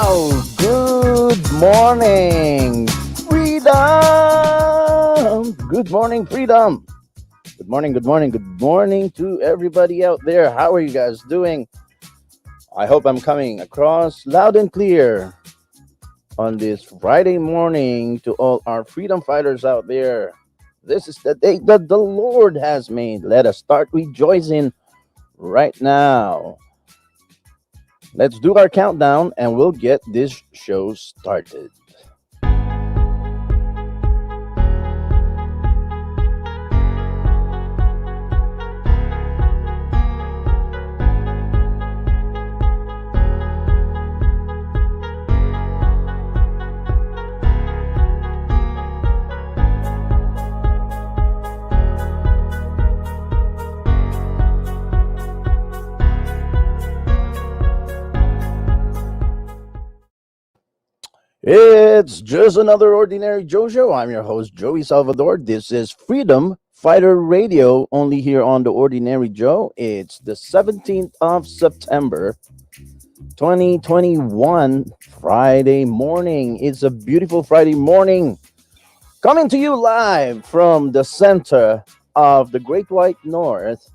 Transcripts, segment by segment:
Oh, good morning, freedom. Good morning, freedom. Good morning, good morning, good morning to everybody out there. How are you guys doing? I hope I'm coming across loud and clear on this Friday morning to all our freedom fighters out there. This is the day that the Lord has made. Let us start rejoicing right now. Let's do our countdown and we'll get this show started. It's just another ordinary Joe show. I'm your host, Joey Salvador. This is Freedom Fighter Radio, only here on the Ordinary Joe. It's the 17th of September, 2021, Friday morning. It's a beautiful Friday morning. Coming to you live from the center of the Great White North,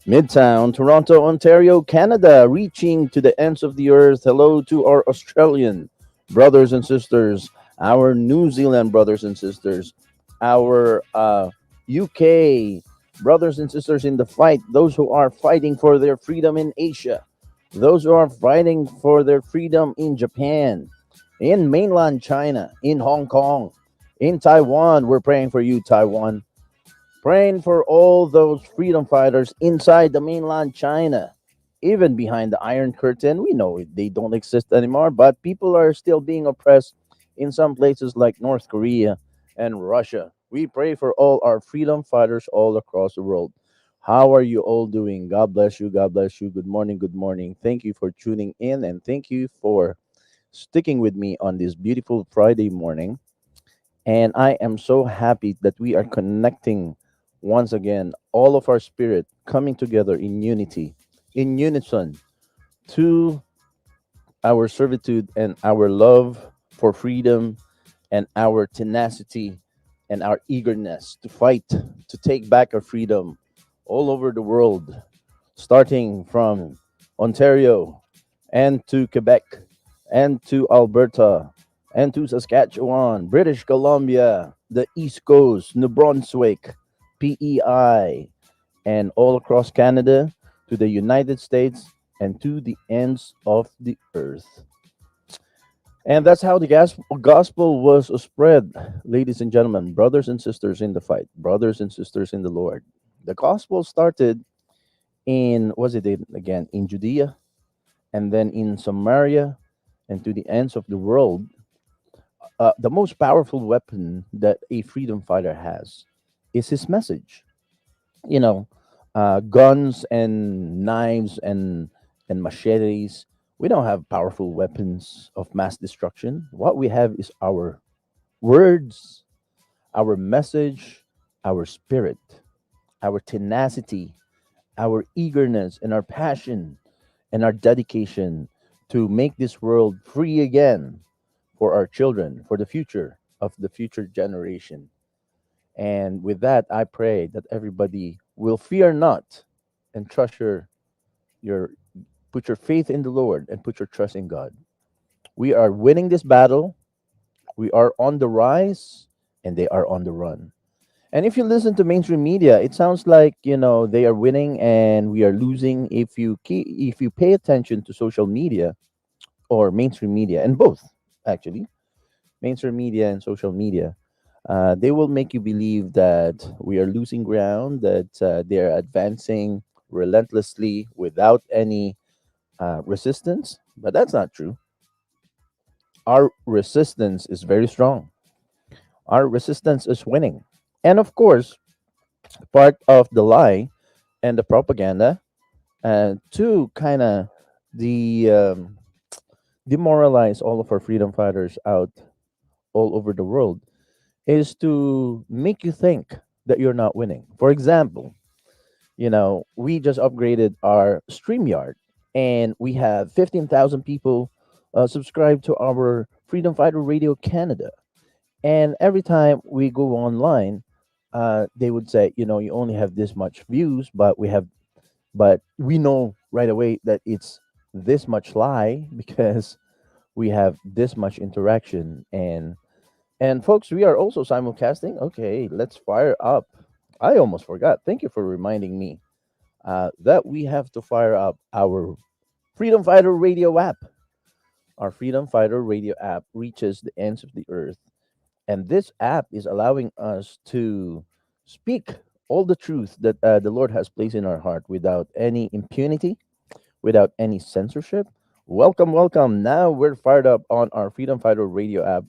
Midtown, Toronto, Ontario, Canada, reaching to the ends of the earth. Hello to our Australian brothers and sisters, our New Zealand brothers and sisters, our UK brothers and sisters in the fight, those who are fighting for their freedom in Asia, those who are fighting for their freedom in Japan, in mainland China, in Hong Kong, in Taiwan. We're praying for you, Taiwan. Praying for all those freedom fighters inside the mainland China, even behind the Iron Curtain. We know they don't exist anymore, but people are still being oppressed in some places like North Korea and Russia. We pray for all our freedom fighters all across the world. How are you all doing? God bless you. God bless you. Good morning. Good morning. Thank you for tuning in and thank you for sticking with me on this beautiful Friday morning. And I am so happy that we are connecting once again, all of our spirit coming together in unity, in unison to our servitude and our love for freedom and our tenacity and our eagerness to fight to take back our freedom all over the world, starting from Ontario and to Quebec and to Alberta and to Saskatchewan, British Columbia, the East Coast, New Brunswick, PEI, and all across Canada to the United States and to the ends of the earth. And that's how the gospel was spread, ladies and gentlemen, brothers and sisters in the fight, brothers and sisters in the Lord. The gospel started was it again, in Judea, and then in Samaria, and to the ends of the world. The most powerful weapon that a freedom fighter has is his message. You know, guns and knives and machetes. We don't have powerful weapons of mass destruction. What we have is our words, our message, our spirit, our tenacity, our eagerness, and our passion and our dedication to make this world free again for our children, for the future of the future generation. And with that, I pray that everybody will fear not and trust your put your faith in the Lord and put your trust in God. We are winning this battle. We are on the rise and they are on the run. And if you listen to mainstream media, it sounds like, they are winning and we are losing. If you pay attention to social media or mainstream media, and both actually, mainstream media and social media, they will make you believe that we are losing ground, that they are advancing relentlessly without any resistance. But that's not true. Our resistance is very strong. Our resistance is winning. And of course, part of the lie and the propaganda to kind of the demoralize all of our freedom fighters out all over the world is to make you think that you're not winning. For example, we just upgraded our StreamYard and we have 15,000 people subscribed to our Freedom Fighter Radio Canada. And every time we go online, they would say, you only have this much views, but we know right away that it's this much lie because we have this much interaction. And folks, we are also simulcasting. Okay, let's fire up. I almost forgot. Thank you for reminding me that we have to fire up our Freedom Fighter Radio app. Our Freedom Fighter Radio app reaches the ends of the earth, and this app is allowing us to speak all the truth that the Lord has placed in our heart without any impunity, without any censorship. Welcome, welcome. Now we're fired up on our Freedom Fighter Radio app.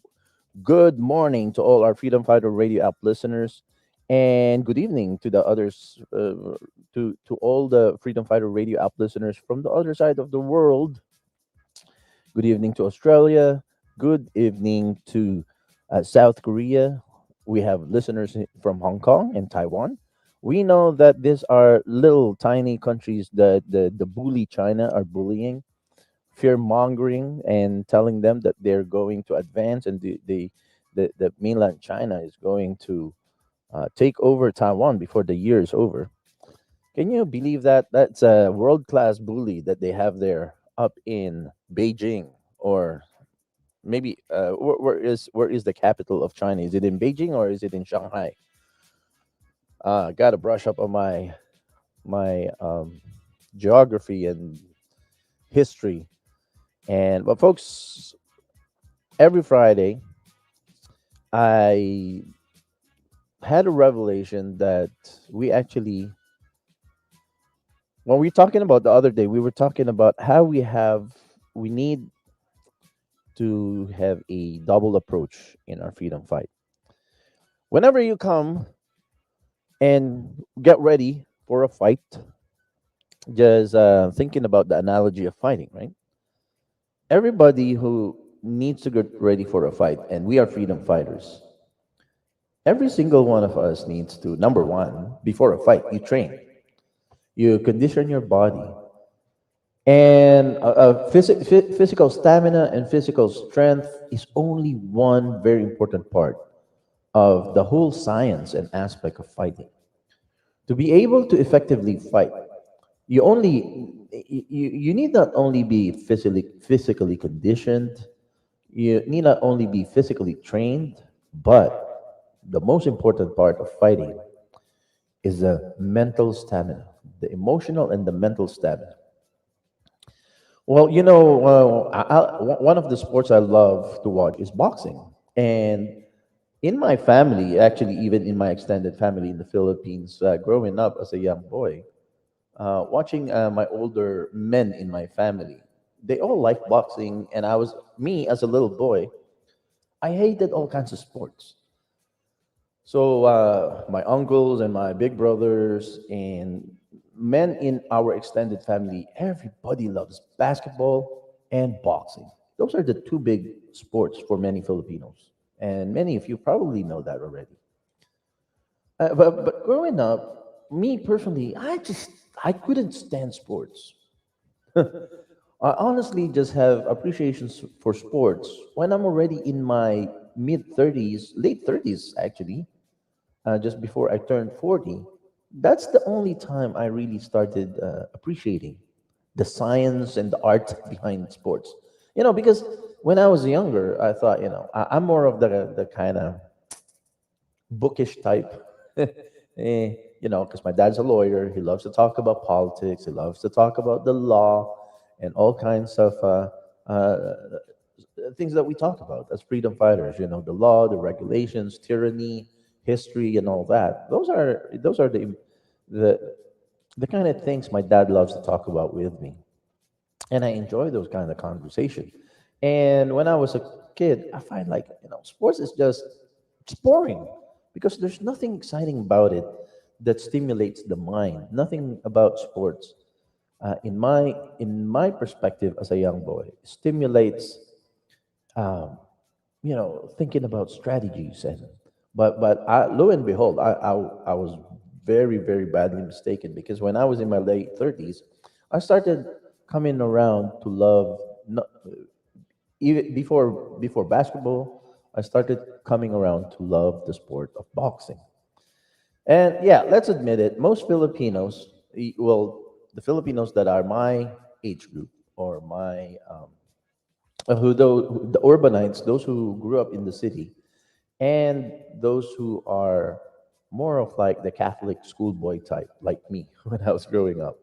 Good morning to all our Freedom Fighter Radio app listeners, and good evening to the others, to all the Freedom Fighter Radio app listeners from the other side of the world. Good evening to Australia. Good evening to South Korea. We have listeners from Hong Kong and Taiwan. We know that these are little tiny countries that the bully China are bullying, fear mongering, and telling them that they're going to advance and the mainland China is going to take over Taiwan before the year is over. Can you believe that? That's a world class bully that they have there up in Beijing, or maybe where is the capital of China? Is it in Beijing or is it in Shanghai? Got to brush up on my geography and history. And but folks, every Friday I had a revelation that we actually, when we were talking about the other day, we were talking about how we need to have a double approach in our freedom fight. Whenever you come and get ready for a fight, just thinking about the analogy of fighting, right? Everybody who needs to get ready for a fight, and we are freedom fighters, every single one of us needs to, number one, before a fight, you train, you condition your body. And physical stamina and physical strength is only one very important part of the whole science and aspect of fighting. To be able to effectively fight, you need not only be physically conditioned, you need not only be physically trained, but the most important part of fighting is the mental stamina, the emotional and the mental stamina. Well, one of the sports I love to watch is boxing. And in my family, actually, even in my extended family in the Philippines, growing up as a young boy, watching my older men in my family, they all liked boxing. And me as a little boy, I hated all kinds of sports. So my uncles and my big brothers and men in our extended family, everybody loves basketball and boxing. Those are the two big sports for many Filipinos, and many of you probably know that already. But growing up, me personally, I couldn't stand sports. I honestly just have appreciations for sports when I'm already in my mid 30s, late 30s actually, just before I turned 40. That's the only time I really started appreciating the science and the art behind sports. Because when I was younger, I thought, I'm more of the kind of bookish type. Because my dad's a lawyer. He loves to talk about politics. He loves to talk about the law and all kinds of things that we talk about as freedom fighters. The law, the regulations, tyranny, history, and all that. Those are the the kind of things my dad loves to talk about with me, and I enjoy those kind of conversation. And when I was a kid, I find like sports is just it's boring because there's nothing exciting about it that stimulates the mind. Nothing about sports, in my perspective as a young boy, stimulates thinking about strategies. Lo and behold, I was very, very badly mistaken because when I was in my late 30s, I started coming around to love, no, even before basketball, I started coming around to love the sport of boxing. And yeah, let's admit it, most Filipinos, the Filipinos that are my age group, or my the urbanites, those who grew up in the city, and those who are more of like the Catholic schoolboy type, like me when I was growing up.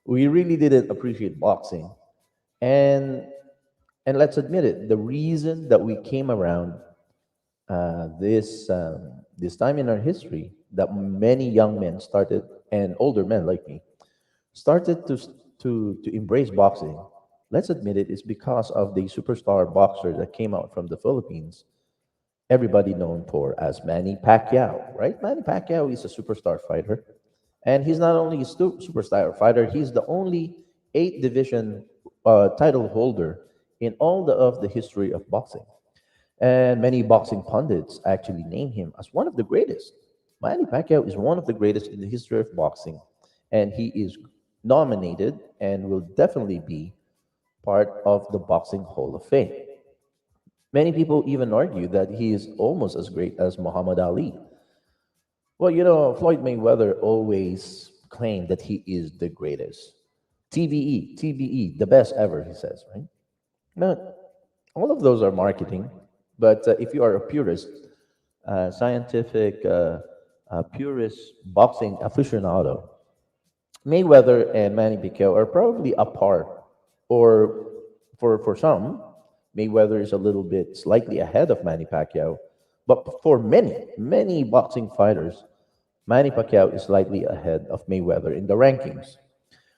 We really didn't appreciate boxing, and let's admit it, the reason that we came around this time in our history that many young men started, and older men like me started to embrace boxing. Let's admit it, is because of the superstar boxer that came out from the Philippines, everybody known for as Manny Pacquiao, right? Manny Pacquiao is a superstar fighter, and he's not only a superstar fighter, he's the only eight division title holder in all of the history of boxing. And many boxing pundits actually name him as one of the greatest. Manny Pacquiao is one of the greatest in the history of boxing, and he is nominated and will definitely be part of the Boxing Hall of Fame. Many people even argue that he is almost as great as Muhammad Ali. Well, Floyd Mayweather always claimed that he is the greatest. TBE, the best ever, he says, right? Now, all of those are marketing, but if you are a purist, scientific, purist boxing aficionado, Mayweather and Manny Pacquiao are probably apart, or for some, Mayweather is a little bit slightly ahead of Manny Pacquiao, but for many boxing fighters, Manny Pacquiao is slightly ahead of Mayweather in the rankings.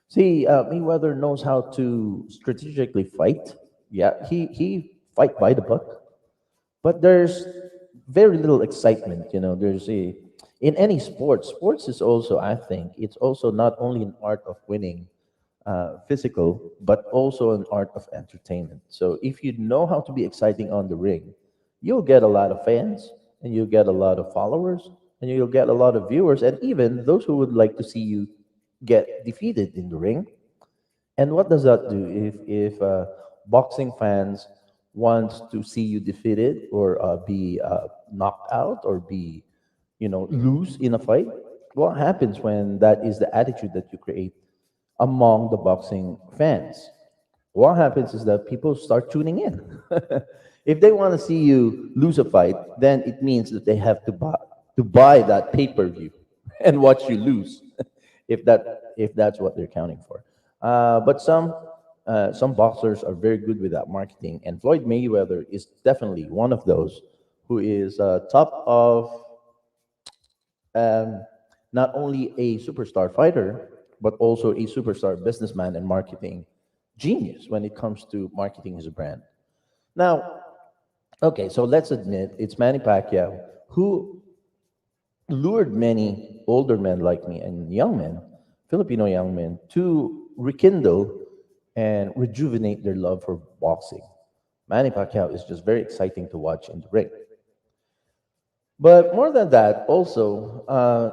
See, Mayweather knows how to strategically fight. Yeah, he fight by the book, but there's very little excitement. There's a in any sport. Sports is also, I think, it's also not only an art of winning, physical, but also an art of entertainment. So if you know how to be exciting on the ring, you'll get a lot of fans, and you'll get a lot of followers, and you'll get a lot of viewers, and even those who would like to see you get defeated in the ring. And what does that do if boxing fans want to see you defeated, or be knocked out, or be lose in a fight? What happens when that is the attitude that you create among the boxing fans? What happens is that people start tuning in. If they want to see you lose a fight, then it means that they have to buy that pay-per-view and watch you lose, if that's what they're counting for. But some Some boxers are very good with that marketing, and Floyd Mayweather is definitely one of those who is top of um, not only a superstar fighter, but also a superstar businessman and marketing genius when it comes to marketing his brand. Now, okay, so let's admit it's Manny Pacquiao who lured many older men like me and young men, Filipino young men, to rekindle and rejuvenate their love for boxing. Manny Pacquiao is just very exciting to watch in the ring. But more than that, also,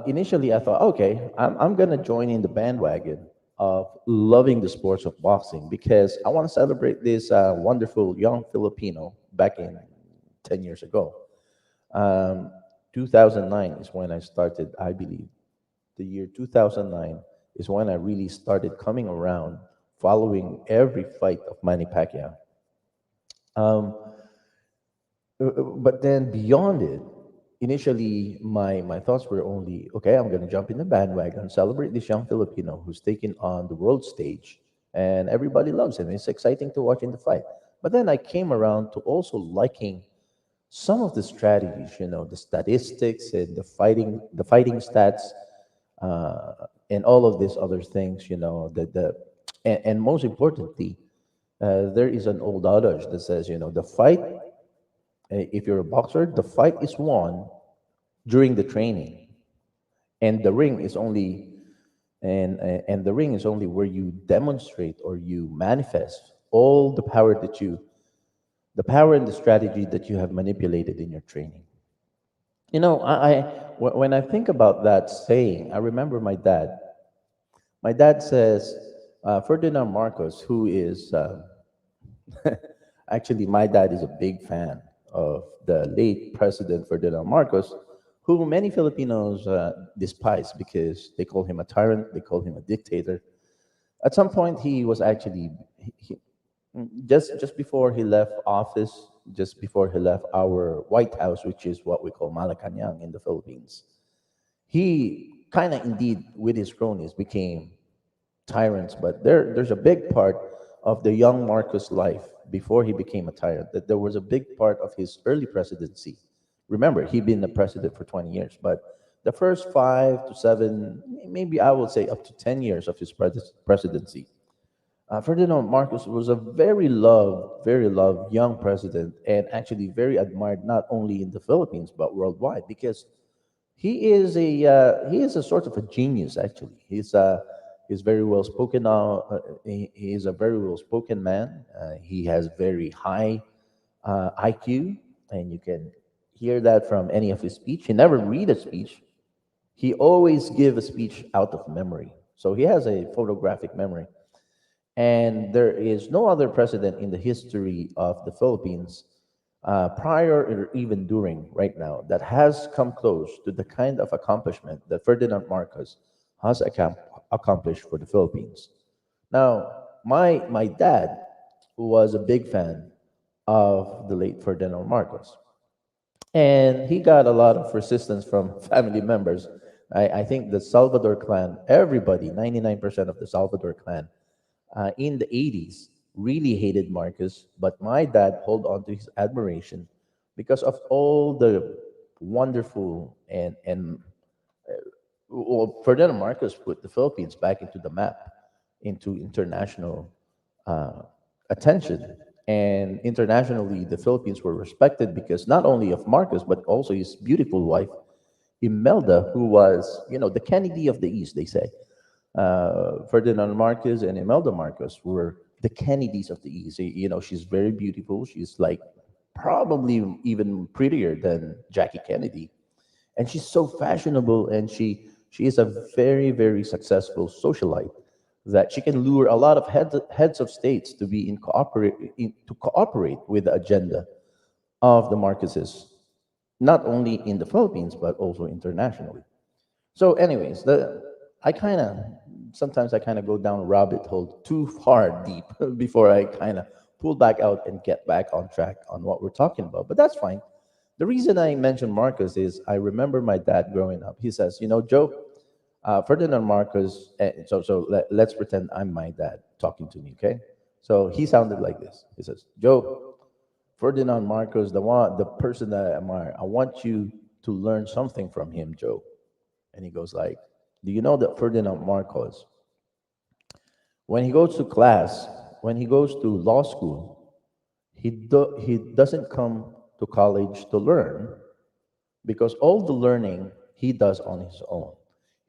initially I thought, okay, I'm going to join in the bandwagon of loving the sports of boxing because I want to celebrate this wonderful young Filipino back in 10 years ago. Um, 2009 is when I started, I believe. The year 2009 is when I really started coming around, following every fight of Manny Pacquiao. Um, but then beyond it, initially my thoughts were only, okay, I'm going to jump in the bandwagon, celebrate this young Filipino who's taken on the world stage, and everybody loves him. It's exciting to watch in the fight. But then I came around to also liking some of the strategies, the statistics and the fighting stats, and all of these other things, and most importantly, there is an old adage that says, the fight, if you're a boxer, the fight is won during the training, and the ring is only and the ring is only where you demonstrate or you manifest all the power and the strategy that you have manipulated in your training. When I think about that saying, I remember my dad. My dad says, Ferdinand Marcos, who is actually, my dad is a big fan of the late President Ferdinand Marcos, who many Filipinos despise because they call him a tyrant, they call him a dictator. At some point, he was actually just before he left office, just before he left our White House, which is what we call Malacanang in the Philippines. He kind of indeed, with his cronies, became tyrants, but there's a big part of the young Marcos' life before he became a tyrant, that there was a big part of his early presidency. Remember, he'd been the president for 20 years, but the first 5 to 7, maybe I would say up to 10 years of his presidency, Ferdinand Marcos was a very loved young president, and actually very admired not only in the Philippines but worldwide because he is a sort of a genius. Actually, he's very well spoken. He is a very well spoken man. He has very high IQ, and you can hear that from any of his speech. He never read a speech. He always give a speech out of memory. So he has a photographic memory. And there is no other president in the history of the Philippines, prior or even during right now, that has come close to the kind of accomplishment that Ferdinand Marcos has accomplished for the Philippines. Now, my dad was a big fan of the late Ferdinand Marcos, and he got a lot of resistance from family members. I think the Salvador clan, everybody, 99% of the Salvador clan, in the 80s really hated Marcus, but my dad held on to his admiration because of all the wonderful and well, Ferdinand Marcos put the Philippines back into the map, into international uh, attention. And internationally, the Philippines were respected because not only of Marcos, but also his beautiful wife, Imelda, who was, the Kennedy of the East, they say. Ferdinand Marcos and Imelda Marcos were the Kennedys of the East. She's very beautiful. She's like probably even prettier than Jackie Kennedy, and she's so fashionable, and she is a very very successful socialite that she can lure a lot of heads of states to be to cooperate with the agenda of the Marcoses, not only in the Philippines but also internationally. So, anyways, I kind of sometimes I kind of go down a rabbit hole too far deep before I kind of pull back out and get back on track on what we're talking about. But that's fine. The reason I mentioned Marcos is I remember my dad growing up. He says, Joe, Ferdinand Marcos. So let's pretend I'm my dad talking to me, okay? So he sounded like this. He says, Joe, Ferdinand Marcos, the person that I admire, I want you to learn something from him, Joe. And he goes like, do you know that Ferdinand Marcos, when he goes to class, when he goes to law school, he doesn't come to college to learn because all the learning he does on his own.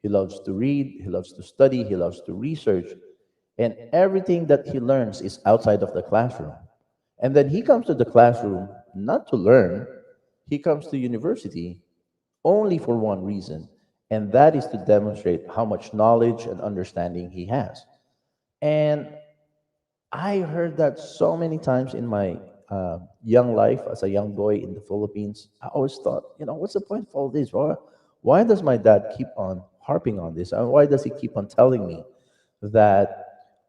He loves to read, he loves to study, he loves to research, and everything that he learns is outside of the classroom. And then he comes to the classroom not to learn, he comes to university only for one reason, and that is to demonstrate how much knowledge and understanding he has. And I heard that so many times in my young life as a young boy in the Philippines. I always thought, what's the point of all this? Why does my dad keep on harping on this? And why does he keep on telling me that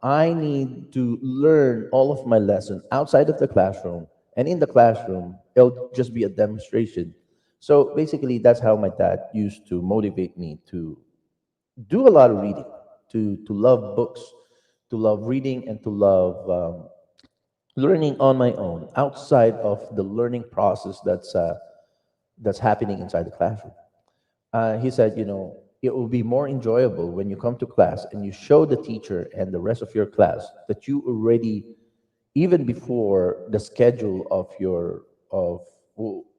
I need to learn all of my lesson outside of the classroom? And in the classroom, it'll just be a demonstration. So basically, that's how my dad used to motivate me to do a lot of reading, to love books, to love reading, and to love learning on my own outside of the learning process that's happening inside the classroom. He said, it will be more enjoyable when you come to class and you show the teacher and the rest of your class that you already, even before the schedule of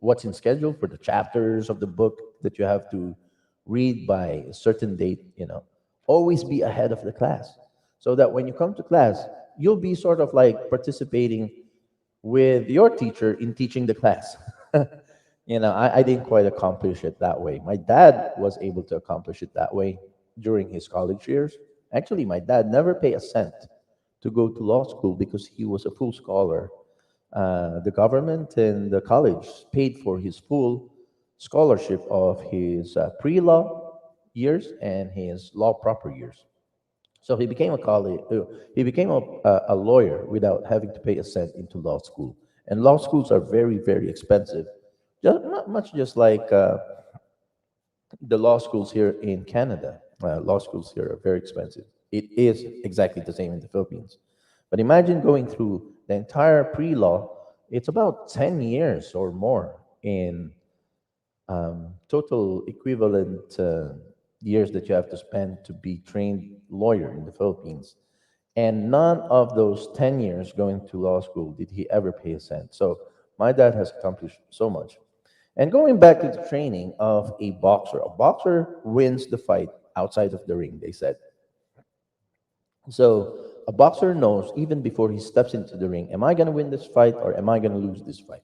what's in schedule for the chapters of the book that you have to read by a certain date, always be ahead of the class so that when you come to class, you'll be sort of like participating with your teacher in teaching the class. I didn't quite accomplish it that way. My dad was able to accomplish it that way during his college years. Actually, my dad never paid a cent to go to law school because he was a full scholar. The government and the college paid for his full scholarship of his pre-law years and his law proper years. So he became a lawyer without having to pay a cent into law school. And law schools are very, very expensive. Just, not much just like the law schools here in Canada. Law schools here are very expensive. It is exactly the same in the Philippines. But imagine going through the entire pre-law. It's about 10 years or more in total equivalent years that you have to spend to be trained lawyer in the Philippines. And none of those 10 years going to law school did he ever pay a cent. So my dad has accomplished so much. And going back to the training of a boxer wins the fight outside of the ring, they said. So a boxer knows even before he steps into the ring, am I going to win this fight or am I going to lose this fight?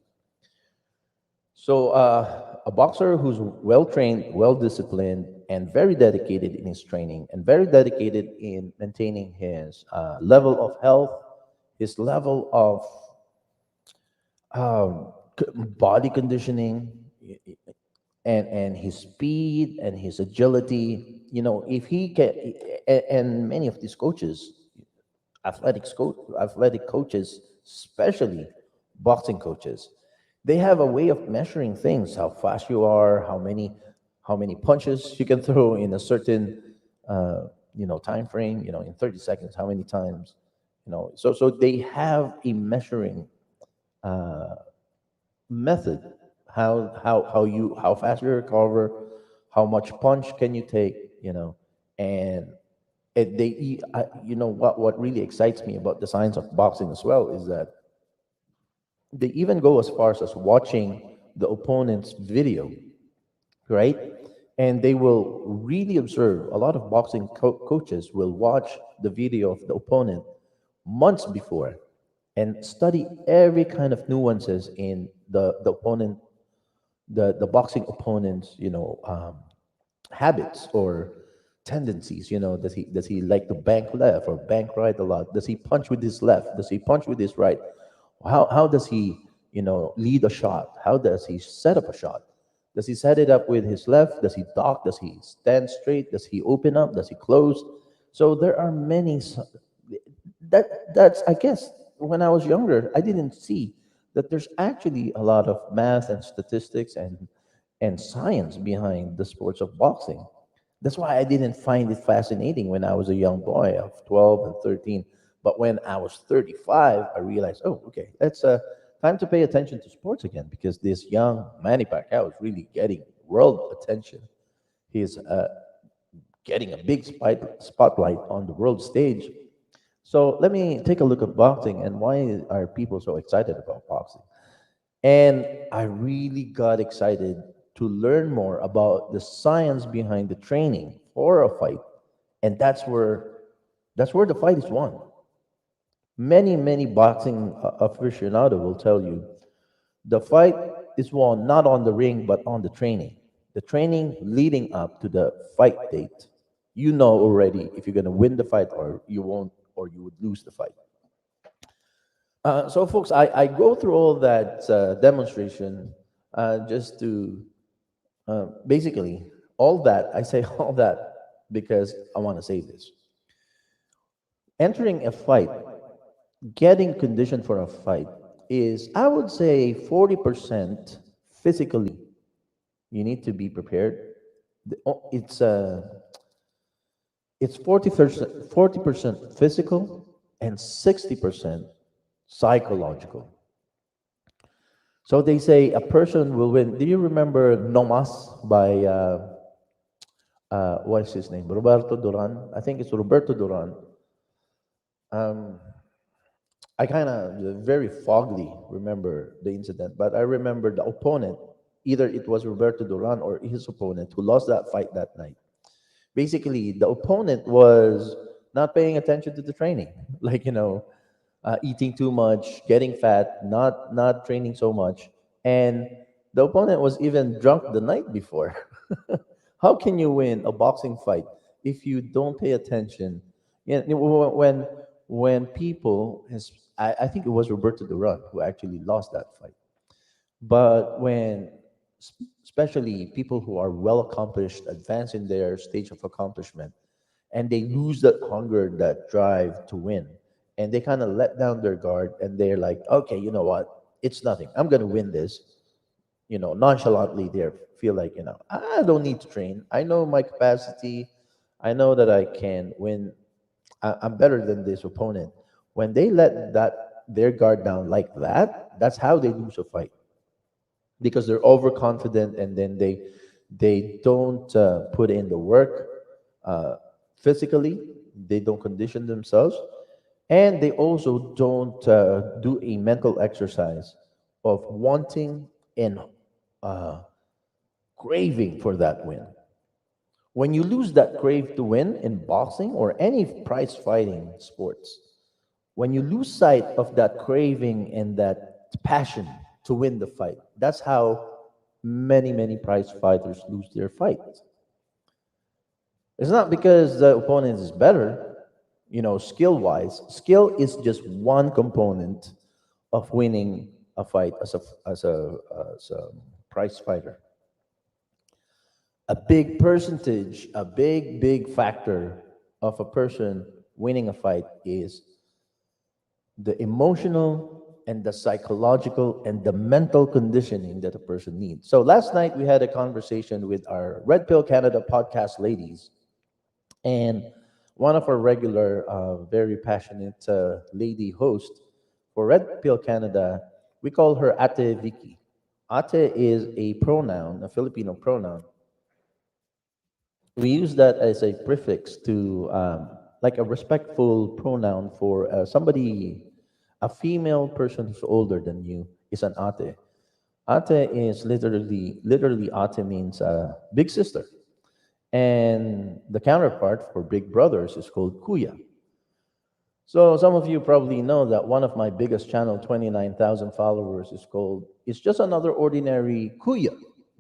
So, a boxer who's well trained, well disciplined, and very dedicated in his training, and very dedicated in maintaining his level of health, his level of body conditioning, and his speed and his agility. If he can, and many of these coaches, athletic coaches, especially boxing coaches, they have a way of measuring things: how fast you are, how many punches you can throw in a certain time frame. In 30 seconds, how many times. So they have a measuring method, how fast you recover, how much punch can you take, and what really excites me about the science of boxing as well is that they even go as far as watching the opponent's video, right? And they will really observe. A lot of boxing coaches will watch the video of the opponent months before and study every kind of nuances in the opponent, the boxing opponent's, habits or tendencies. Does he like to bank left or bank right a lot? Does he punch with his left? Does he punch with his right? How does he lead a shot? How does he set up a shot? Does he set it up with his left? Does he dock? Does he stand straight? Does he open up? Does he close? So there are many that's, I guess, when I was younger I didn't see that there's actually a lot of math and statistics and science behind the sports of boxing. That's why I didn't find it fascinating when I was a young boy of 12 and 13. But when I was 35, I realized, oh, okay, it's time to pay attention to sports again because this young Manny Pacquiao is really getting world attention. He's getting a big spotlight on the world stage. So let me take a look at boxing and why are people so excited about boxing? And I really got excited to learn more about the science behind the training for a fight. And that's where the fight is won. Many boxing aficionado will tell you the fight is won not on the ring but on the training. The training leading up to the fight date. You know already if you're going to win the fight or you won't or you would lose the fight. So, folks, I go through all that demonstration just to basically all that. I say all that because I want to say this. Entering a fight, getting conditioned for a fight is, I would say, 40% physically. You need to be prepared. It's 40% physical and 60% psychological. So they say a person will win. Do you remember Nomas by what's his name? Roberto Duran. I think it's Roberto Duran. Um, I kind of very fogly remember the incident, but I remember the opponent. Either it was Roberto Duran or his opponent who lost that fight that night. Basically, the opponent was not paying attention to the training, like eating too much, getting fat, not training so much, and the opponent was even drunk the night before. How can you win a boxing fight if you don't pay attention? When people, I think it was Roberto Duran who actually lost that fight. But especially people who are well accomplished, advanced in their stage of accomplishment, and they lose that hunger, that drive to win, and they kind of let down their guard, and they're like, okay, you know what? It's nothing. I'm gonna win this. Nonchalantly, they feel like, I don't need to train. I know my capacity. I know that I can win. I'm better than this opponent. When they let their guard down like that, that's how they lose a fight because they're overconfident and then they don't put in the work uh, physically. They don't condition themselves, and they also don't do a mental exercise of wanting and uh, craving for that win. When you lose that crave to win in boxing or any prize fighting sports, when you lose sight of that craving and that passion to win the fight, that's how many prize fighters lose their fights. It's not because the opponent is better, skill wise. Skill is just one component of winning a fight as a prize fighter. A big percentage, a big factor of a person winning a fight is the emotional and the psychological and the mental conditioning that a person needs. So last night we had a conversation with our Red Pill Canada podcast ladies, and one of our regular, very passionate lady host for Red Pill Canada, we call her Ate Vicky. Ate is a pronoun, a Filipino pronoun. We use that as a prefix to like a respectful pronoun for somebody, a female person who's older than you is an ate. Ate is literally ate means big sister, and the counterpart for big brothers is called kuya. So some of you probably know that one of my biggest channel, 29,000 followers, it's just another ordinary Kuya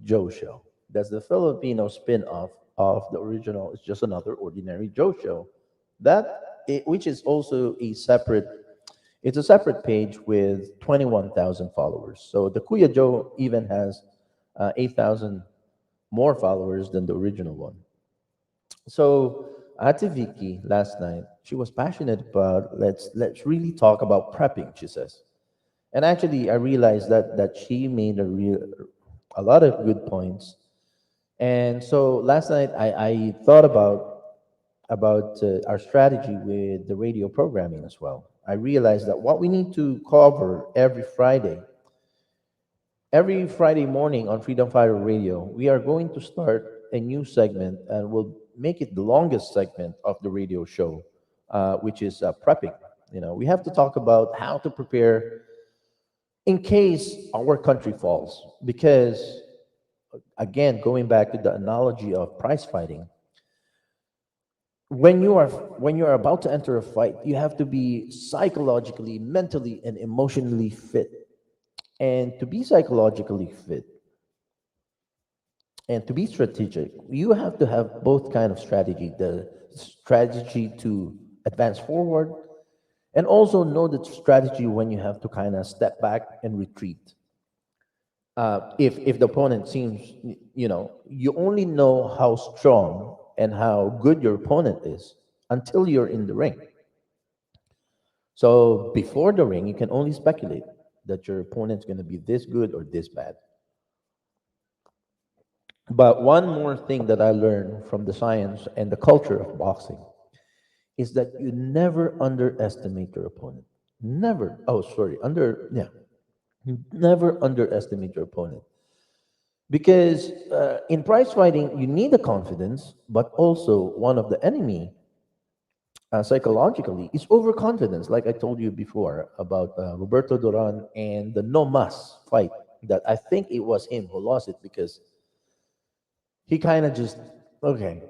Joe show. That's the Filipino spin-off of the original. It's just another ordinary Joe show. Which is also it's a separate page with 21,000 followers. So the Kuya Joe even has 8,000 more followers than the original one. So Ate Vicky last night, she was passionate about let's really talk about prepping, she says. And actually I realized that she made a lot of good points. And so last night I thought about about our strategy with the radio programming as well. I realized that what we need to cover every Friday morning on Freedom Fighter Radio, we are going to start a new segment and we'll make it the longest segment of the radio show, which is prepping. We have to talk about how to prepare in case our country falls. Because, again, going back to the analogy of prize fighting, when you are about to enter a fight, you have to be psychologically, mentally, and emotionally fit. And to be psychologically fit and to be strategic, you have to have both kind of strategy: the strategy to advance forward, and also know the strategy when you have to kind of step back and retreat. If the opponent seems, you only know how strong and how good your opponent is until you're in the ring. So before the ring, you can only speculate that your opponent's going to be this good or this bad. But one more thing that I learned from the science and the culture of boxing is that you never underestimate your opponent. Never. Oh, sorry. Never underestimate your opponent. Because in prize fighting, you need the confidence, but also one of the enemy psychologically is overconfidence. Like I told you before about Roberto Duran and the no mas fight, that I think it was him who lost it because he kind of just, okay,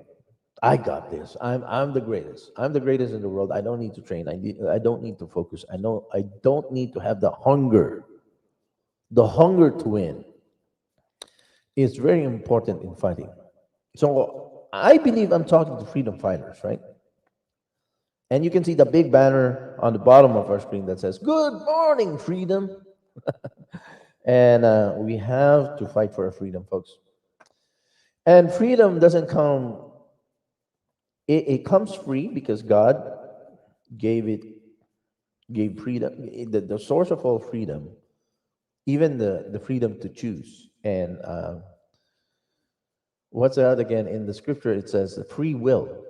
I got this. I'm the greatest. I'm the greatest in the world. I don't need to train. I don't need to focus. I know I don't need to have the hunger to win is very important in fighting. So I believe I'm talking to freedom fighters, right? And you can see the big banner on the bottom of our screen that says, "Good morning, freedom." And we have to fight for our freedom, folks. And freedom doesn't come, it comes free because God gave it, gave freedom, the source of all freedom, even the freedom to choose. And what's that again? In the scripture, it says the free will,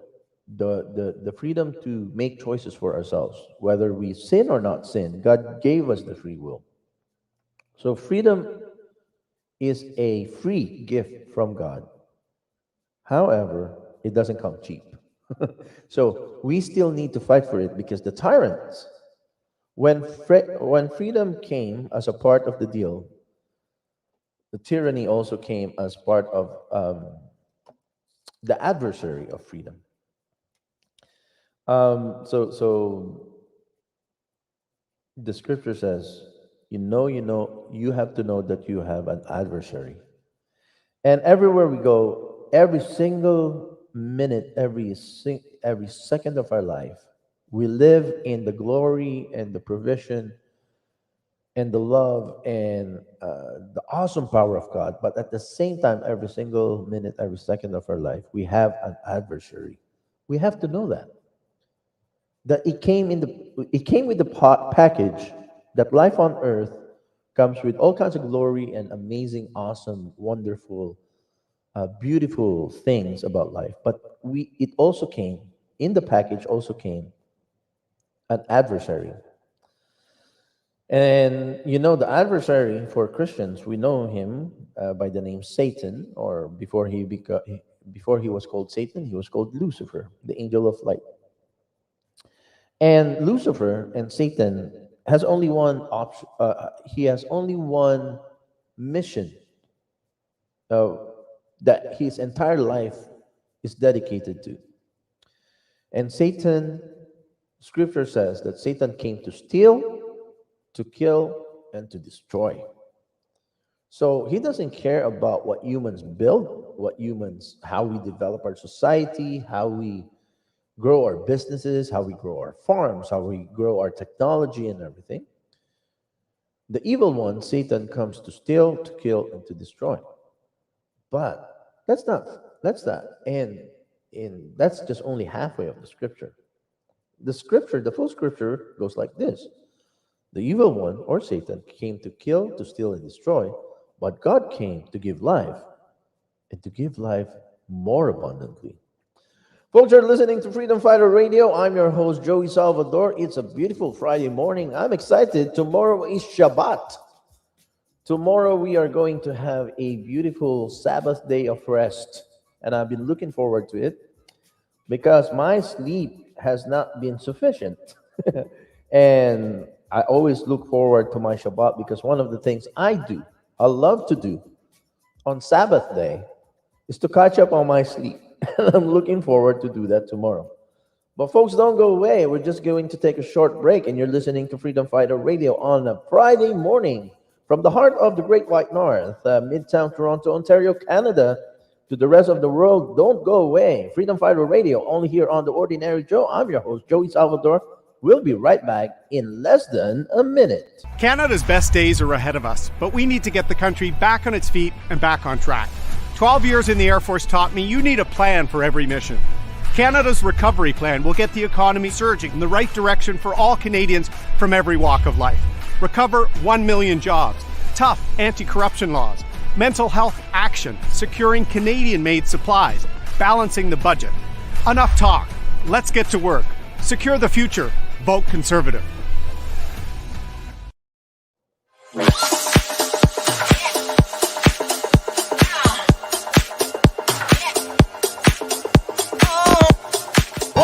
the freedom to make choices for ourselves, whether we sin or not sin. God gave us the free will. So freedom is a free gift from God. However, it doesn't come cheap. So we still need to fight for it because the tyrants, when freedom came as a part of the deal, the tyranny also came as part of the adversary of freedom. So the scripture says, you have to know that you have an adversary. And everywhere we go, every single minute, every second of our life, we live in the glory and the provision and the love and the awesome power of God. But at the same time, every single minute, every second of our life, we have an adversary. We have to know that it came with the package that life on earth comes with all kinds of glory and amazing, awesome, wonderful, beautiful things about life. But it also came in the package. Also came an adversary. And the adversary for Christians, we know him by the name Satan, or before he was called Satan, he was called Lucifer, the angel of light. And Lucifer and Satan has only one option. He has only one mission uh, that his entire life is dedicated to. And Satan, Scripture says that Satan came to steal, to kill, and to destroy. So he doesn't care about what humans build, how we develop our society, how we grow our businesses, how we grow our farms, how we grow our technology and everything. The evil one, Satan, comes to steal, to kill, and to destroy. But that's just only halfway of the scripture. The full scripture goes like this: the evil one, or Satan, came to kill, to steal, and destroy, but God came to give life, and to give life more abundantly. Folks are listening to Freedom Fighter Radio. I'm your host, Joey Salvador. It's a beautiful Friday morning. I'm excited. Tomorrow is Shabbat. Tomorrow we are going to have a beautiful Sabbath day of rest. And I've been looking forward to it because my sleep has not been sufficient. And I always look forward to my Shabbat because one of the things I love to do on Sabbath day is to catch up on my sleep. And I'm looking forward to do that tomorrow. But folks, don't go away. We're just going to take a short break, and you're listening to Freedom Fighter Radio on a Friday morning from the heart of the Great White North, Midtown Toronto, Ontario, Canada, to the rest of the world. Don't go away. Freedom Fighter Radio, only here on The Ordinary Joe. I'm your host, Joey Salvador. We'll be right back in less than a minute. Canada's best days are ahead of us, but we need to get the country back on its feet and back on track. 12 years in the Air Force taught me you need a plan for every mission. Canada's recovery plan will get the economy surging in the right direction for all Canadians from every walk of life. Recover 1 million jobs, tough anti-corruption laws, mental health action, securing Canadian-made supplies, balancing the budget. Enough talk. Let's get to work. Secure the future. Vote Conservative.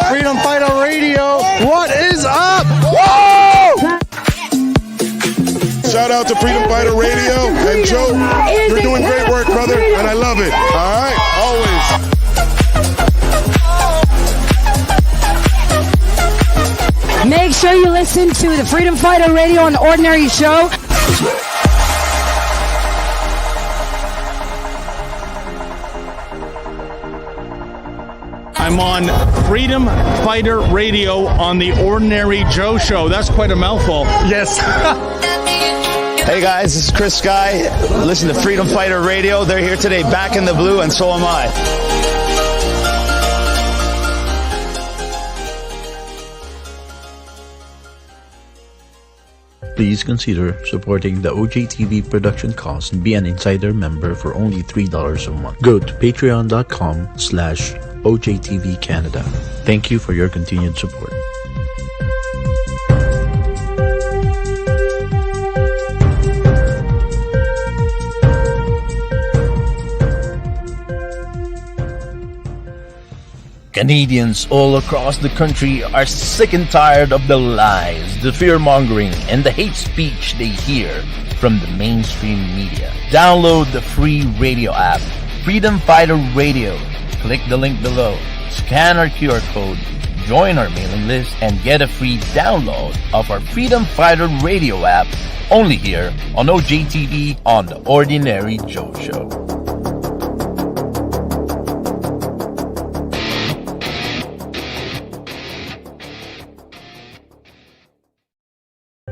Freedom Fighter Radio, what is up? Whoa! Shout out to Freedom Fighter Radio. And Joe, you're doing great work, brother, and I love it. All right, always. Make sure you listen to the Freedom Fighter Radio on the Ordinary Show. I'm on Freedom Fighter Radio on the Ordinary Joe Show. That's quite a mouthful. Yes. Hey guys, this is Chris Sky. Listen to Freedom Fighter Radio. They're here today, back in the blue, and so am I. Please consider supporting the OJTV production costs and be an insider member for only $3 a month. Go to patreon.com/OJTV Canada. Thank you for your continued support. Canadians all across the country are sick and tired of the lies, the fear-mongering, and the hate speech they hear from the mainstream media. Download the free radio app, Freedom Fighter Radio. Click the link below, scan our QR code, join our mailing list, and get a free download of our Freedom Fighter Radio app only here on OJTV on The Ordinary Joe Show.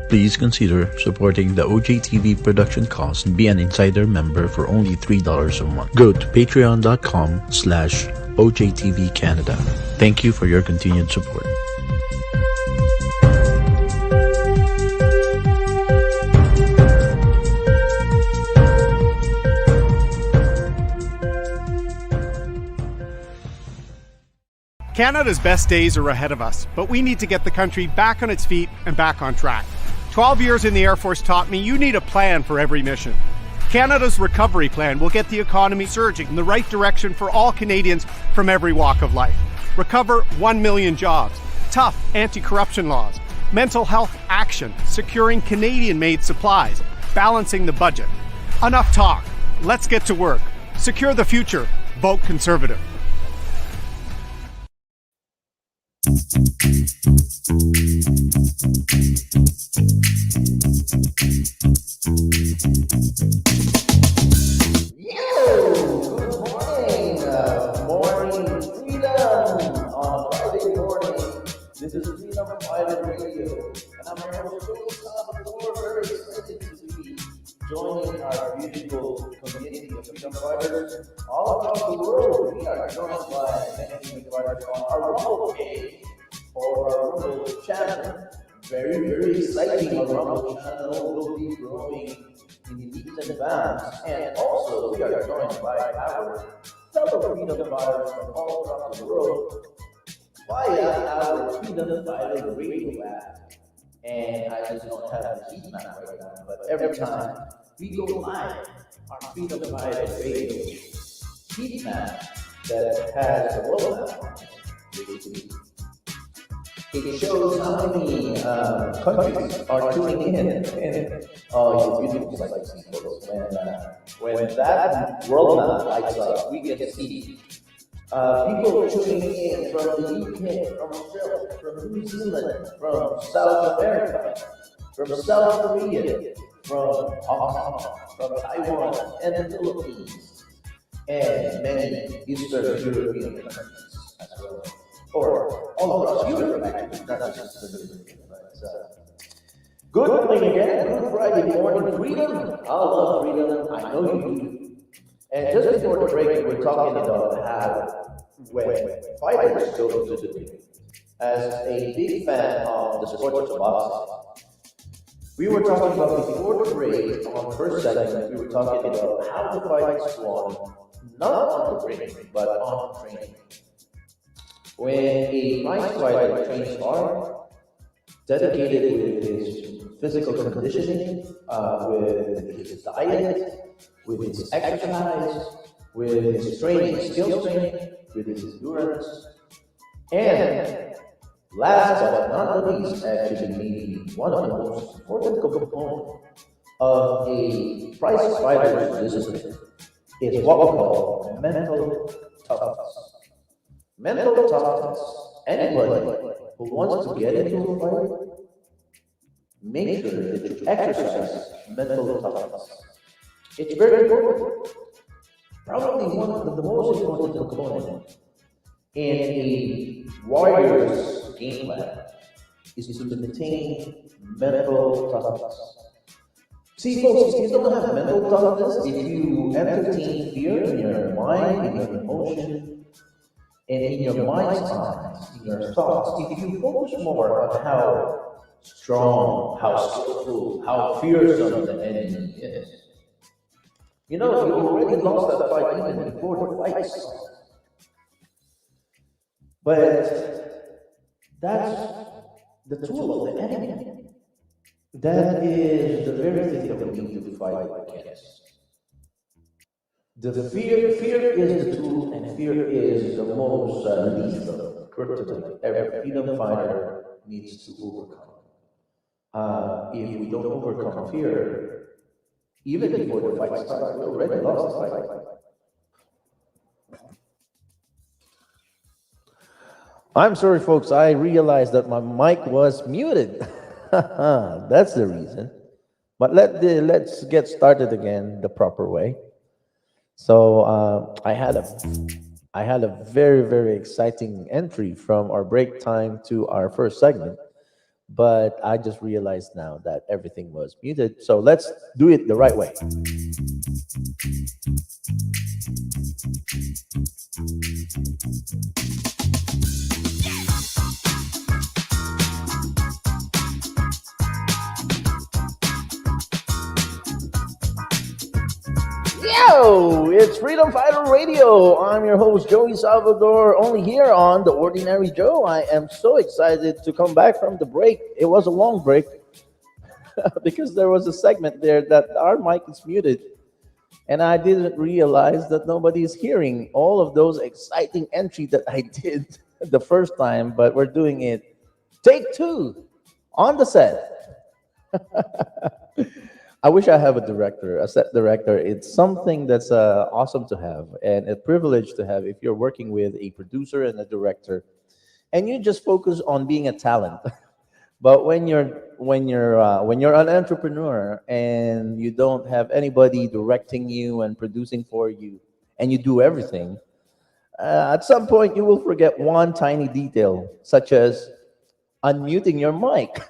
Please consider supporting the OJTV production costs and be an insider member for only $3 a month. Go to patreon.com/OJTV Canada. Thank you for your continued support. Canada's best days are ahead of us, but we need to get the country back on its feet and back on track. 12 years in the Air Force taught me you need a plan for every mission. Canada's recovery plan will get the economy surging in the right direction for all Canadians from every walk of life. Recover 1 million jobs, tough anti-corruption laws, mental health action, securing Canadian-made supplies, balancing the budget. Enough talk. Let's get to work. Secure the future. Vote Conservative. Morning freedom on Friday morning. This is Freedom Fighter Radio, and I'm your host, Joey Salvador. Very excited to be joining our beautiful community of freedom fighters all across the world. We are joined by many freedom fighters on our Rumble page or our Rumble channel. Very, very exciting. Our Rumble channel will be growing in leaps and bounds. And also, we are joined by our fellow freedom fighters from all across the world via our Freedom Fighter radio app. And I just don't have the heat map right now, but every time we go live, our Freedom Fighter radio heat map that has the world map on it, basically it shows how many countries are tuning in. And oh, you beautiful sight to see, folks. When that world map lights up, we get to see people tuning in from the UK, from Australia, from New Zealand, from South America, from South Korea, from Hong Kong, from Taiwan, and the Philippines, and many Eastern European countries as well. Or all across Europe, actually, not just the European, but good morning again, good Friday morning, freedom. I love freedom, I know you do. And just before the break, we were talking about how when fighters go to the ring, as a big fan of the sport of boxing, we were talking about before the break on the first segment, we were talking about how the fight is won, not on the ring, but on training. When a prize fighter trains hard, dedicated with his physical conditioning, with his diet, with his exercise, with his training, skills training, with his endurance, and last but not the least, actually maybe one of the most important components of a prize fighter's discipline is what we call mental toughness. Mental toughness. Anybody who wants to get into a fight, make sure that you exercise mental toughness. It's very important. Probably one of the most important components in a warrior's game plan is to maintain mental toughness. See, folks, if you don't have mental toughness, if you entertain fear in your mind, in your emotion, and in your mind's eye, in your thoughts, if you focus more on how strong, how skillful, how fearsome the enemy is, you know, you already lost that fight even before the fight started. But that's the tool of the enemy. That is the very thing that we need to fight against. The fear is the tool, and fear is the most lethal kryptonite every freedom fighter needs to overcome. If we don't overcome fear, even before the fight starts, we already lost the fight. I'm sorry, folks. I realized that my mic was muted. That's the reason. But let's get started again the proper way. So I had a very exciting entry from our break time to our first segment, but I just realized now that everything was muted. So let's do it the right way. Yo, it's Freedom Fighter Radio. I'm your host, Joey Salvador, only here on The Ordinary Joe. I am so excited to come back from the break. It was a long break because there was a segment there that our mic is muted, and I didn't realize that nobody is hearing all of those exciting entry that I did the first time, but we're doing it take two on the set. I wish I have a director, a set director. It's something that's awesome to have and a privilege to have if you're working with a producer and a director, and you just focus on being a talent. But when you're an entrepreneur and you don't have anybody directing you and producing for you, and you do everything, at some point you will forget one tiny detail, such as unmuting your mic.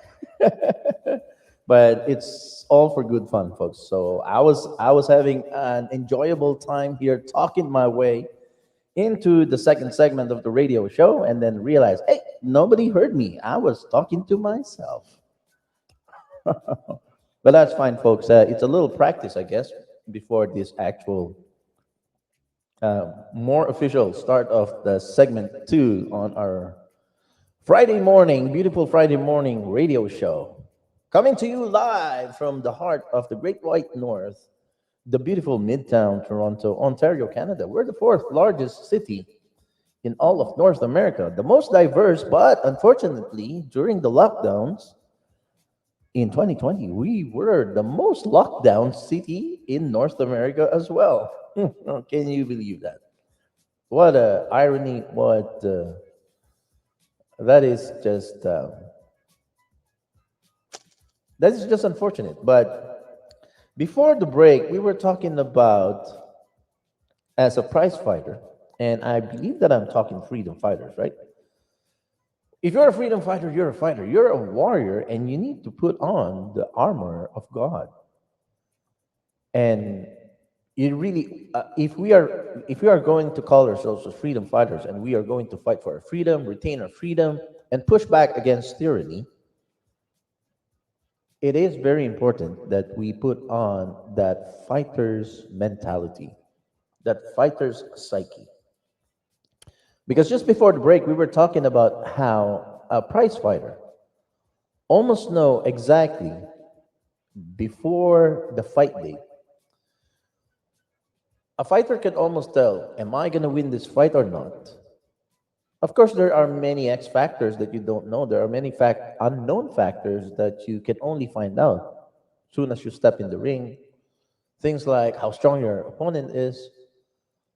But it's all for good fun, folks. So I was having an enjoyable time here talking my way into the second segment of the radio show, and then realized, hey, nobody heard me. I was talking to myself. But that's fine, folks. It's a little practice, I guess, before this actual, more official start of the segment two on our Friday morning, beautiful Friday morning radio show. Coming to you live from the heart of the Great White North, the beautiful Midtown Toronto, Ontario, Canada. We're the fourth largest city in all of North America, the most diverse, but unfortunately, during the lockdowns in 2020, we were the most locked down city in North America as well. Can you believe that? What a irony! What that is just that is just unfortunate. But before the break, we were talking about as a prize fighter, and I believe that I'm talking freedom fighters, right? If you're a freedom fighter, you're a fighter. You're a warrior, and you need to put on the armor of God. And you really, if we are going to call ourselves as freedom fighters, and we are going to fight for our freedom, retain our freedom, and push back against tyranny, it is very important that we put on that fighter's mentality, that fighter's psyche. Because just before the break, we were talking about how a prize fighter almost know exactly before the fight date. A fighter can almost tell, am I going to win this fight or not? Of course, there are many X factors that you don't know. There are many unknown factors that you can only find out soon as you step in the ring. Things like how strong your opponent is,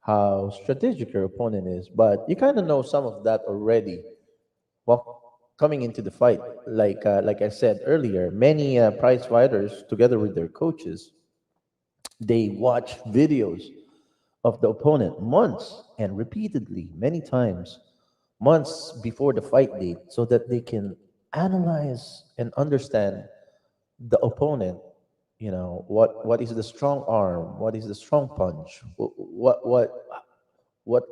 how strategic your opponent is. But you kind of know some of that already. Well, coming into the fight, like I said earlier, many prize fighters, together with their coaches, they watch videos of the opponent months and repeatedly, many times, months before the fight date, so that they can analyze and understand the opponent. You know what is the strong arm, what is the strong punch, what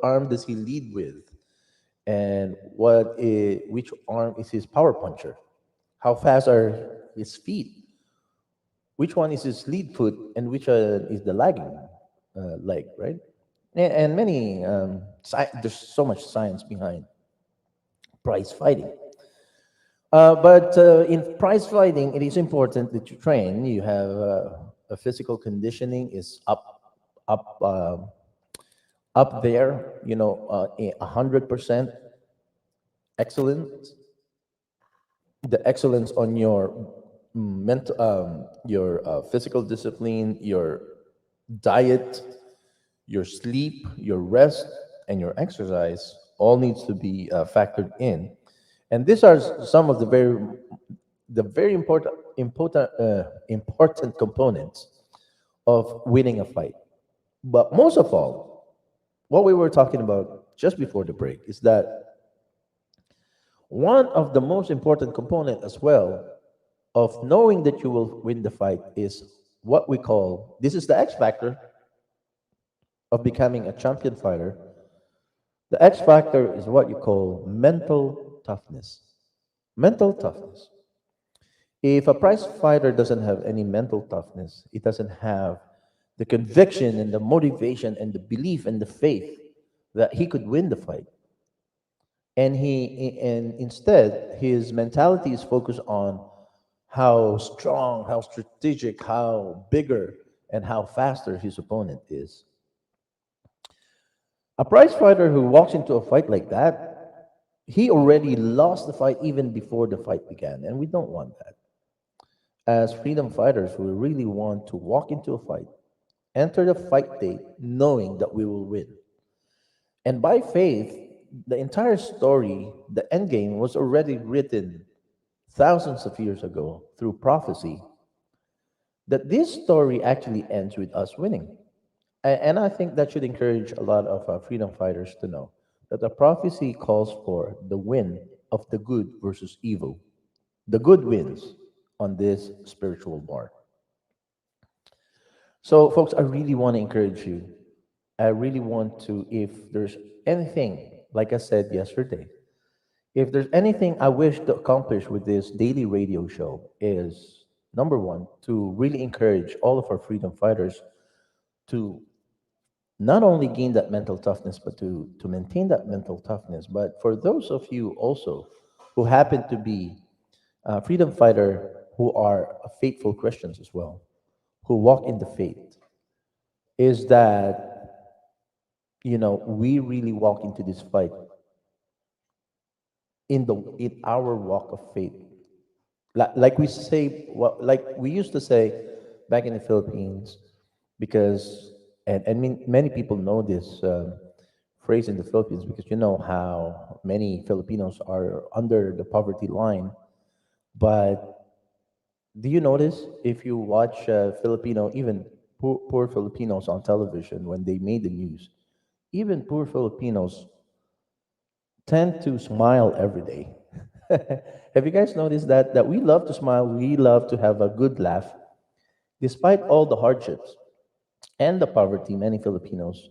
arm does he lead with, and which arm is his power puncher, how fast are his feet, which one is his lead foot, and which is the lagging leg, right? And many there's so much science behind prize fighting. But in prize fighting, it is important that you train. You have a physical conditioning is up, up there. 100% excellence. The excellence on your mental, your physical discipline, your diet, your sleep, your rest, and your exercise all needs to be factored in. And these are some of the very important components of winning a fight. But most of all, what we were talking about just before the break is that one of the most important component as well of knowing that you will win the fight is what we call, this is the X factor of becoming a champion fighter. The X factor is what you call mental toughness. Mental toughness. If a prize fighter doesn't have any mental toughness, it doesn't have the conviction and the motivation and the belief and the faith that he could win the fight. And instead his mentality is focused on how strong, how strategic, how bigger, and how faster his opponent is. A prize fighter who walks into a fight like that, he already lost the fight even before the fight began, and we don't want that. As freedom fighters, we really want to walk into a fight, enter the fight date knowing that we will win. And by faith, the entire story, the end game, was already written thousands of years ago through prophecy, that this story actually ends with us winning. And I think that should encourage a lot of freedom fighters to know that the prophecy calls for the win of the good versus evil. The good wins on this spiritual war. So, folks, I really want to encourage you. I really want to, if there's anything, like I said yesterday, if there's anything I wish to accomplish with this daily radio show, is Number one, to really encourage all of our freedom fighters to not only gain that mental toughness, but to maintain that mental toughness. But for those of you also who happen to be freedom fighter who are faithful Christians as well, who walk in the faith, is that we really walk into this fight in our walk of faith. Like we say, like we used to say back in the Philippines, because and many people know this phrase in the Philippines, because you know how many Filipinos are under the poverty line. But do you notice, if you watch Filipino, even poor Filipinos on television when they made the news, even poor Filipinos tend to smile every day. Have you guys noticed that we love to smile, we love to have a good laugh despite all the hardships and the poverty many Filipinos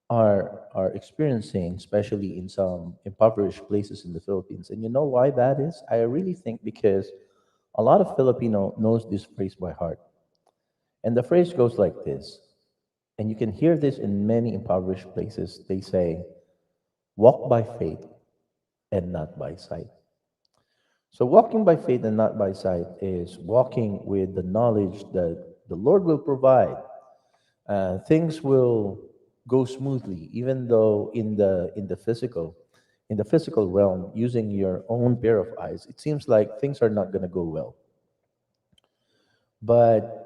are experiencing, especially in some impoverished places in the Philippines. And you know why that is? I really think because a lot of Filipino knows this phrase by heart. And the phrase goes like this, and you can hear this in many impoverished places. They say, walk by faith and not by sight. So, walking by faith and not by sight is walking with the knowledge that the Lord will provide. Things will go smoothly, even though in the physical realm, using your own pair of eyes, it seems like things are not going to go well. But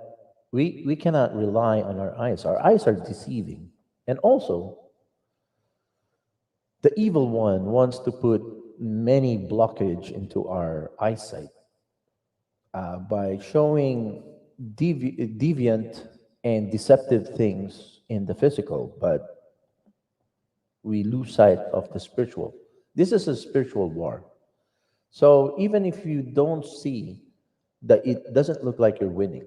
we cannot rely on our eyes. Our eyes are deceiving, and also the evil one wants to put many blockage into our eyesight by showing deviant and deceptive things in the physical, but we lose sight of the spiritual. This is a spiritual war. So even if you don't see that, it doesn't look like you're winning,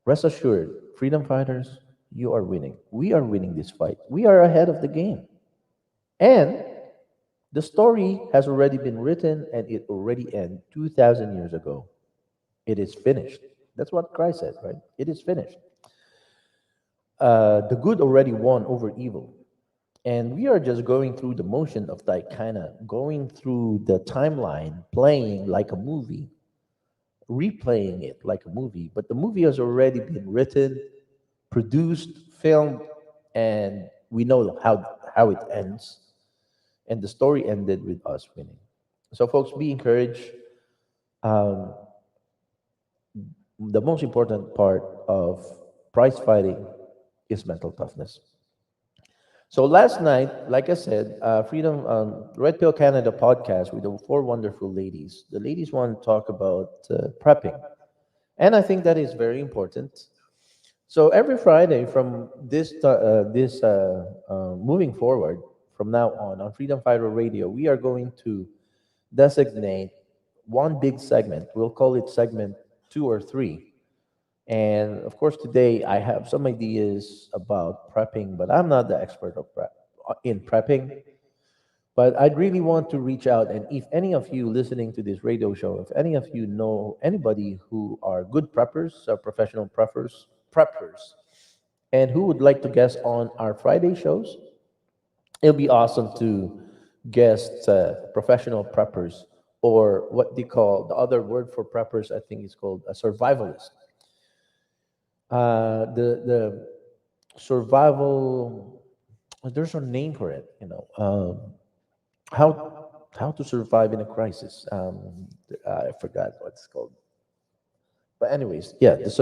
rest assured, freedom fighters, you are winning. We are winning this fight. We are ahead of the game. And the story has already been written, and it already ended 2,000 years ago. It is finished. That's what Christ said, right? It is finished. The good already won over evil. And we are just going through the motion of like kind of going through the timeline, playing like a movie, replaying it like a movie. But the movie has already been written, produced, filmed, and we know how it ends. And the story ended with us winning. So, folks, be encouraged. Um, the most important part of prize fighting is mental toughness. So last night, like I said, Freedom Red Pill Canada podcast with the four wonderful ladies. The ladies want to talk about prepping, and I think that is very important. So every Friday from this moving forward from now on Freedom Fighter Radio, we are going to designate one big segment. We'll call it segment 2 or 3. And of course, today I have some ideas about prepping, but I'm not the expert of in prepping. But I'd really want to reach out, and if any of you listening to this radio show, if any of you know anybody who are good preppers, professional preppers, and who would like to guest on our Friday shows, it'll be awesome to guest professional preppers, or what they call the other word for preppers. I think is called a survivalist. The survival. There's a name for it. How to survive in a crisis. I forgot what it's called. But anyways, yeah. There's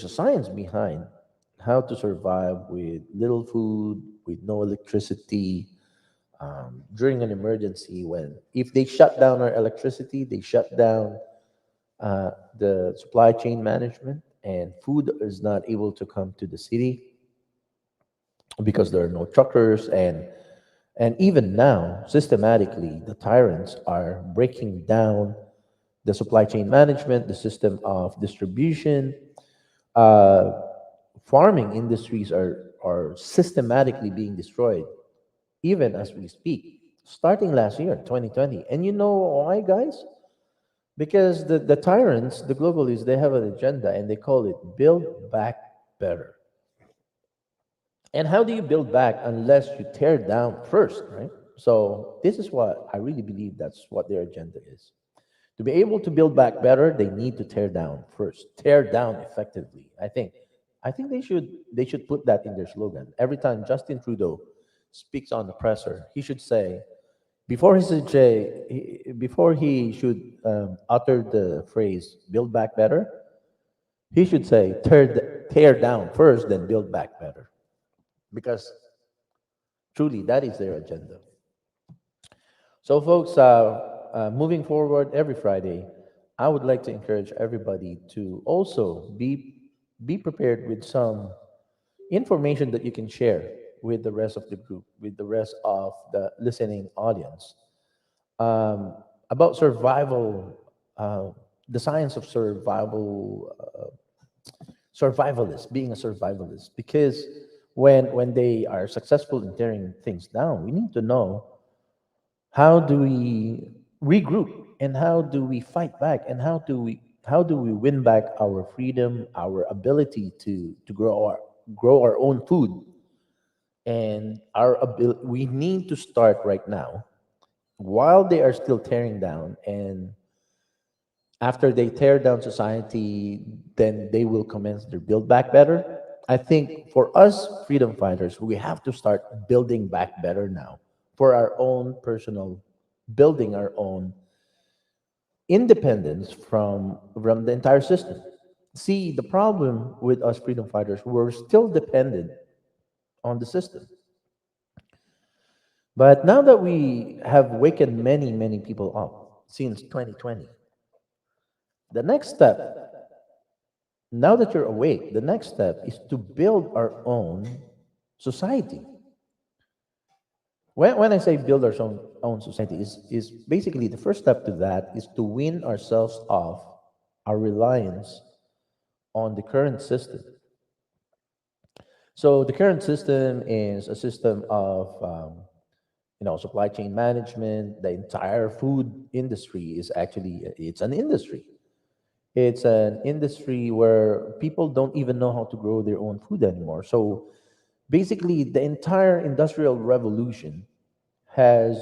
a science behind how to survive with little food, with no electricity, during an emergency. When if they shut down our electricity, they shut down the supply chain management, and food is not able to come to the city because there are no truckers. And even now, systematically, the tyrants are breaking down the supply chain management, the system of distribution. uh, Farming industries are systematically being destroyed even as we speak, starting last year 2020. And you know why, guys? Because the tyrants, the globalists, they have an agenda and they call it build back better. And how do you build back unless you tear down first, right? So this is what I really believe that's what their agenda is. To be able to build back better, they need to tear down first. Tear down effectively. I think they should put that in their slogan. Every time Justin Trudeau speaks on the presser, he should say before he should utter the phrase "build back better," he should say tear down first, then build back better, because truly that is their agenda. So, folks, moving forward every Friday, I would like to encourage everybody to also be prepared with some information that you can share with the rest of the group, with the rest of the listening audience, um, about survival, uh, the science of survivalist, being a survivalist. Because when they are successful in tearing things down, we need to know how do we regroup and how do we fight back and how do we win back our freedom, our ability to grow our own food, and we need to start right now while they are still tearing down. And after they tear down society, then they will commence their build back better. I think for us freedom fighters, we have to start building back better now, for our own personal, building our own independence from the entire system. See, the problem with us freedom fighters, we're still dependent on the system. But now that we have wakened many, many people up since 2020, the next step, now that you're awake, the next step is to build our own society. When I say build our own society, is basically the first step to that is to wean ourselves off our reliance on the current system. So the current system is a system of supply chain management. The entire food industry is actually, it's an industry. It's an industry where people don't even know how to grow their own food anymore. So basically, the entire industrial revolution has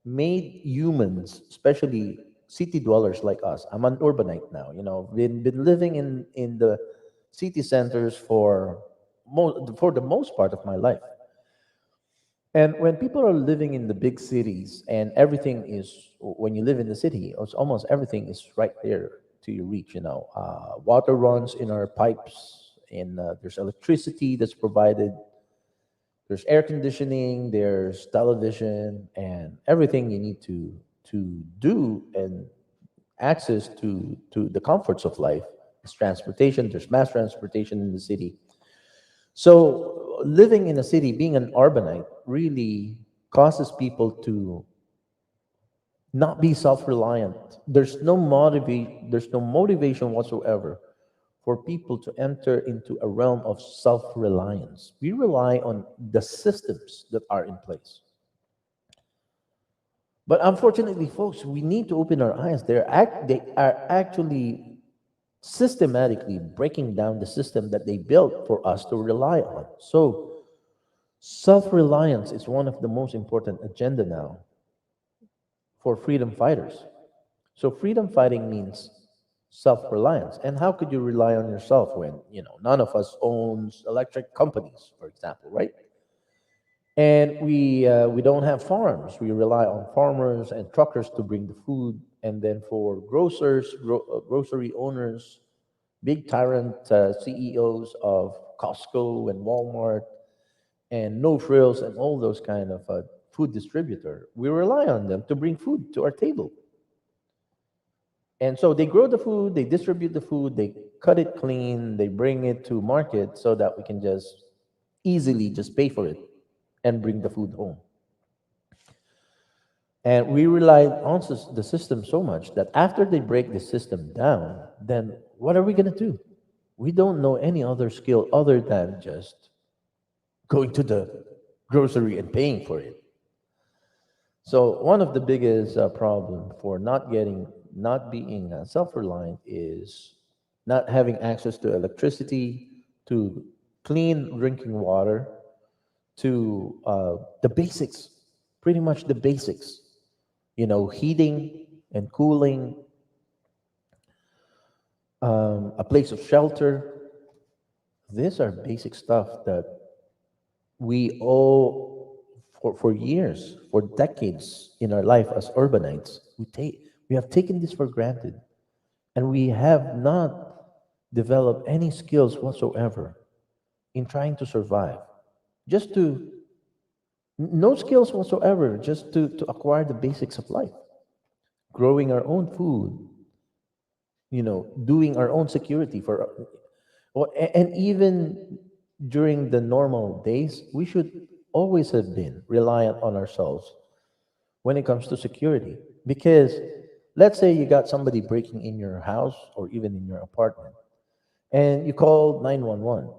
made humans, especially city dwellers like us. I'm an urbanite now. Been living in the city centers for the most part of my life. And when people are living in the big cities, and everything is, when you live in the city, it's almost everything is right there to your reach. Water runs in our pipes, and there's electricity that's provided. There's air conditioning, there's television, and everything you need to do and access to the comforts of life. There's transportation. There's mass transportation in the city. So living in a city, being an urbanite, really causes people to not be self-reliant. There's no motivation whatsoever for people to enter into a realm of self-reliance. We rely on the systems that are in place. But unfortunately, folks, we need to open our eyes. They are actually systematically breaking down the system that they built for us to rely on. So self-reliance is one of the most important agenda now for freedom fighters. So freedom fighting means self-reliance. And how could you rely on yourself when, none of us owns electric companies, for example, right? And we don't have farms. We rely on farmers and truckers to bring the food. And then for grocery owners, big tyrant CEOs of Costco and Walmart and No Frills and all those kind of food distributor, we rely on them to bring food to our table. And so they grow the food, they distribute the food, they cut it clean, they bring it to market so that we can just easily just pay for it and bring the food home. And we rely on the system so much that after they break the system down, then what are we going to do? We don't know any other skill other than just going to the grocery and paying for it. So one of the biggest problem for not getting not being self-reliant is not having access to electricity, to clean drinking water, to the basics, pretty much the basics. Heating and cooling, a place of shelter. These are basic stuff that we owe for years, for decades in our life as urbanites. We have taken this for granted, and we have not developed any skills whatsoever in trying to survive. Just to No skills whatsoever, just to acquire the basics of life, growing our own food, doing our own security and even during the normal days, we should always have been reliant on ourselves when it comes to security. Because let's say you got somebody breaking in your house or even in your apartment, and you call 911.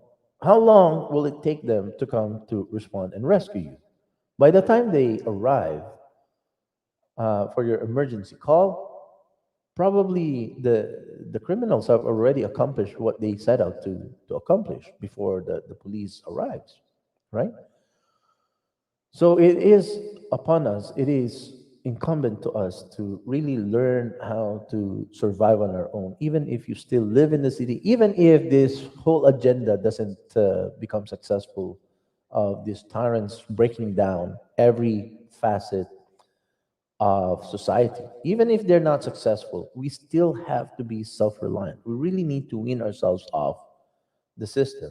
How long will it take them to come to respond and rescue you? By the time they arrive for your emergency call, probably the criminals have already accomplished what they set out to accomplish before the police arrives, right? So it is upon us, it is incumbent to us to really learn how to survive on our own, even if you still live in the city, even if this whole agenda doesn't become successful, of these tyrants breaking down every facet of society. Even if they're not successful, we still have to be self-reliant. We really need to wean ourselves off the system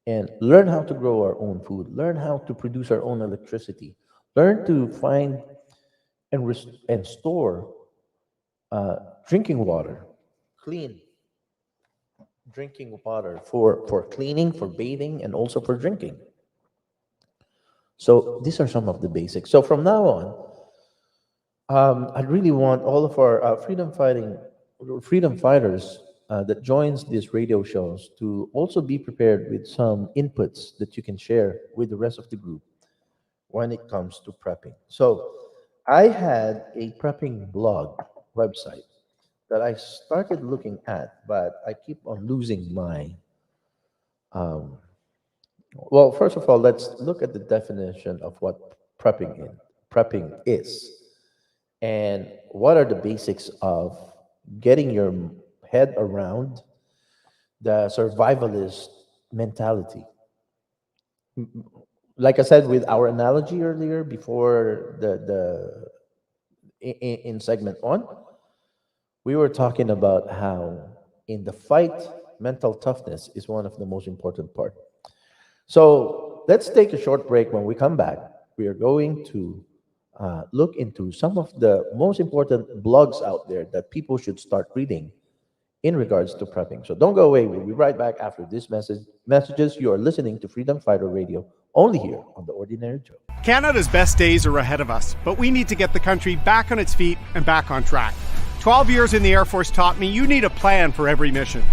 and learn how to grow our own food, learn how to produce our own electricity, learn to find and store drinking water, clean drinking water for cleaning, for bathing, and also for drinking. So these are some of the basics. So from now on, I really want all of our freedom fighters that joins these radio shows to also be prepared with some inputs that you can share with the rest of the group when it comes to prepping. So I had a prepping blog website that I started looking at, but I keep on losing my. Well, first of all, let's look at the definition of what prepping is, and what are the basics of getting your head around the survivalist mentality. Like I said, with our analogy earlier, before in segment one, we were talking about how in the fight, mental toughness is one of the most important part. So let's take a short break. When we come back, we are going to look into some of the most important blogs out there that people should start reading in regards to prepping. So don't go away. We'll be right back after this messages. You are listening to Freedom Fighter Radio, only here on The Ordinary Joe. Canada's best days are ahead of us, but we need to get the country back on its feet and back on track. 12 years in the Air Force taught me you need a plan for every mission.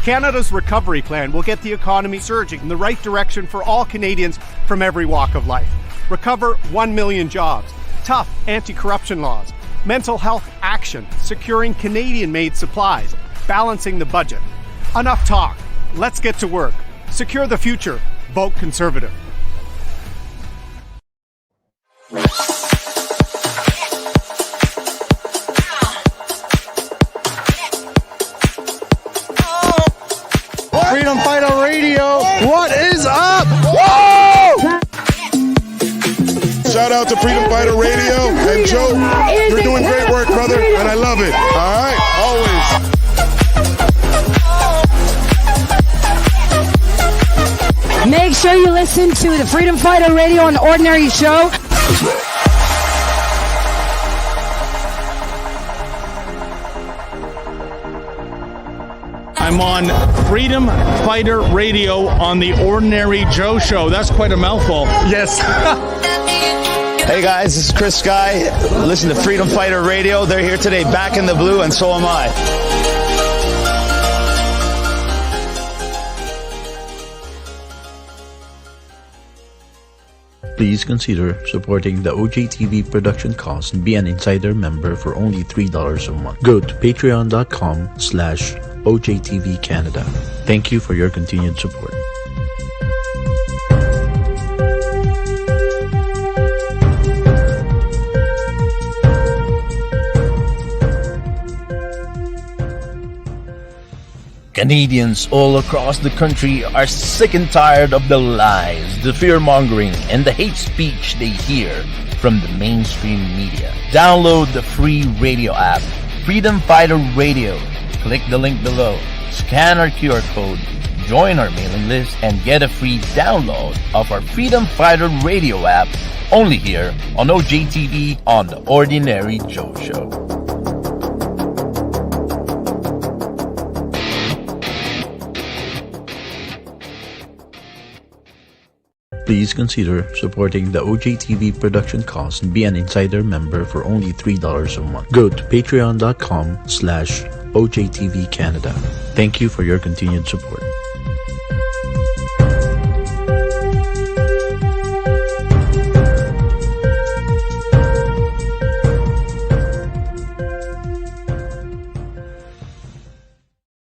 Canada's recovery plan will get the economy surging in the right direction for all Canadians from every walk of life. Recover 1 million jobs, tough anti-corruption laws, mental health action, securing Canadian-made supplies, balancing the budget. Enough talk. Let's get to work. Secure the future. Vote Conservative. Freedom Fighter Radio, what is up? Whoa! Shout out to Freedom Fighter Radio. And Joe, you're doing great work, brother, and I love it. All right? Always. Make sure you listen to the Freedom Fighter Radio on Ordinary Show. I'm on Freedom Fighter Radio on the Ordinary Joe Show. That's quite a mouthful. Yes. Hey guys, this is Chris Sky. Listen to Freedom Fighter Radio. They're here today, back in the blue, and so am I. Please consider supporting the OJTV production costs and be an insider member for only $3 a month. Go to patreon.com/OJTV Canada. Thank you for your continued support. Canadians all across the country are sick and tired of the lies, the fear-mongering, and the hate speech they hear from the mainstream media. Download the free radio app, Freedom Fighter Radio. Click the link below, scan our QR code, join our mailing list, and get a free download of our Freedom Fighter Radio app only here on OJTV on The Ordinary Joe Show. Please consider supporting the OJTV production costs and be an insider member for only $3 a month. Go to patreon.com/OJTV Canada. Thank you for your continued support.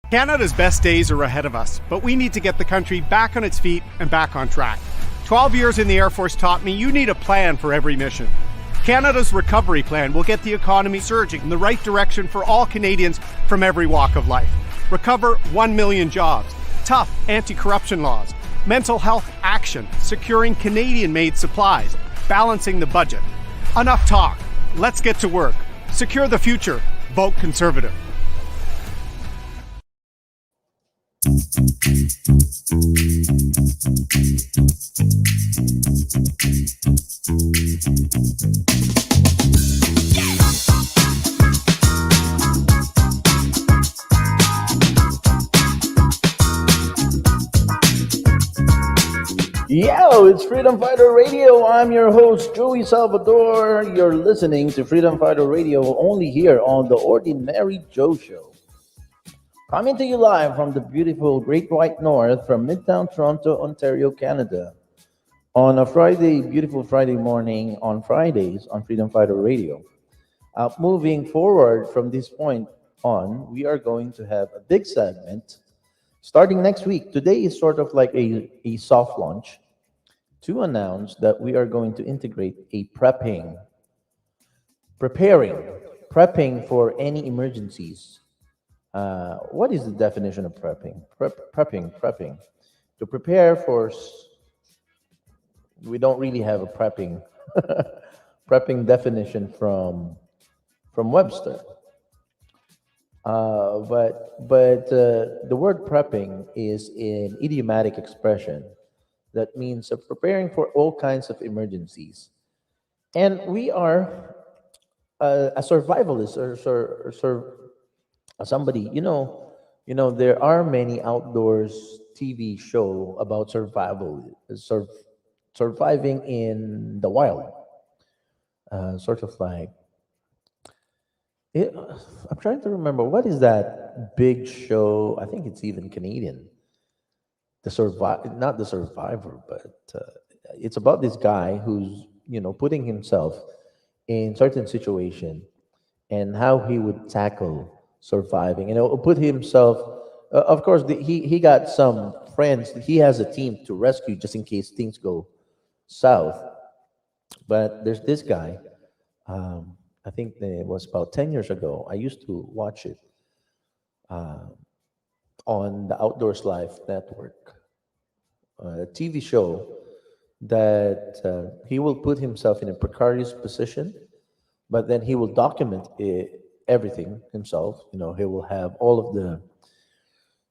Canada's best days are ahead of us, but we need to get the country back on its feet and back on track. 12 years in the Air Force taught me you need a plan for every mission. Canada's recovery plan will get the economy surging in the right direction for all Canadians from every walk of life. Recover 1 million jobs, tough anti-corruption laws, mental health action, securing Canadian-made supplies, balancing the budget. Enough talk. Let's get to work. Secure the future. Vote Conservative. Yo, it's Freedom Fighter Radio. I'm your host, Joey Salvador. You're listening to Freedom Fighter Radio only here on The Ordinary Joe Show. Coming to you live from the beautiful Great White North from Midtown Toronto, Ontario, Canada. On a Friday, beautiful Friday morning on Fridays on Freedom Fighter Radio. Moving forward from this point on, we are going to have a big segment starting next week. Today is sort of like a soft launch to announce that we are going to integrate a prepping for any emergencies. What is the definition of prepping? Prepping. To prepare for, we don't really have a prepping prepping definition from Webster. But the word prepping is an idiomatic expression that means preparing for all kinds of emergencies. And we are a survivalist or somebody, there are many outdoors TV show about surviving in the wild. Sort of like, I'm trying to remember, what is that big show? I think it's even Canadian. Not the Survivor, but it's about this guy who's, putting himself in certain situation and how he would tackle surviving. Put himself, of course, he got some friends. He has a team to rescue just in case things go south. But there's this guy, I think it was about 10 years ago. I used to watch it on the Outdoors Life Network, a TV show that he will put himself in a precarious position, but then he will document everything himself. He will have all of the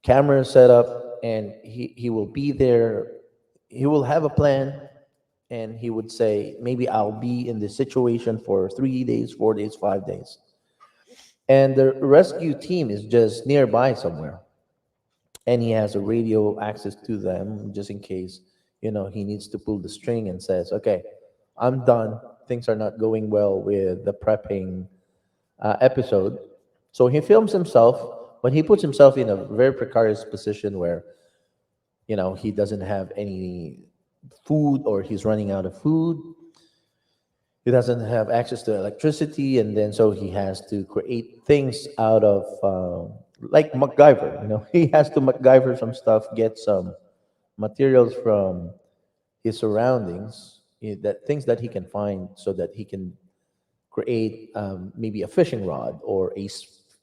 cameras set up, and he will be there. He will have a plan, and he would say, maybe I'll be in this situation for 3 days, 4 days, 5 days. And the rescue team is just nearby somewhere. And he has a radio access to them just in case, he needs to pull the string and says, okay, I'm done. Things are not going well with the prepping episode. So he films himself, but he puts himself in a very precarious position where, he doesn't have any food, or he's running out of food. He doesn't have access to electricity, and then so he has to create things out of like MacGyver. He has to MacGyver some stuff, get some materials from his surroundings, that things that he can find, so that he can create maybe a fishing rod or a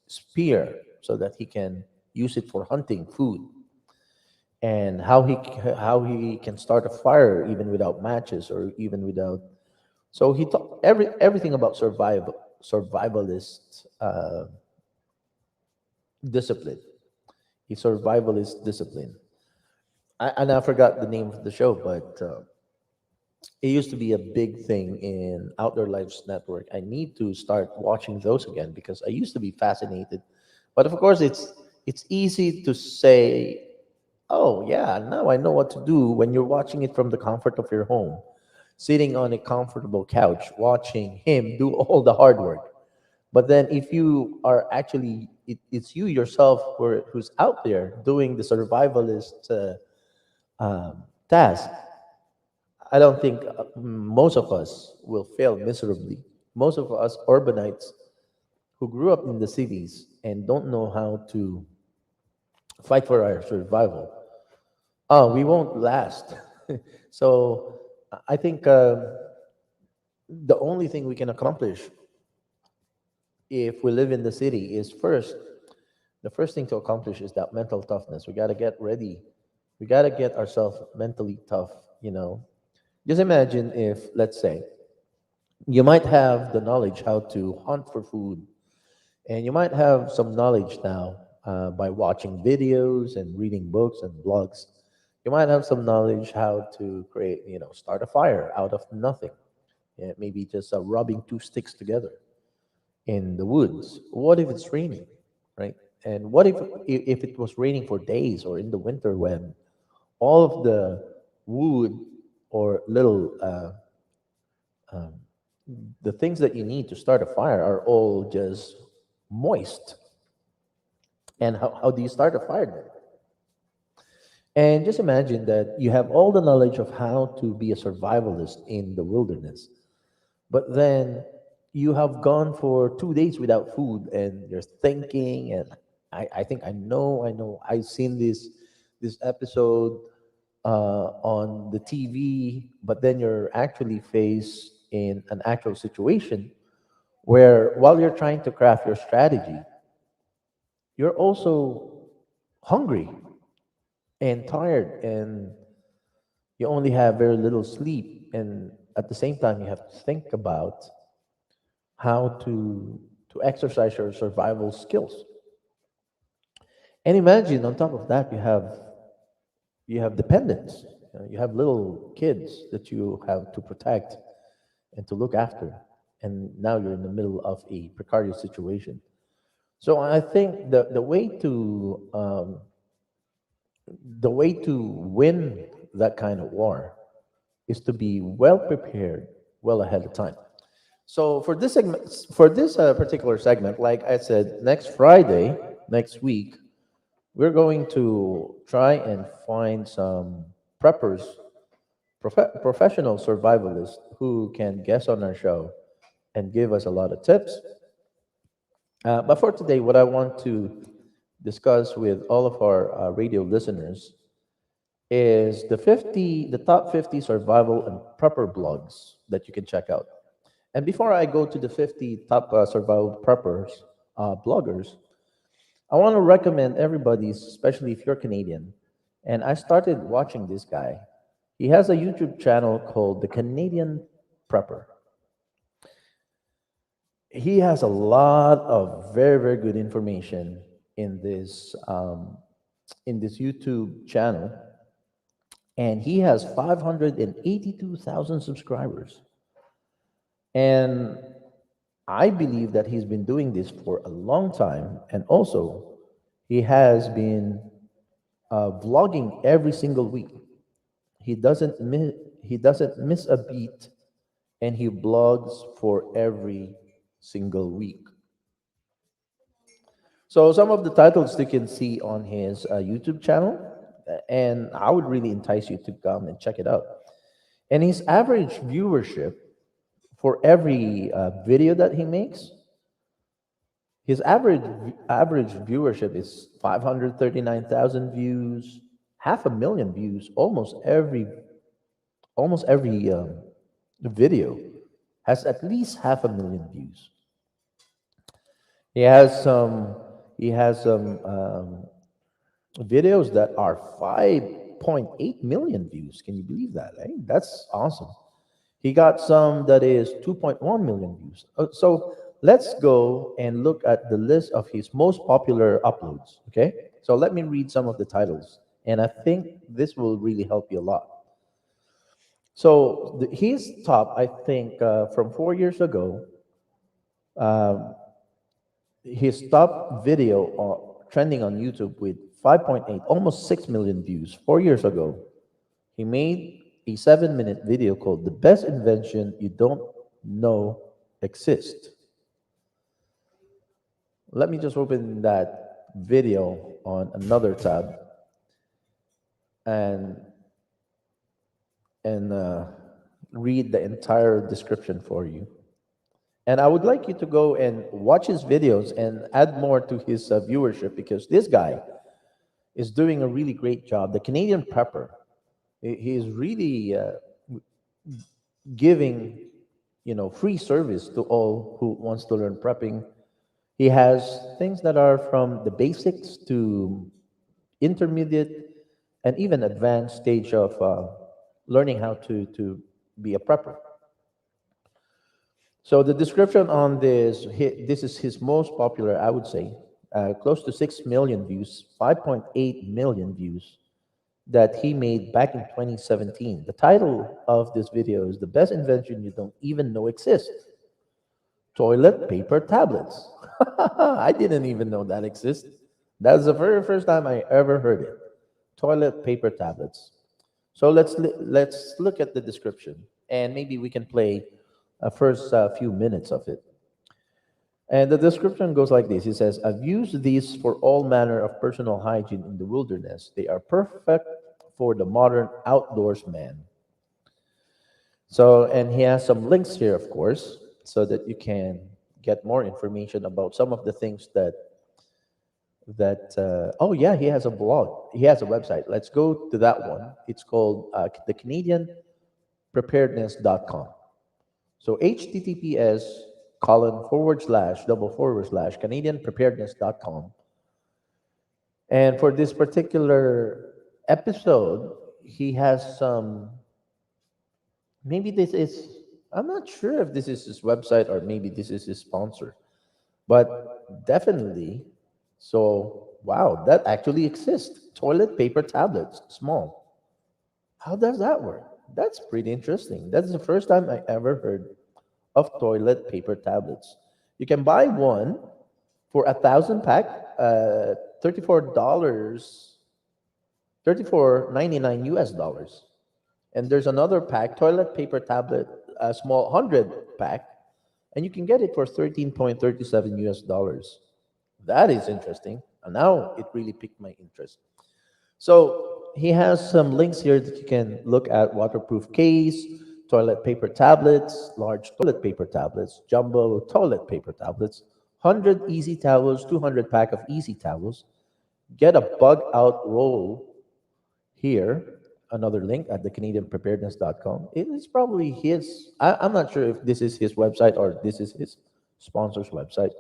spear, so that he can use it for hunting food, and how he can start a fire even without matches, or even without. So he taught everything about survivalist discipline. A survivalist discipline. And I forgot the name of the show, but it used to be a big thing in Outdoor Lives Network. I need to start watching those again, because I used to be fascinated. But of course, it's easy to say, "Oh yeah, now I know what to do," when you're watching it from the comfort of your home, sitting on a comfortable couch, watching him do all the hard work. But then, if you are actually, it's you yourself who's out there doing the survivalist task. I don't think most of us will fail miserably. Most of us urbanites who grew up in the cities and don't know how to fight for our survival, we won't last. So I think the only thing we can accomplish if we live in the city is, the first thing to accomplish is that mental toughness. We got to get ready. We got to get ourselves mentally tough, you know. Just imagine if, let's say, you might have the knowledge how to hunt for food, and you might have some knowledge now by watching videos and reading books and blogs. You might have some knowledge how to create, start a fire out of nothing. Yeah, maybe just rubbing two sticks together in the woods. What if it's raining, right? And what if it was raining for days, or in the winter when all of the wood, or little the things that you need to start a fire, are all just moist. And how do you start a fire then? And just imagine that you have all the knowledge of how to be a survivalist in the wilderness, but then you have gone for 2 days without food, and you're thinking, and I think I know, I've seen this episode on the TV, but then you're actually faced in an actual situation where, while you're trying to craft your strategy, you're also hungry and tired, and you only have very little sleep, and at the same time you have to think about how to exercise your survival skills. And imagine, on top of that, you have dependents. You have little kids that you have to protect and to look after, and now you're in the middle of a precarious situation. So I think the way to win that kind of war is to be well prepared, well ahead of time. So for this particular segment, like I said, next Friday, next week, we're going to try and find some preppers, professional survivalists who can guest on our show and give us a lot of tips. But for today, what I want to discuss with all of our radio listeners is the top 50 survival and prepper blogs that you can check out. And before I go to the 50 top survival preppers bloggers, I want to recommend everybody, especially if you're Canadian. And I started watching this guy. He has a YouTube channel called The Canadian Prepper. He has a lot of very, very good information in this YouTube channel, and he has 582,000 subscribers. And I believe that he's been doing this for a long time, and also he has been vlogging every single week. He doesn't miss a beat, and he blogs for every single week. So some of the titles you can see on his YouTube channel, and I would really entice you to come and check it out. And his average viewership for every video that he makes, his average viewership is 539,000 views, half a million views, almost every video has at least half a million views. He has some videos that are 5.8 million views. Can you believe that? Eh? That's awesome. He got some that is 2.1 million views. So let's go and look at the list of his most popular uploads. Okay. So let me read some of the titles. And I think this will really help you a lot. So his top, I think, from 4 years ago, his top video trending on YouTube with 5.8, almost 6 million views 4 years ago. He made a 7-minute video called The Best Invention You Don't Know Exists. Let me just open that video on another tab and and read the entire description for you. And I would like you to go and watch his videos and add more to his viewership because this guy is doing a really great job. The Canadian prepper, he is really giving, free service to all who wants to learn prepping. He has things that are from the basics to intermediate and even advanced stage of learning how to be a prepper. So the description on this is his most popular, I would say, close to 6 million views, 5.8 million views that he made back in 2017. The title of this video is The Best Invention You Don't Even Know Exists. Toilet paper tablets. I didn't even know that exists. That's the very first time I ever heard it. Toilet paper tablets. So let's look at the description and maybe we can play first few minutes of it. And the description goes like this. It says, I've used these for all manner of personal hygiene in the wilderness. They are perfect for the modern outdoors man. So, and he has some links here, of course, so that you can get more information about some of the things oh yeah, he has a blog. He has a website. Let's go to that one. It's called the Canadian Preparedness.com. So https colon forward slash double forward slash CanadianPreparedness.com. And for this particular episode, he has some, maybe this is, I'm not sure if this is his website or maybe this is his sponsor, but definitely. So, wow, that actually exists. Toilet paper tablets, small. How does that work? That's pretty interesting. That's the first time I ever heard of toilet paper tablets. You can buy one for 1,000 pack, $34, 34.99 US dollars. And there's another pack, toilet paper tablet, a small 100 pack, and you can get it for 13.37 US dollars. That is interesting. And now it really piqued my interest. So he has some links here that you can look at: waterproof case, toilet paper tablets, large toilet paper tablets, jumbo toilet paper tablets, 100 easy towels, 200 pack of easy towels. Get a bug out roll here. Another link at the CanadianPreparedness.com. It is probably his, I'm not sure if this is his website or this is his sponsor's website.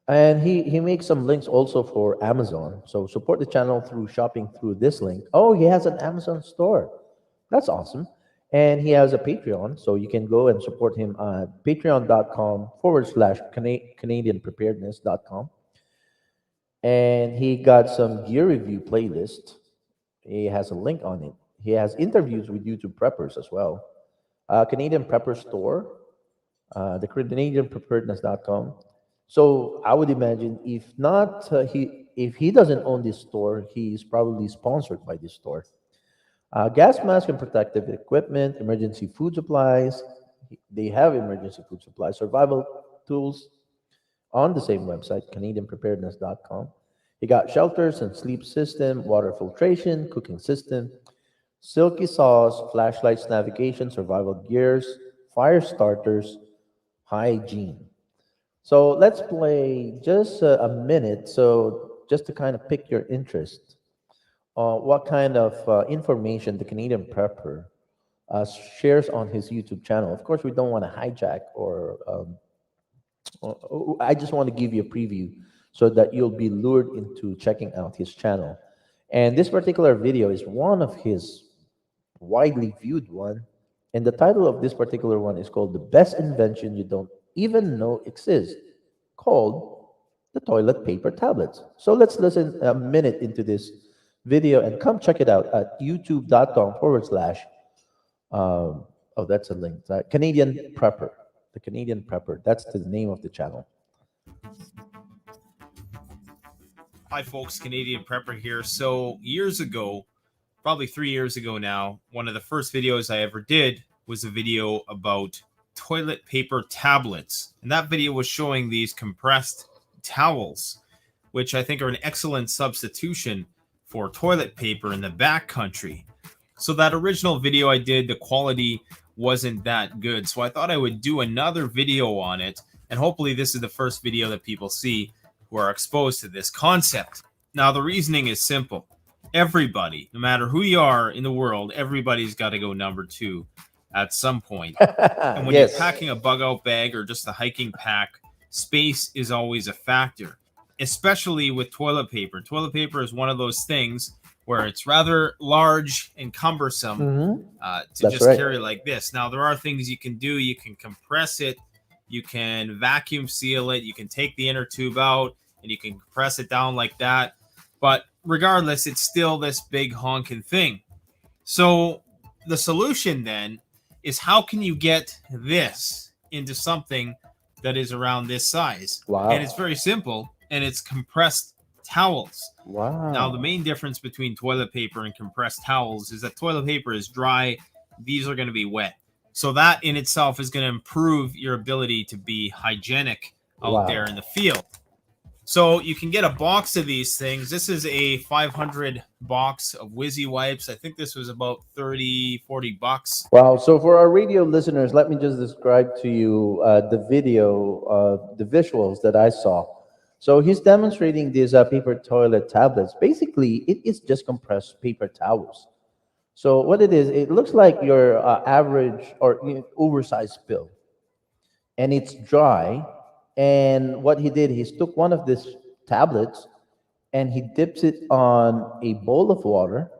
And he makes some links also for Amazon. So support the channel through shopping through this link. Oh, he has an Amazon store. That's awesome. And he has a Patreon. So you can go and support him at patreon.com forward slash CanadianPreparedness.com. And he got some gear review playlist. He has a link on it. He has interviews with YouTube preppers as well. Canadian Prepper Store, the CanadianPreparedness.com. So I would imagine if he doesn't own this store, he's probably sponsored by this store. Gas mask and protective equipment, emergency food supplies. They have emergency food supplies, survival tools on the same website, CanadianPreparedness.com. You got shelters and sleep system, water filtration, cooking system, silky saws, flashlights, navigation, survival gears, fire starters, hygiene. So let's play just a minute. So just to kind of pick your interest, what kind of information the Canadian prepper shares on his YouTube channel. Of course, we don't want to hijack or I just want to give you a preview so that you'll be lured into checking out his channel. And this particular video is one of his widely viewed one. And the title of this particular one is called The Best Invention You Don't Even Know Exists, called the toilet paper tablets. So let's listen a minute into this video and come check it out at youtube.com forward slash, oh, that's a link. Canadian Prepper. The Canadian Prepper. That's the name of the channel. Hi, folks. Canadian Prepper here. So, years ago, probably 3 years ago now, one of the first videos I ever did was a video about toilet paper tablets. And that video was showing these compressed towels, which I think are an excellent substitution for toilet paper in the backcountry. So that original video I did, the quality wasn't that good. So I thought I would do another video on it. And hopefully this is the first video that people see who are exposed to this concept. Now, the reasoning is simple. Everybody, no matter who you are in the world, everybody's got to go number 2 at some point. And when Yes. you're packing a bug out bag or just a hiking pack, space is always a factor, especially with toilet paper. Toilet paper is one of those things where it's rather large and cumbersome to That's just right. carry like this. Now, there are things you can do. You can compress it. You can vacuum seal it. You can take the inner tube out and you can compress it down like that. But regardless, it's still this big honking thing. So the solution then is, how can you get this into something that is around this size? Wow. And it's very simple, and it's compressed towels. Wow. Now, the main difference between toilet paper and compressed towels is that toilet paper is dry. These are going to be wet. So that in itself is going to improve your ability to be hygienic out Wow. there in the field. So you can get a box of these things. This is a 500 box of Wizzy wipes. I think this was about 30, 40 bucks. Wow. So for our radio listeners, let me just describe to you the video, the visuals that I saw. So he's demonstrating these paper toilet tablets. Basically, it is just compressed paper towels. So what it is, it looks like your average or oversized pill, and it's dry. And what he did, he took one of these tablets and he dips it on a bowl of water,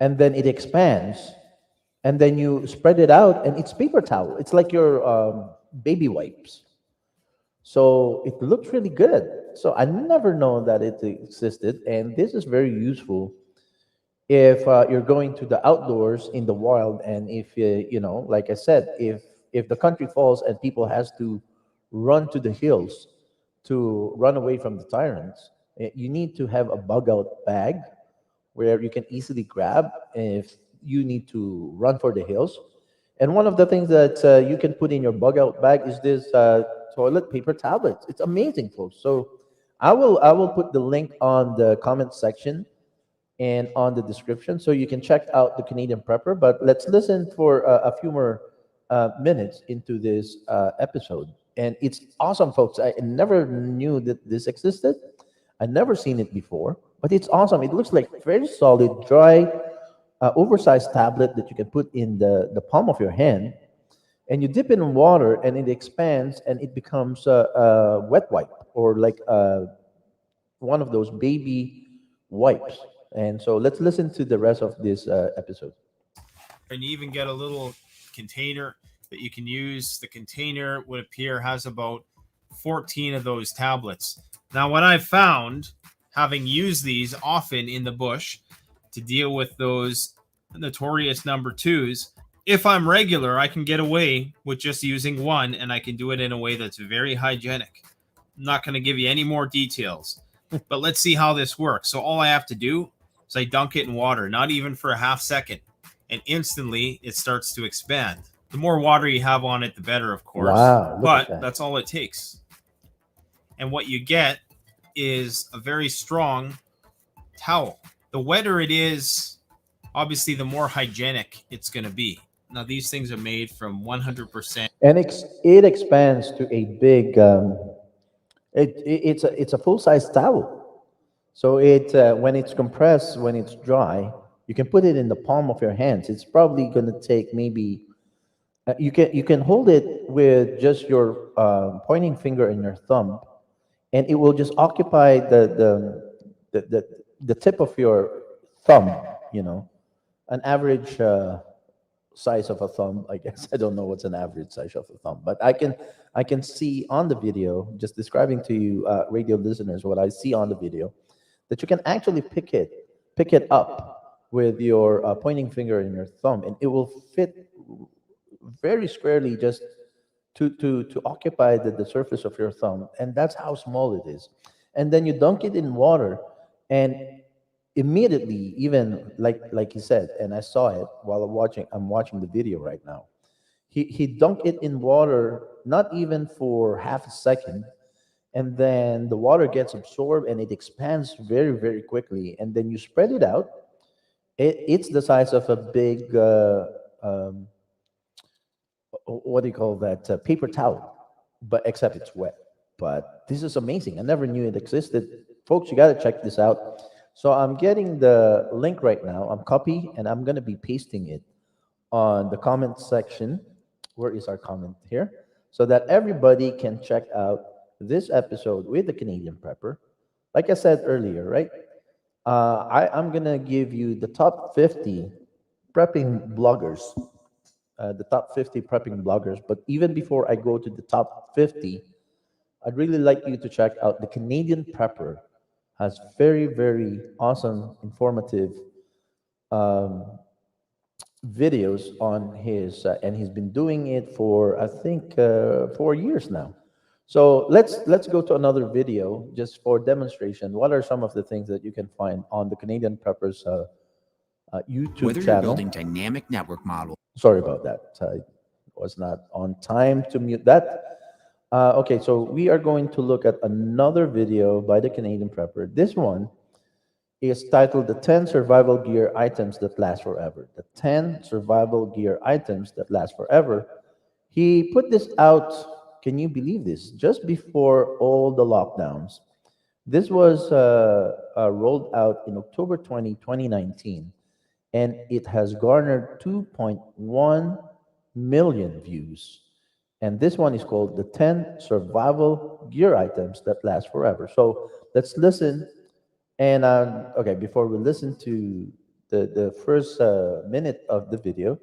and then it expands, and then you spread it out, and it's paper towel. It's like your baby wipes. So it looks really good. So I never known that it existed, and this is very useful if you're going to the outdoors in the wild, and if like I said, if the country falls and people has to run to the hills to run away from the tyrants, you need to have a bug out bag where you can easily grab if you need to run for the hills. And one of the things that you can put in your bug out bag is this toilet paper tablets. It's amazing, folks. So I will put the link on the comment section and on the description, so you can check out the Canadian Prepper. But let's listen for a few more minutes into this episode. And it's awesome, folks. I never knew that this existed. I never seen it before, but it's awesome. It looks like very solid, dry, oversized tablet that you can put in the palm of your hand, and you dip it in water, and it expands, and it becomes a wet wipe, or like one of those baby wipes. And so let's listen to the rest of this episode. And you even get a little container that you can use. The container would appear has about 14 of those tablets. Now, what I've found, having used these often in the bush to deal with those notorious number 2s, if I'm regular, I can get away with just using one, and I can do it in a way that's very hygienic. I'm not going to give you any more details, but let's see how this works. So all I have to do is I dunk it in water, not even for a half second, and instantly it starts to expand. The more water you have on it, the better, of course. Wow, look but at that. that's all it takes. And what you get is a very strong towel. The wetter it is obviously the more hygienic it's going to be. Now, these things are made from 100%. And it expands to a big. It's a full size towel. So it when it's compressed, when it's dry, you can put it in the palm of your hands. It's probably going to take maybe you can hold it with just your pointing finger and your thumb, and it will just occupy the tip of your thumb. You know, an average size of a thumb. I guess I don't know what's an average size of a thumb, but I can see on the video, just describing to you, radio listeners, what I see on the video, that you can actually pick it up with your pointing finger and your thumb, and it will fit very squarely just to occupy the surface of your thumb, and that's how small it is. And then you dunk it in water, and immediately, even like he said, and I saw it while I'm watching the video right now. He dunked it in water, not even for half a second, and then the water gets absorbed and it expands very, very quickly. And then you spread it out. It's the size of a big what do you call that, paper towel, but except it's wet. But this is amazing. I never knew it existed, folks. You got to check this out. So I'm getting the link right now. I'm copy and I'm going to be pasting it on the comment section. Where is our comment here? So that everybody can check out this episode with the Canadian Prepper. Like I said earlier, right? I'm going to give you the top 50 prepping bloggers. The top 50 prepping bloggers. But even before I go to the top 50, I'd really like you to check out the Canadian Prepper. Has very, very awesome, informative videos on his, and he's been doing it for, I think, 4 years now. So let's go to another video just for demonstration. What are some of the things that you can find on the Canadian Prepper's YouTube Whether channel? you're building dynamic network models. Sorry about that. I was not on time to mute that. Okay, so we are going to look at another video by the Canadian Prepper. This one is titled The 10 Survival Gear Items That Last Forever. The 10 Survival Gear Items That Last Forever. He put this out, can you believe this? Just before all the lockdowns. This was rolled out in October 2019, and it has garnered 2.1 million views. And this one is called The 10 Survival Gear Items That Last Forever. So let's listen. And okay, before we listen to the first minute of the video,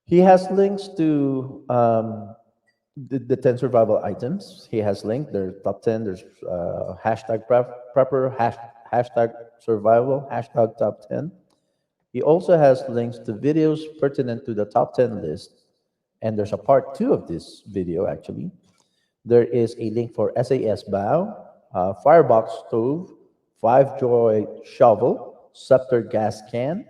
he has links to the 10 survival items. He has linked there's top 10. There's hashtag prepper, hashtag survival, hashtag top 10. He also has links to videos pertinent to the top 10 list. And there's a part 2 of this video, actually. There is a link for SAS bow, firebox stove, 5-joy shovel, Scepter gas can,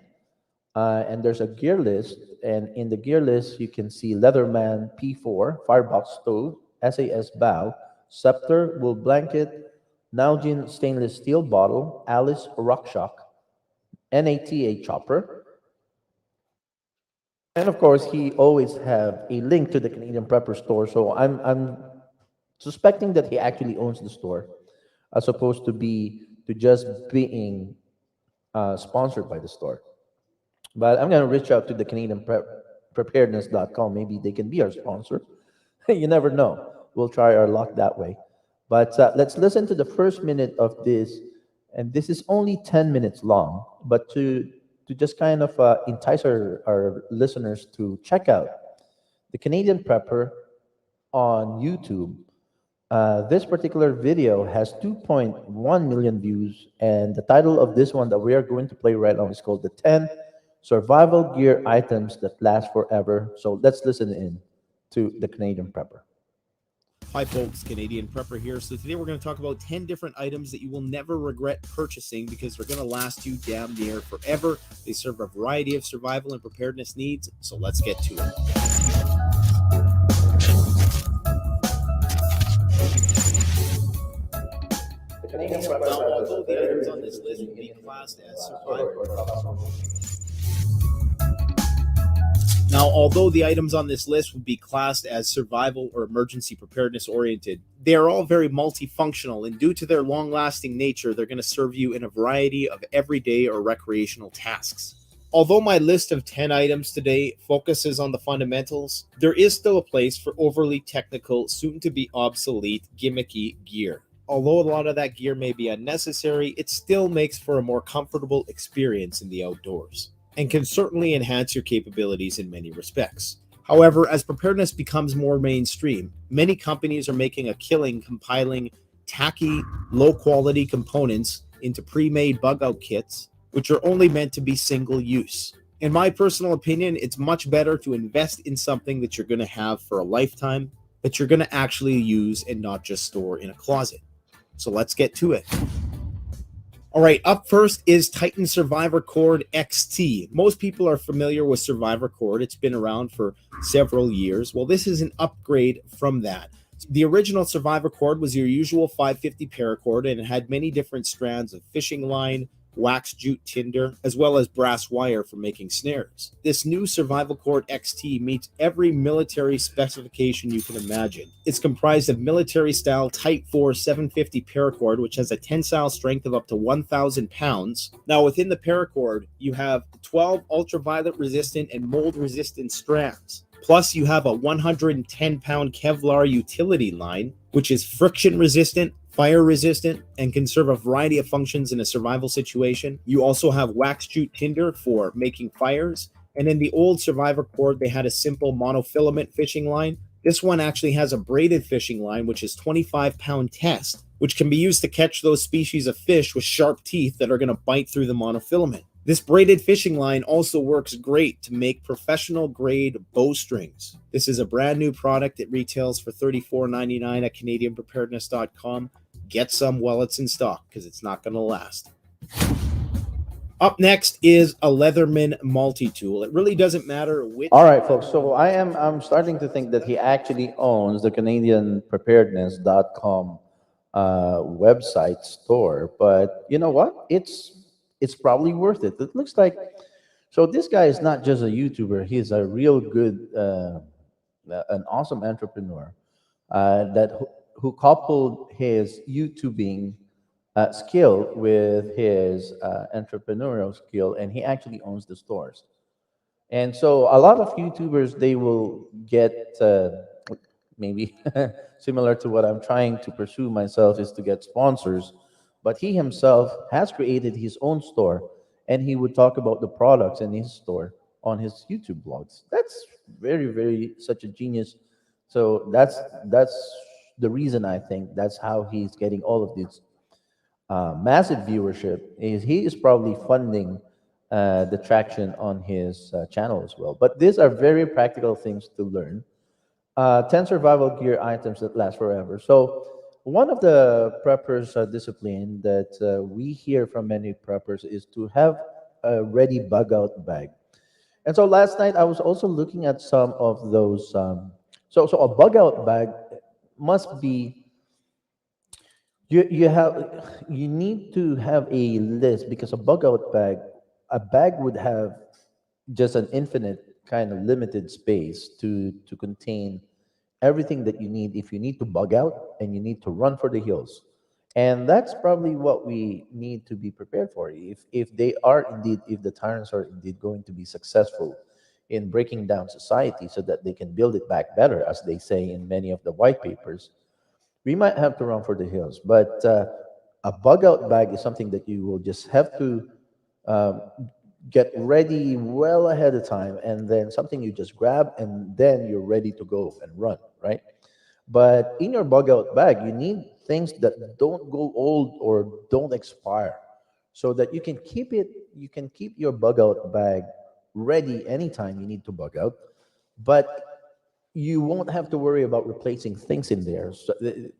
and there's a gear list. And in the gear list, you can see Leatherman P4, firebox stove, SAS bow, Scepter wool blanket, Nalgene stainless steel bottle, Alice RockShock, NATA chopper. And of course, he always have a link to the Canadian Prepper store. So I'm suspecting that he actually owns the store, as opposed to just being sponsored by the store. But I'm gonna reach out to the Canadian Preparedness.com. Maybe they can be our sponsor. You never know. We'll try our luck that way. But let's listen to the first minute of this, and this is only 10 minutes long. But to just kind of entice our listeners to check out the Canadian Prepper on YouTube. This particular video has 2.1 million views, and the title of this one that we are going to play right now is called The 10 Survival Gear Items That Last Forever. So let's listen in to the Canadian Prepper. Hi folks, Canadian Prepper here. So today we're going to talk about 10 different items that you will never regret purchasing because they're going to last you damn near forever. They serve a variety of survival and preparedness needs, so let's get to it. Now, although the items on this list would be classed as survival. Now, although the items on this list would be classed as survival or emergency preparedness oriented, they are all very multifunctional, and due to their long lasting nature, they're going to serve you in a variety of everyday or recreational tasks. Although my list of 10 items today focuses on the fundamentals, there is still a place for overly technical, soon to be obsolete, gimmicky gear. Although a lot of that gear may be unnecessary, it still makes for a more comfortable experience in the outdoors, and can certainly enhance your capabilities in many respects. However, as preparedness becomes more mainstream, many companies are making a killing compiling tacky, low-quality components into pre-made bug-out kits, which are only meant to be single use. In my personal opinion, it's much better to invest in something that you're going to have for a lifetime, that you're going to actually use and not just store in a closet. So let's get to it. All right, up first is Titan Survivor Cord XT. Most people are familiar with Survivor Cord. It's been around for several years. Well, this is an upgrade from that. The original Survivor Cord was your usual 550 paracord, and it had many different strands of fishing line, wax jute tinder, as well as brass wire for making snares. This new Survival Cord XT meets every military specification you can imagine. It's comprised of military-style Type 4 750 paracord, which has a tensile strength of up to 1,000 pounds. Now, within the paracord, you have 12 ultraviolet resistant and mold resistant strands. Plus, you have a 110-pound Kevlar utility line, which is friction resistant, fire resistant, and can serve a variety of functions in a survival situation. You also have wax jute tinder for making fires. And in the old Survivor Cord, they had a simple monofilament fishing line. This one actually has a braided fishing line, which is 25-pound test, which can be used to catch those species of fish with sharp teeth that are going to bite through the monofilament. This braided fishing line also works great to make professional grade bowstrings. This is a brand new product. It retails for $34.99 at CanadianPreparedness.com. Get some while it's in stock, because it's not going to last. Up next is a Leatherman multi-tool. It really doesn't matter which... All right, folks. So I'm starting to think that he actually owns the CanadianPreparedness.com website store. But you know what? It's probably worth it. It looks like... So this guy is not just a YouTuber. He's a real good, an awesome entrepreneur who coupled his YouTubing skill with his entrepreneurial skill, and he actually owns the stores. And so a lot of YouTubers, they will get maybe similar to what I'm trying to pursue myself, is to get sponsors. But he himself has created his own store, and he would talk about the products in his store on his YouTube blogs. That's very, very such a genius. So that's the reason I think that's how he's getting all of this massive viewership. Is he is probably funding the traction on his channel as well. But these are very practical things to learn. 10 survival gear items that last forever. So one of the preppers discipline that we hear from many preppers is to have a ready bug out bag. And so last night I was also looking at some of those. So a bug out bag must be, you need to have a list, because a bag would have just an infinite kind of limited space to contain everything that you need if you need to bug out and you need to run for the hills. And that's probably what we need to be prepared for. If the tyrants are indeed going to be successful in breaking down society so that they can build it back better, as they say in many of the white papers, we might have to run for the hills. But a bug out bag is something that you will just have to get ready well ahead of time, and then something you just grab and then you're ready to go and run, right? But in your bug out bag, you need things that don't go old or don't expire, so that you can keep your bug out bag ready anytime you need to bug out. But you won't have to worry about replacing things in there, so,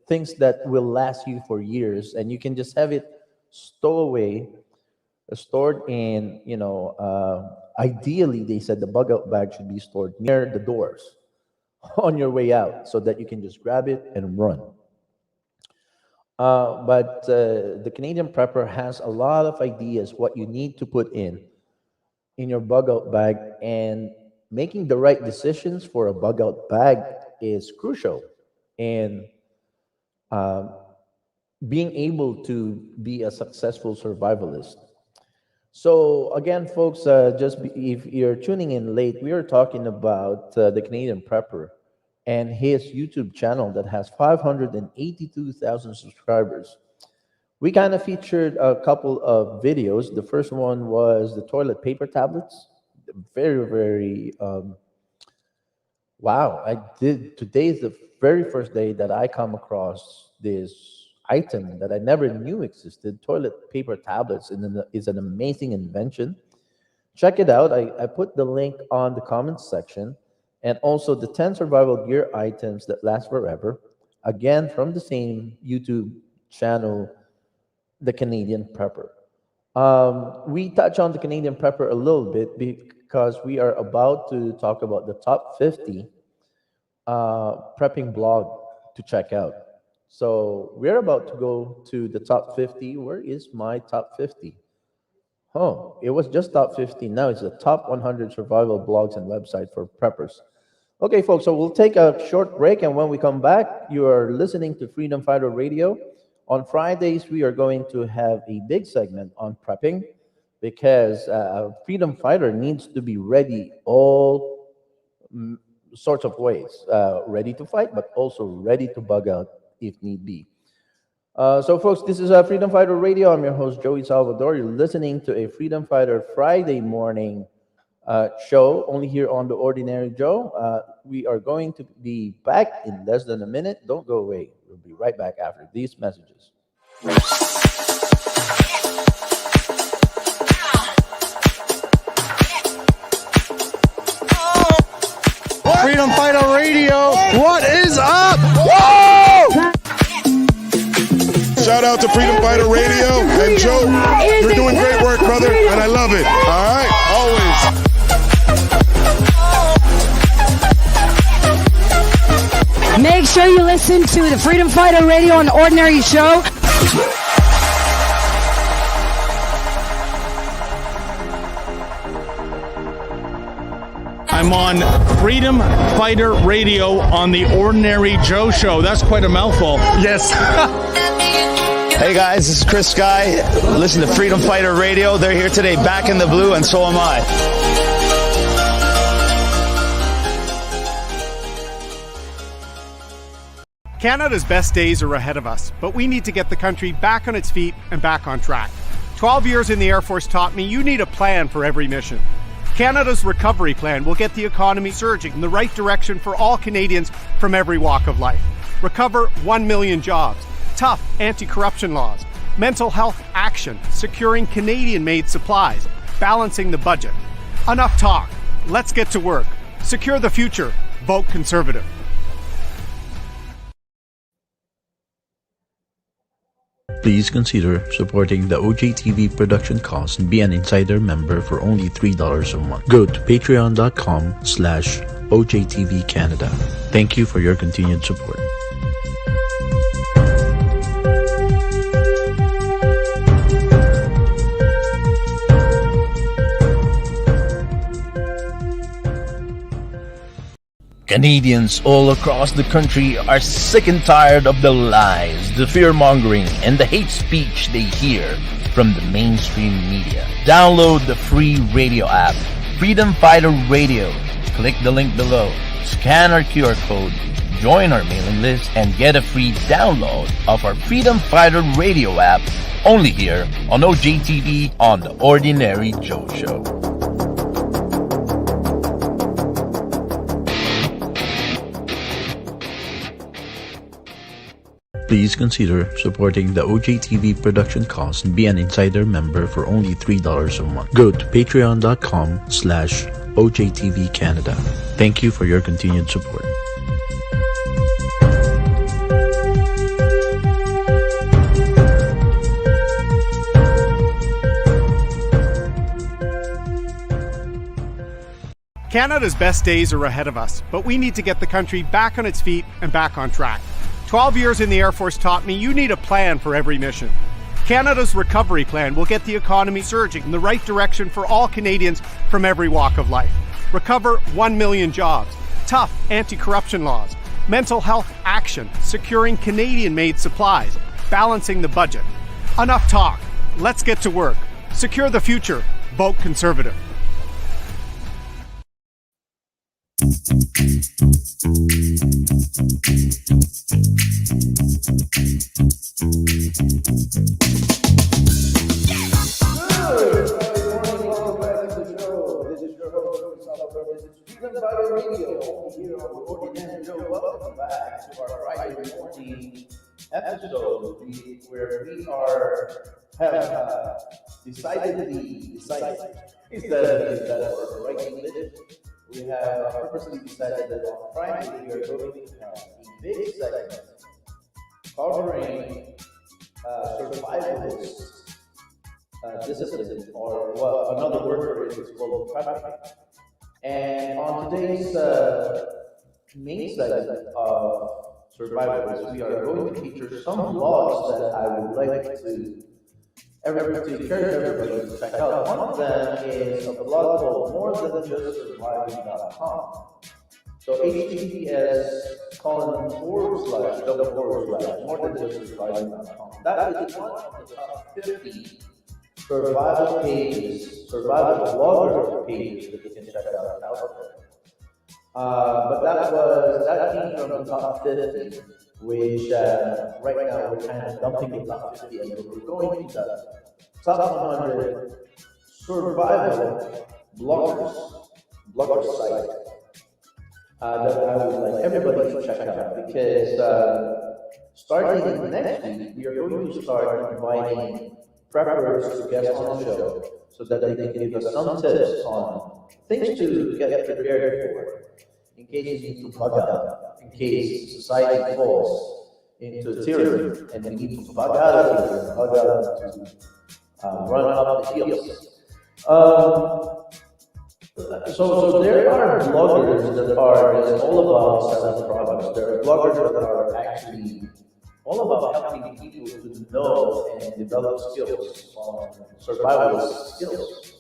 things that will last you for years, and you can just have it stored in, ideally, they said the bug out bag should be stored near the doors on your way out, so that you can just grab it and run. But the Canadian prepper has a lot of ideas what you need to put in your bug out bag, and making the right decisions for a bug out bag is crucial. And um, being able to be a successful survivalist. So again, folks, if you're tuning in late, we are talking about the Canadian Prepper and his YouTube channel that has 582,000 subscribers. We kind of featured a couple of videos. The first one was the toilet paper tablets. Very, very wow! I did. Today is the very first day that I come across this item that I never knew existed. Toilet paper tablets is an amazing invention. Check it out. I put the link on the comments section, and also the 10 survival gear items that last forever. Again, from the same YouTube channel, the Canadian Prepper. We touch on the Canadian Prepper a little bit because we are about to talk about the top 50 prepping blog to check out. So we're about to go to the top 50. Where is my top 50? Oh, it was just top 50. Now it's the top 100 survival blogs and websites for preppers. Okay, folks, so we'll take a short break, and when we come back, you are listening to Freedom Fighter Radio. On Fridays, we are going to have a big segment on prepping because a freedom fighter needs to be ready all sorts of ways. Ready to fight, but also ready to bug out if need be. So, folks, this is Freedom Fighter Radio. I'm your host, Joey Salvador. You're listening to a Freedom Fighter Friday morning show, only here on The Ordinary Joe. We are going to be back in less than a minute. Don't go away. We'll be right back after these messages. Freedom Fighter Radio, what is up? Whoa! Shout out to Freedom Fighter Radio. And Joe, you're doing great work, brother, and I love it. All right? Always. Make sure you listen to the Freedom Fighter Radio on the Ordinary Show. I'm on Freedom Fighter Radio on the Ordinary Joe Show. That's quite a mouthful. Yes. Hey guys, this is Chris Sky. Listen to Freedom Fighter Radio. They're here today, back in the blue, and so am I. Canada's best days are ahead of us, but we need to get the country back on its feet and back on track. 12 years in the Air Force taught me you need a plan for every mission. Canada's recovery plan will get the economy surging in the right direction for all Canadians from every walk of life. Recover 1 million jobs, tough anti-corruption laws, mental health action, securing Canadian-made supplies, balancing the budget. Enough talk. Let's get to work. Secure the future. Vote Conservative. Please consider supporting the OJTV production costs and be an insider member for only $3 a month. Go to patreon.com/OJTV Canada. Thank you for your continued support. Canadians all across the country are sick and tired of the lies, the fear-mongering, and the hate speech they hear from the mainstream media. Download the free radio app, Freedom Fighter Radio. Click the link below, scan our QR code, join our mailing list, and get a free download of our Freedom Fighter Radio app, only here on OJTV on The Ordinary Joe Show. Please consider supporting the OJTV production costs and be an insider member for only $3 a month. Go to patreon.com/OJTV Canada. Thank you for your continued support. Canada's best days are ahead of us, but we need to get the country back on its feet and back on track. 12 years in the Air Force taught me you need a plan for every mission. Canada's recovery plan will get the economy surging in the right direction for all Canadians from every walk of life. Recover 1 million jobs, tough anti-corruption laws, mental health action, securing Canadian-made supplies, balancing the budget. Enough talk. Let's get to work. Secure the future. Vote Conservative. Welcome back to our Friday morning episode where we are have decidedly decided instead of writing it. We have purposely decided that on Friday we are going to have a big segment covering survivalist discipline, or well, another word for it is called prepping. And on today's main segment of survivalist, we are going to feature some blogs that I would like to encourage everybody to check out. One of them is a blog called morethanjustsurviving.com. So https colon forward slash double forward slash morethanjustsurviving.com. That is one of the top 50 survival pages, survival blogger pages that you can check out there. But that came from the top 50, which right now we're kind of dumping the top 50 and we're going to the top 100 survival blogger site that I would like everybody to check out, because starting next week we are going to start inviting preppers to guest on the show so that they can give us some tips on things to get prepared for in case you need to bug out, in case society falls into tyranny and we need to bug out of here, bug out to run up the hills. So there are bloggers that are all about selling products. There are bloggers that are actually all about helping people to know and develop skills on survival skills.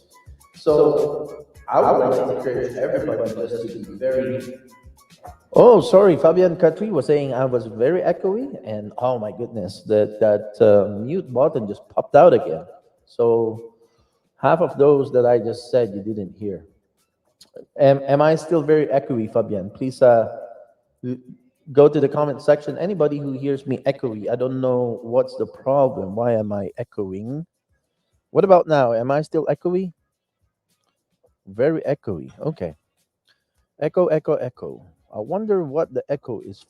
So I would like to encourage everybody just to be very. Oh, sorry, Fabian Katri was saying I was very echoey, and oh my goodness, that mute button just popped out again. So half of those that I just said you didn't hear. Am I still very echoey, Fabian? Please go to the comment section. Anybody who hears me echoey, I don't know what's the problem. Why am I echoing? What about now? Am I still echoey? Very echoey. Okay. Echo, echo, echo. I wonder what the echo is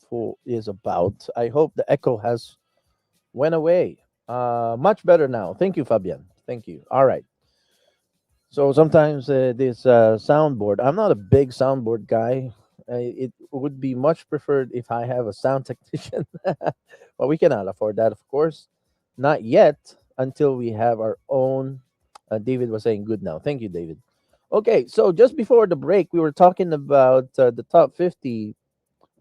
about. I hope the echo has went away. Much better now. Thank you, Fabian. Thank you. All right. So sometimes this soundboard, I'm not a big soundboard guy. It would be much preferred if I have a sound technician. But we cannot afford that, of course. Not yet, until we have our own. David was saying good now. Thank you, David. Okay, so just before the break, we were talking about the top 50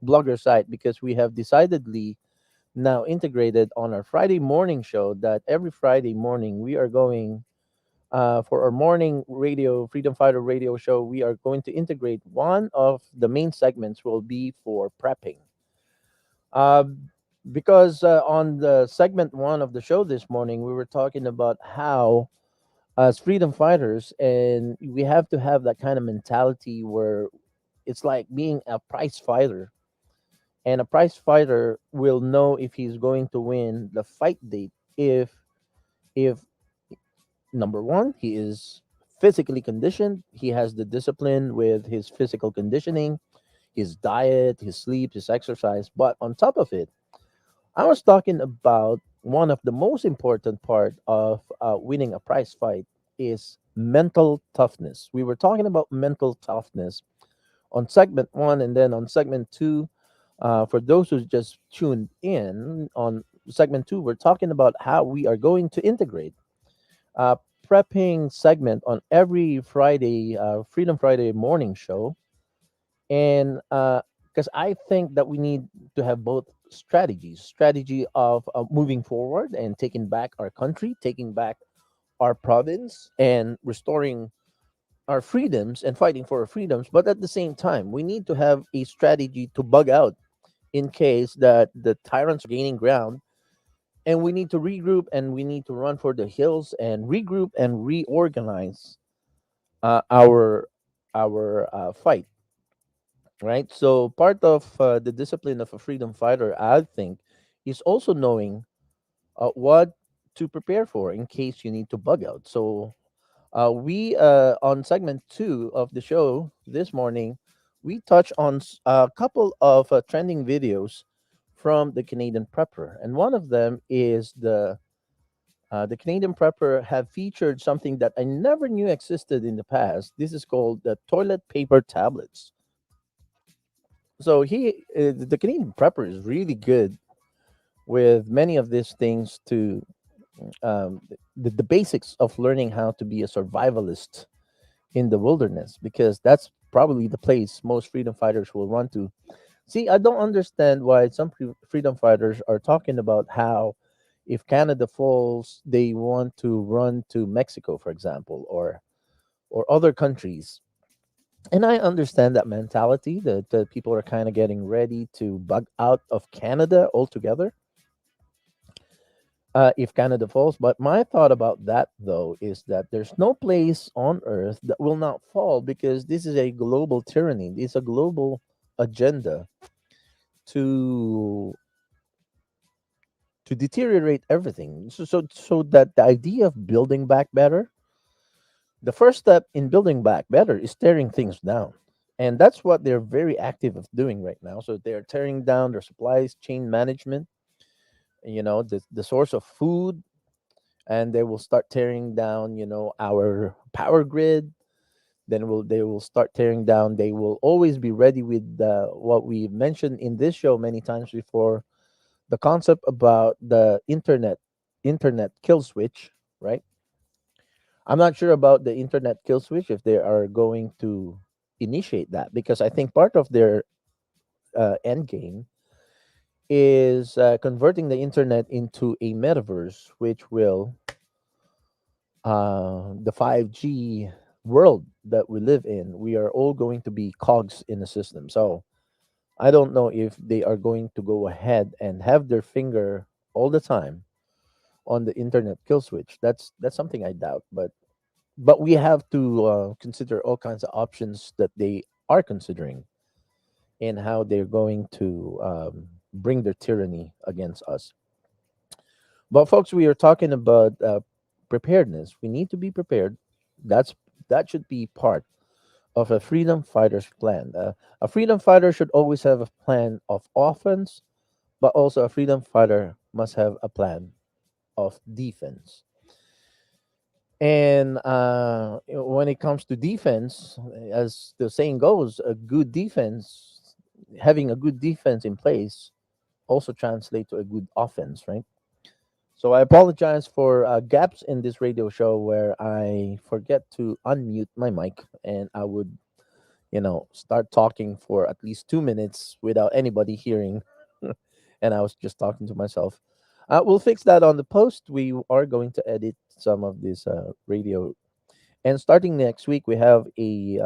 blogger site, because we have decidedly now integrated on our Friday morning show that every Friday morning we are going for our morning radio, Freedom Fighter radio show, we are going to integrate one of the main segments will be for prepping. Uh, because on the segment one of the show this morning, we were talking about how, as freedom fighters, and we have to have that kind of mentality where it's like being a prize fighter. And a prize fighter will know if he's going to win the fight date if number one, he is physically conditioned. He has the discipline with his physical conditioning, his diet, his sleep, his exercise. But on top of it, I was talking about one of the most important part of winning a prize fight is mental toughness. We were talking about mental toughness on segment one, and then on segment two, for those who just tuned in on segment two, we're talking about how we are going to integrate prepping segment on every Friday, Freedom Friday morning show. And because I think that we need to have both strategies: strategy of moving forward and taking back our country, taking back our province, and restoring our freedoms and fighting for our freedoms. But at the same time, we need to have a strategy to bug out in case that the tyrants are gaining ground, and we need to regroup and we need to run for the hills and regroup and reorganize our fight, right? So part of the discipline of a freedom fighter, I think, is also knowing what to prepare for in case you need to bug out. So we on segment two of the show this morning, we touch on a couple of trending videos from the Canadian prepper, and one of them is the Canadian prepper have featured something that I never knew existed in the past. This is called the toilet paper tablets. So the Canadian prepper is really good with many of these things to the basics of learning how to be a survivalist in the wilderness, because that's probably the place most freedom fighters will run to. See, I don't understand why some freedom fighters are talking about how if Canada falls, they want to run to Mexico, for example, or other countries. And I understand that mentality that, people are kind of getting ready to bug out of Canada altogether if Canada falls. But my thought about that, though, is that there's no place on earth that will not fall, because this is a global tyranny. It's a global agenda to deteriorate everything. So that the idea of building back better, the first step in building back better is tearing things down. And that's what they're very active of doing right now. So they're tearing down their supplies chain management, the source of food, and they will start tearing down, our power grid. Then they will start tearing down. They will always be ready with what we mentioned in this show many times before, the concept about the internet kill switch, right? I'm not sure about the internet kill switch if they are going to initiate that, because I think part of their end game is converting the internet into a metaverse, which will the 5G world that we live in. We are all going to be cogs in the system. So I don't know if they are going to go ahead and have their finger all the time on the internet kill switch. That's something I doubt, but we have to consider all kinds of options that they are considering and how they're going to bring their tyranny against us. But folks, we are talking about preparedness. We need to be prepared. That should be part of a freedom fighter's plan. A freedom fighter should always have a plan of offense, but also a freedom fighter must have a plan of defense. And when it comes to defense, as the saying goes, a good defense, having a good defense in place, also translate to a good offense, right? So I apologize for gaps in this radio show where I forget to unmute my mic, and I would, start talking for at least 2 minutes without anybody hearing, and I was just talking to myself. We'll fix that on the post. We are going to edit some of this radio, and starting next week, we have a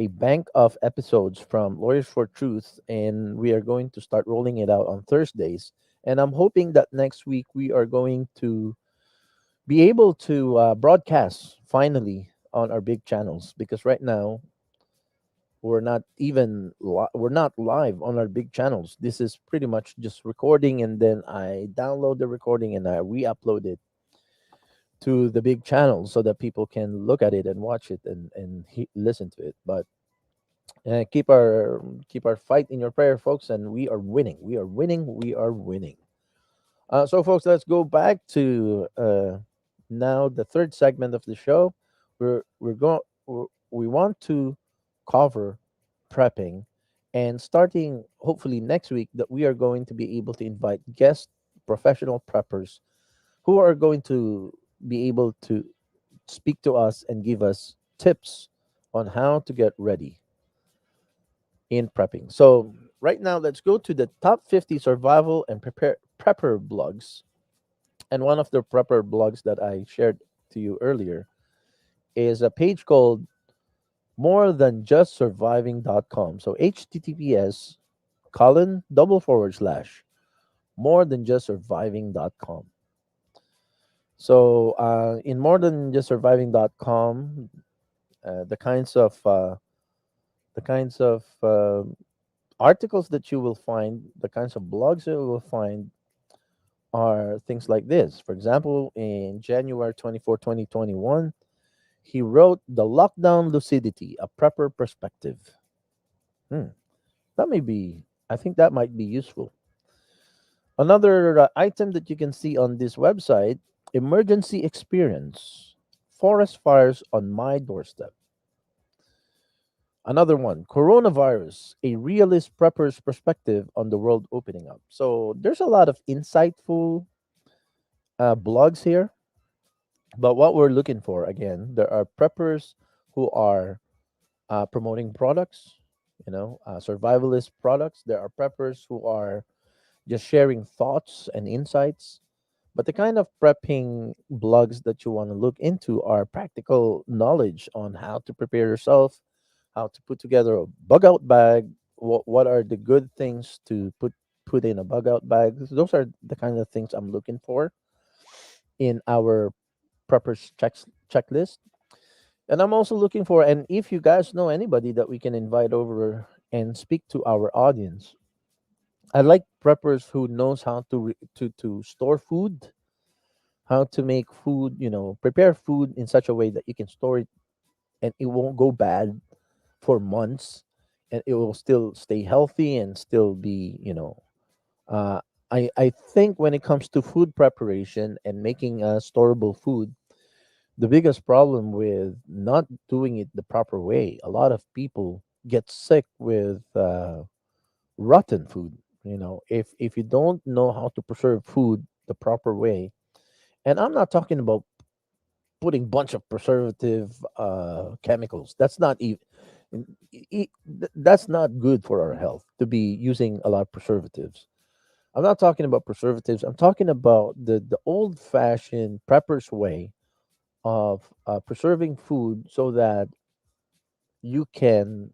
bank of episodes from Lawyers for Truth, and we are going to start rolling it out on Thursdays. And I'm hoping that next week we are going to be able to broadcast finally on our big channels, because right now we're not live on our big channels. This is pretty much just recording, and then I download the recording and I re-upload it to the big channels so that people can look at it and watch it and listen to it. But keep our fight in your prayer, folks, and we are winning. We are winning. We are winning. So, folks, let's go back to now the third segment of the show. We want to cover prepping, and starting hopefully next week, that we are going to be able to invite guest professional preppers who are going to be able to speak to us and give us tips on how to get ready. in prepping. So right now, let's go to the top 50 survival and prepare prepper blogs. And one of the prepper blogs that I shared to you earlier is a page called more than just surviving.com. So https colon double forward slash more than just surviving.com. So in more than just surviving.com, the kinds of articles that you will find, the kinds of blogs that you will find are things like this. For example, in January 24, 2021, he wrote The Lockdown Lucidity, a Prepper Perspective. Hmm, that may be, I think that might be useful. Another item that you can see on this website, Emergency Experience, Forest Fires on My Doorstep. Another one, Coronavirus, a realist prepper's perspective on the world opening up. So there's a lot of insightful blogs here. But what we're looking for, again, there are preppers who are promoting products, survivalist products. There are preppers who are just sharing thoughts and insights. But the kind of prepping blogs that you want to look into are practical knowledge on how to prepare yourself, how to put together a bug out bag, what are the good things to put in a bug out bag. Those are the kind of things I'm looking for in our preppers checklist. And I'm also looking for, and if you guys know anybody that we can invite over and speak to our audience, I like preppers who knows how to store food, how to make food, prepare food in such a way that you can store it and it won't go bad for months, and it will still stay healthy and still be, uh, I think when it comes to food preparation and making storable food, the biggest problem with not doing it the proper way, a lot of people get sick with rotten food. If you don't know how to preserve food the proper way, and I'm not talking about putting bunch of preservative chemicals. That's not even that's not good for our health to be using a lot of preservatives. I'm not talking about preservatives. I'm talking about the old fashioned prepper's way of preserving food so that you can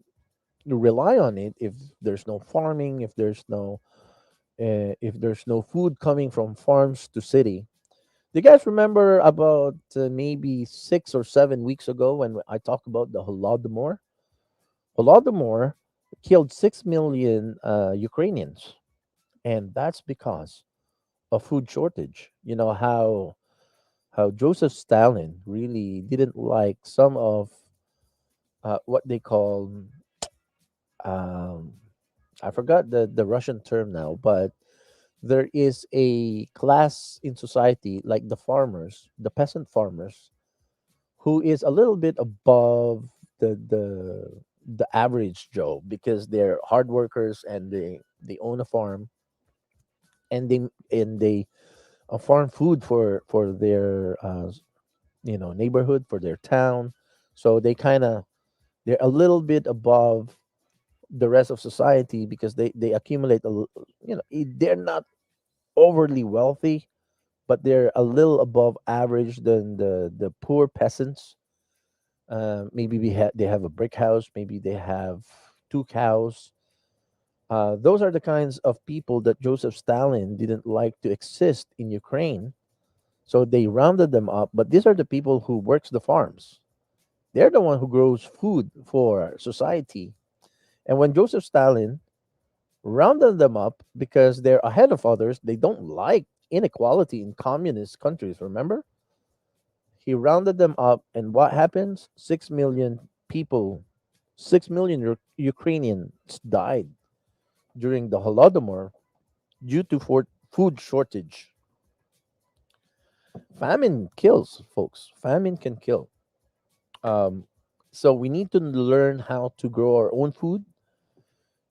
rely on it if there's no farming, if there's no food coming from farms to city. Do you guys remember about maybe 6 or 7 weeks ago when I talked about the Holodomor? Holodomor killed 6 million Ukrainians, and that's because of food shortage. You know how Joseph Stalin really didn't like some of what they call um, I forgot the Russian term now, but there is a class in society like the farmers, the peasant farmers, who is a little bit above the average Joe because they're hard workers and they own a farm and they farm food for their neighborhood, for their town. So they're a little bit above the rest of society because they accumulate they're not overly wealthy, but they're a little above average than the poor peasants. Maybe they have a brick house, maybe they have two cows. Those are the kinds of people that Joseph Stalin didn't like to exist in Ukraine, so they rounded them up. But these are the people who works the farms. They're the one who grows food for society. And when Joseph Stalin rounded them up because they're ahead of others, they don't like inequality in communist countries. Remember, he rounded them up, and what happens? 6 million people, 6 million Ukrainians died during the Holodomor due to food shortage. Famine kills, folks. Famine can kill. Um, so we need to learn how to grow our own food.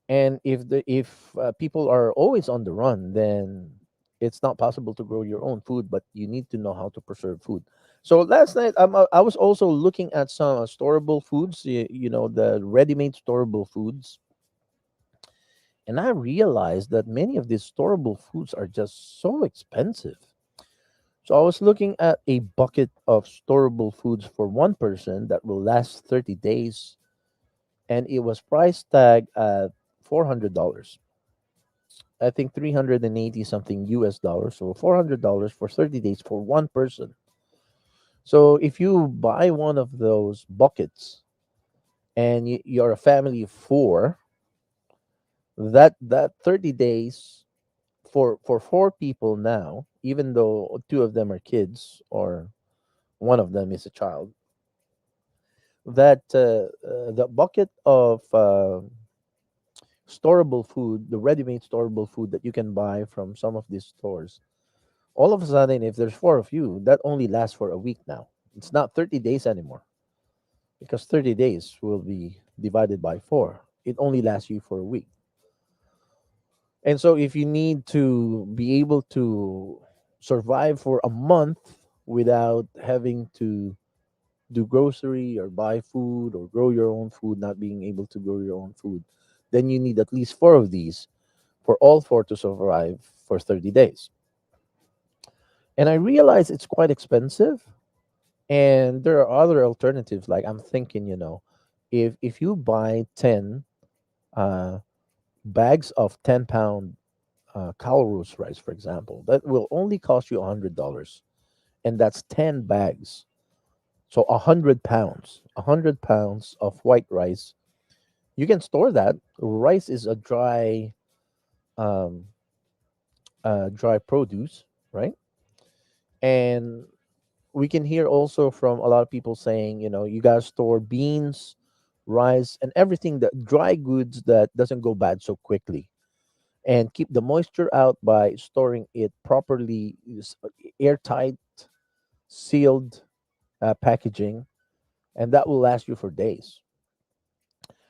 And if people are always on the run, then it's not possible to grow your own food. But you need to know how to preserve food. So last night, I was also looking at some storable foods. The ready-made storable foods. And I realized that many of these storable foods are just so expensive. So I was looking at a bucket of storable foods for one person that will last 30 days, and it was price tag at $400. I think 380 something US dollars, so $400 for 30 days for one person. So if you buy one of those buckets and you're a family of four, that 30 days for four people now, even though two of them are kids or one of them is a child, that the bucket of storable food, the ready-made storable food that you can buy from some of these stores, all of a sudden, if there's four of you, that only lasts for a week now. It's not 30 days anymore because 30 days will be divided by four. It only lasts you for a week. And so, if you need to be able to survive for a month without having to do grocery or buy food or grow your own food, not being able to grow your own food, then you need at least four of these for all four to survive for 30 days. And I realize it's quite expensive. And there are other alternatives. Like I'm thinking, if you buy 10 uh, bags of 10-pound Calrose rice, for example, that will only cost you $100. And that's 10 bags. So 100 pounds, 100 pounds of white rice. You can store that. Rice is a um, dry produce, right? And we can hear also from a lot of people saying, you gotta store beans, rice, and everything that dry goods that doesn't go bad so quickly, and keep the moisture out by storing it properly, airtight, sealed packaging, and that will last you for days.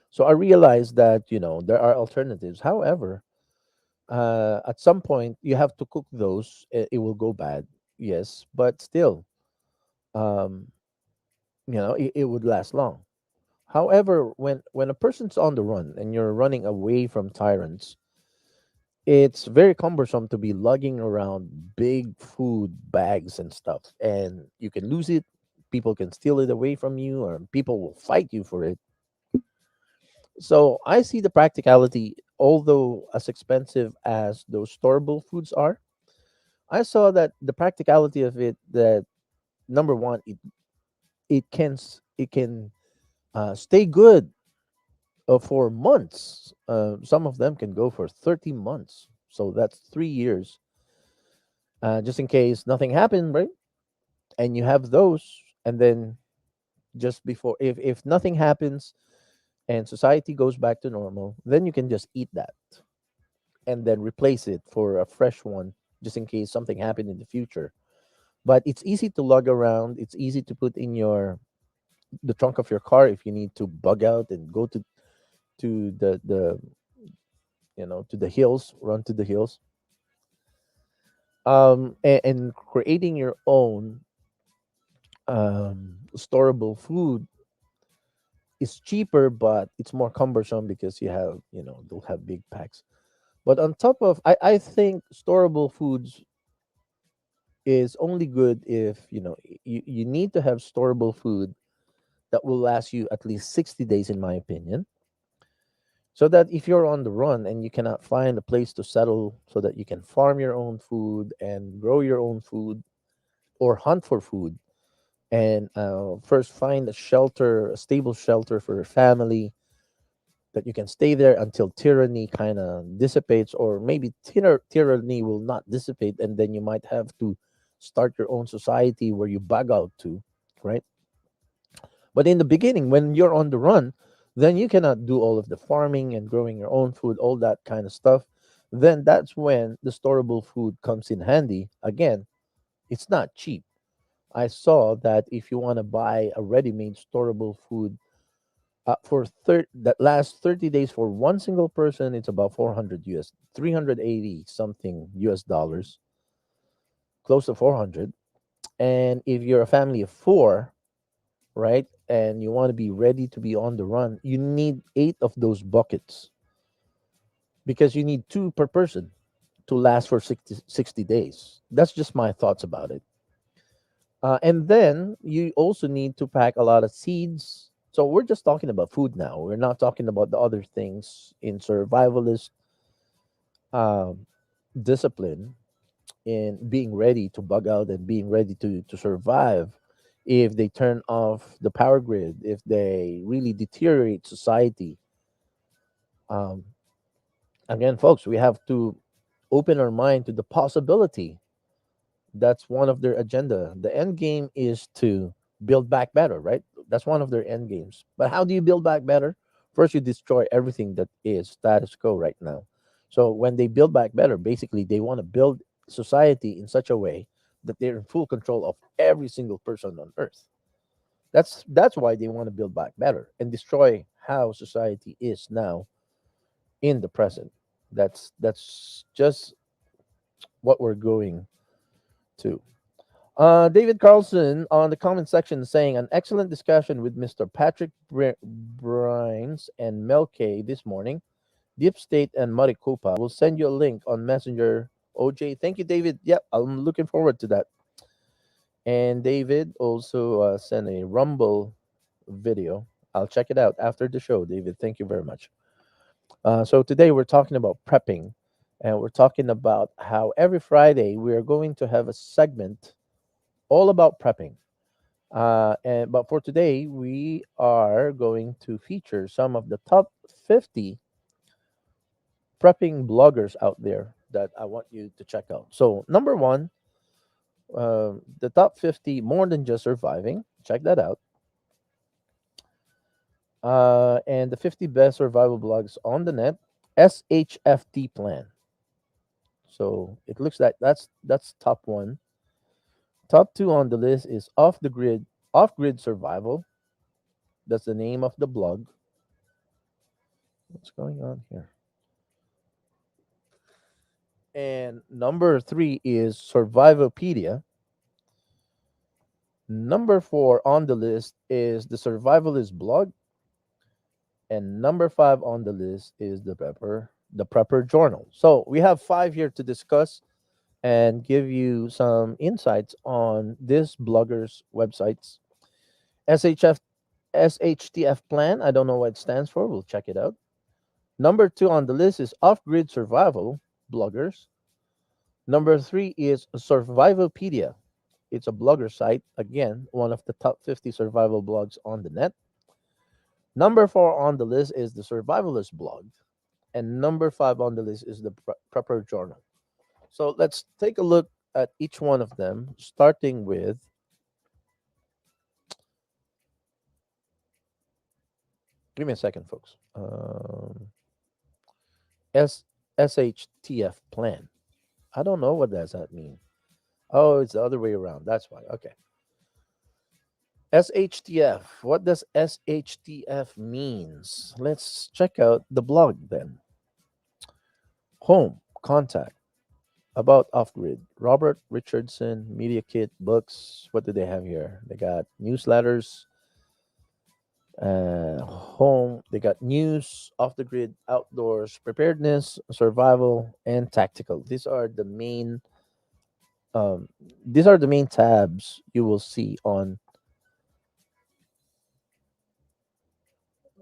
So I realized that there are alternatives. However, at some point you have to cook those. It will go bad, yes, but still, um, it would last long. However, when a person's on the run and you're running away from tyrants, it's very cumbersome to be lugging around big food bags and stuff, and you can lose it. People can steal it away from you, or people will fight you for it. So I see the practicality, although as expensive as those storable foods are. I saw that the practicality of it, that number one, it can stay good for months. Some of them can go for 30 months. So that's 3 years, just in case nothing happened, right? And you have those. And then just before, if nothing happens and society goes back to normal, then you can just eat that and then replace it for a fresh one, just in case something happened in the future. But it's easy to lug around. It's easy to put in the trunk of your car if you need to bug out and go to the hills, run to the hills. And creating your own storable food is cheaper, but it's more cumbersome because they'll have big packs. But on top of, I think storable foods is only good if you need to have storable food that will last you at least 60 days, in my opinion, so that if you're on the run and you cannot find a place to settle so that you can farm your own food and grow your own food or hunt for food, and first find a stable shelter for your family, that you can stay there until tyranny kind of dissipates, or maybe tyranny will not dissipate, and then you might have to start your own society where you bug out to, right? But in the beginning, when you're on the run, then you cannot do all of the farming and growing your own food, all that kind of stuff. Then that's when the storable food comes in handy. Again, it's not cheap. I saw that if you want to buy a ready-made storable food that lasts 30 days for one single person, it's about 400 US, 380 something US dollars, close to 400. And if you're a family of four, right, and you want to be ready to be on the run, you need eight of those buckets. because you need two per person to last for 60 days. That's just my thoughts about it. And then you also need to pack a lot of seeds. So we're just talking about food now. We're not talking about the other things in survivalist um, discipline, in being ready to bug out and being ready to survive if they turn off the power grid, if they really deteriorate society. Um, Again, folks, we have to open our mind to the possibility. That's one of their agenda. The end game is to build back better, right? That's one of their end games. But how do you build back better? First, you destroy everything that is status quo right now. So when they build back better, basically they want to build society in such a way that they're in full control of every single person on earth. That's why they want to build back better and destroy how society is now in the present. That's just what we're going to. David Carlson on the comment section saying an excellent discussion with Mr. Patrick Brines and Mel K this morning. Deep State and Maricopa. We'll send you a link on Messenger. OJ, thank you, David. Yep, I'm looking forward to that. And David also sent a Rumble video. I'll check it out after the show, David. Thank you very much. So today we're talking about prepping, and we're talking about how every Friday we are going to have a segment all about prepping. And but for today, we are going to feature some of the top 50 prepping bloggers out there that I want you to check out. So number one, the top 50 more than just surviving. Check that out. And the 50 best survival blogs on the net. SHFT plan. So it looks like that's top one. Top two on the list is off grid survival. That's the name of the blog. What's going on here? And number three is Survivopedia. Number four on the list is the Survivalist blog. And number five on the list is the Prepper Journal. So we have five here to discuss and give you some insights on this blogger's websites. SHF SHTF plan. I don't know what it stands for. We'll check it out. Number two on the list is Off Grid Survival bloggers. Number three is Survivopedia. It's a blogger site. Again, one of the top 50 survival blogs on the net. Number four on the list is the Survivalist blog. And number five on the list is the Prepper Journal. So let's take a look at each one of them, starting with give me a second, folks. SHTF plan. I don't know what does that mean. Oh, it's the other way around. That's why. Okay. SHTF. What does SHTF means? Let's check out the blog then. Home, contact, about off grid. Robert Richardson, Media Kit, books. What do they have here? They got newsletters, home. They got news, off the grid, outdoors, preparedness, survival, and tactical. Um, these are the main tabs you will see on.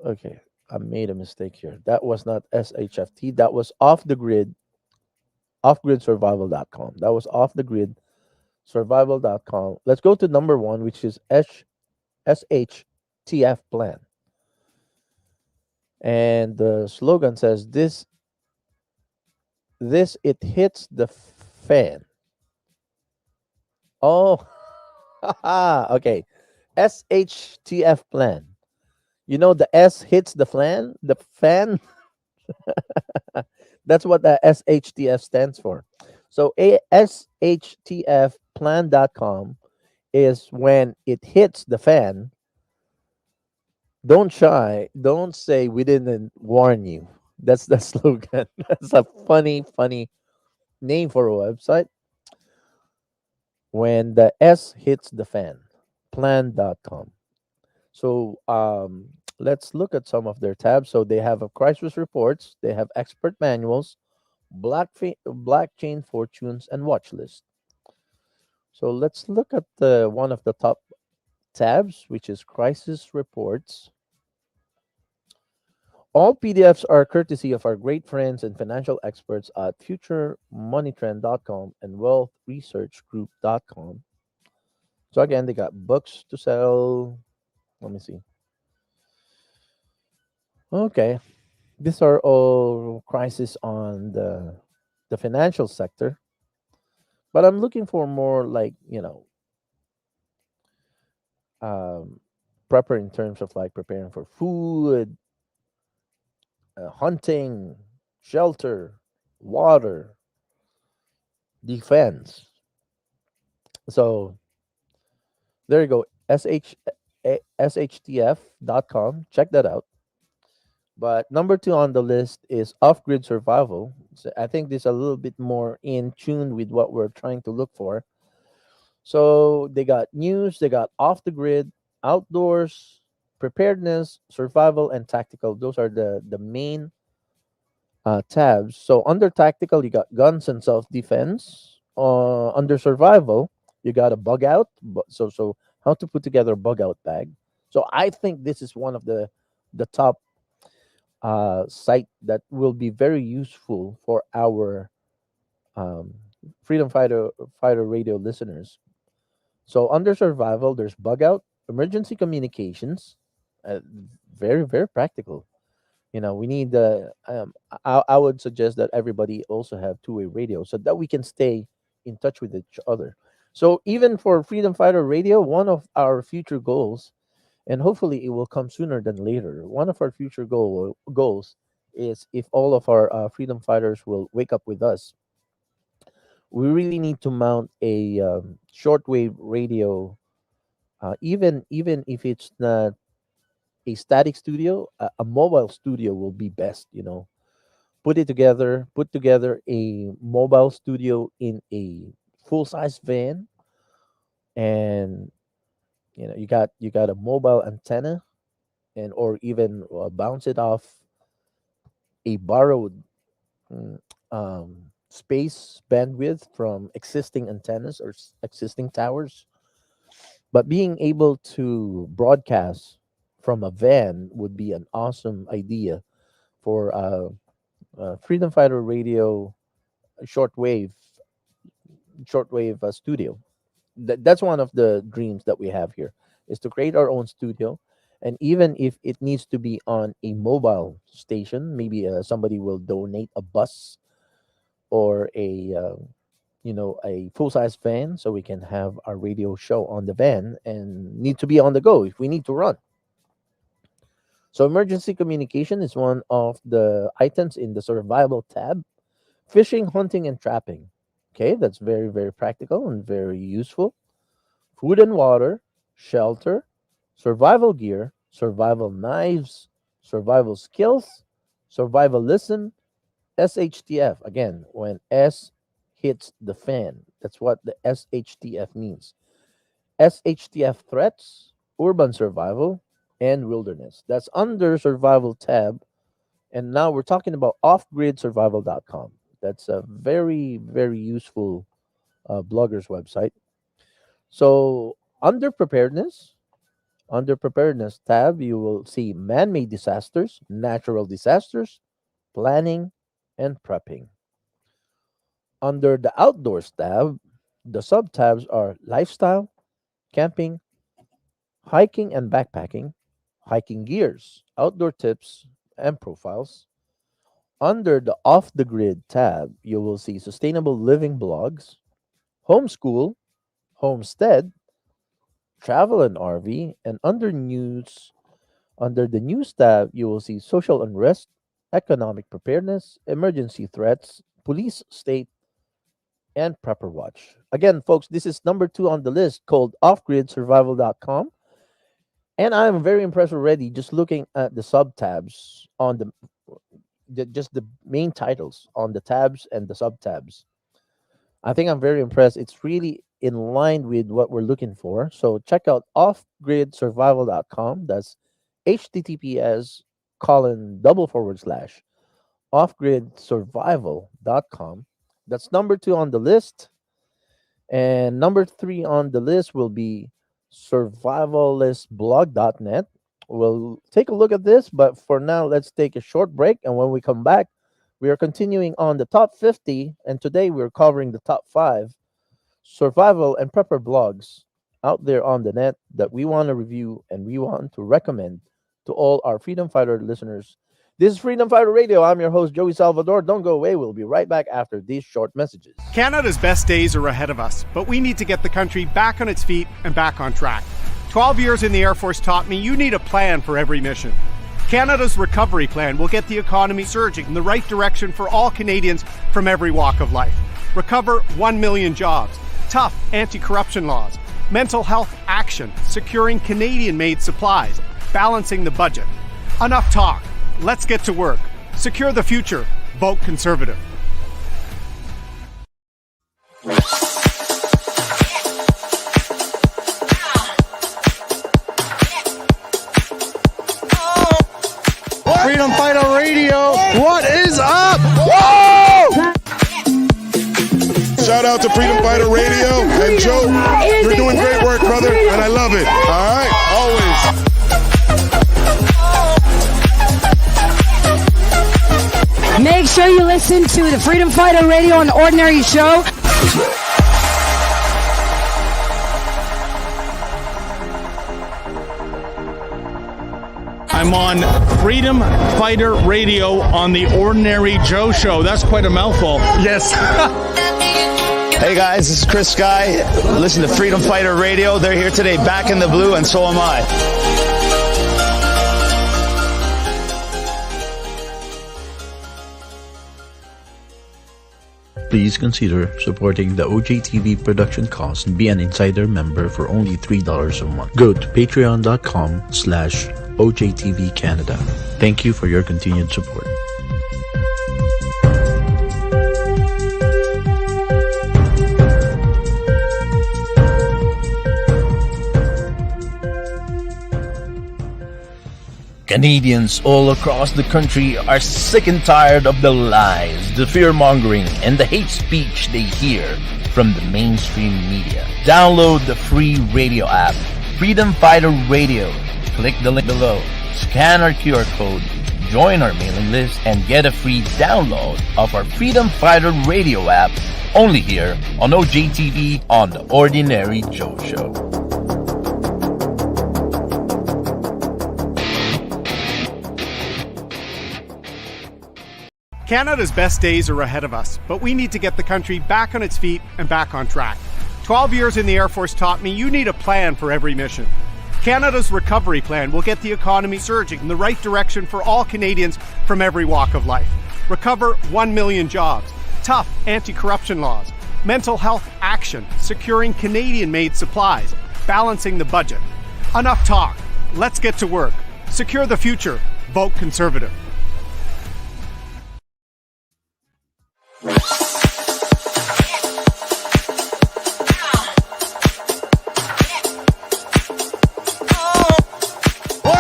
Okay, I made a mistake here. That was not SHFT. That was off the grid, offgridsurvival.com. That was off the grid survival.com. Let's go to number one, which is SHTF plan. And the slogan says this it hits the fan. Oh, okay. SHTF plan. You know the S hits the fan. That's what the SHTF stands for. So SHTFplan.com is when it hits the fan. Don't shy. Don't say we didn't warn you. That's the slogan. That's a funny name for a website. When the S hits the fan, plan.com. So let's look at some of their tabs. So they have a crisis reports, they have expert manuals, blockchain fortunes, and watch list. So let's look at one of the top tabs, which is crisis reports. All PDFs are courtesy of our great friends and financial experts at futuremoneytrend.com and wealthresearchgroup.com. So again, they got books to sell. Let me see. Okay, these are all crises on the financial sector, but I'm looking for more like um, prepper in terms of like preparing for food, hunting, shelter, water, defense. So there you go. SHTF.com. Check that out. But number two on the list is off grid survival. So I think this is a little bit more in tune with what we're trying to look for. So they got news, they got off the grid, outdoors, preparedness, survival, and tactical. Those are the main tabs. So under tactical, you got guns and self defense. Under survival, you got a bug out. So how to put together a bug out bag. So I think this is one of the top site that will be very useful for our um, freedom fighter radio listeners. So under survival, there's bug out, emergency communications, uh, very practical. We need I would suggest that everybody also have two-way radio so that we can stay in touch with each other. So even for freedom fighter radio, one of our future goals, and hopefully it will come sooner than later, one of our future goals is if all of our freedom fighters will wake up with us, we really need to mount a shortwave radio, even if it's not a static studio, a mobile studio will be best. Put together a mobile studio in a full size van, and you got a mobile antenna, and or even bounce it off a borrowed mm, space bandwidth from existing antennas or existing towers. But being able to broadcast from a van would be an awesome idea for Freedom Fighter Radio shortwave studio. That's one of the dreams that we have here, is to create our own studio. And even if it needs to be on a mobile station, maybe somebody will donate a bus or a full size van, so we can have our radio show on the van and need to be on the go if we need to run. So emergency communication is one of the items in the survival tab. Fishing, hunting, and trapping. Okay, that's very practical and very useful. Food and water, shelter, survival gear, survival knives, survival skills, survivalism, SHTF. Again, when S hits the fan, that's what the SHTF means. SHTF threats, urban survival, and wilderness. That's under survival tab. And now we're talking about offgridsurvival.com. That's a very useful blogger's website. So under preparedness tab, you will see man-made disasters, natural disasters, planning, and prepping. Under the outdoors tab, the sub tabs are lifestyle, camping, hiking and backpacking, hiking gears, outdoor tips, and profiles. Under the off the grid tab, you will see sustainable living blogs, homeschool, homestead, travel and RV, and under the news tab, you will see social unrest, economic preparedness, emergency threats, police state, and prepper watch. Again, folks, this is number 2 on the list, called offgridsurvival.com. And I'm very impressed already just looking at the sub tabs on just the main titles on the tabs and the sub tabs. I think I'm very impressed. It's really in line with what we're looking for. So check out offgridsurvival.com. That's https:// offgridsurvival.com. That's number 2 on the list. And number 3 on the list will be survivalistblog.net. We'll take a look at this, but for now, let's take a short break. And when we come back, we are continuing on the top 50. And today we're covering the top 5 survival and prepper blogs out there on the net that we want to review and we want to recommend to all our Freedom Fighter listeners. This is Freedom Fighter Radio. I'm your host, Joey Salvador. Don't go away. We'll be right back after these short messages. Canada's best days are ahead of us, but we need to get the country back on its feet and back on track. 12 years in the Air Force taught me you need a plan for every mission. Canada's recovery plan will get the economy surging in the right direction for all Canadians from every walk of life. Recover 1 million jobs, tough anti-corruption laws, mental health action, securing Canadian-made supplies, balancing the budget. Enough talk. Let's get to work. Secure the future. Vote Conservative. Freedom Fighter Radio. What is up? Whoa! Shout out to Freedom Fighter Radio. And Joe, you're doing great work, brother, and I love it. All right? Always. Make sure you listen to the Freedom Fighter Radio on Ordinary Show. I'm on Freedom Fighter Radio on the Ordinary Joe Show. That's quite a mouthful. Yes. Hey guys, this is Chris Guy. Listen to Freedom Fighter Radio. They're here today back in the blue, and so am I. Please consider supporting the OJTV production costs and be an insider member for only $3 a month. Go to patreon.com/OJTV Canada. Thank you for your continued support. Canadians all across the country are sick and tired of the lies, the fear-mongering, and the hate speech they hear from the mainstream media. Download the free radio app, Freedom Fighter Radio. Click the link below, scan our QR code, join our mailing list, and get a free download of our Freedom Fighter Radio app only here on OJTV on The Ordinary Joe Show. Canada's best days are ahead of us, but we need to get the country back on its feet and back on track. 12 years in the Air Force taught me you need a plan for every mission. Canada's recovery plan will get the economy surging in the right direction for all Canadians from every walk of life. Recover 1 million jobs, tough anti-corruption laws, mental health action, securing Canadian-made supplies, balancing the budget. Enough talk. Let's get to work. Secure the future. Vote Conservative.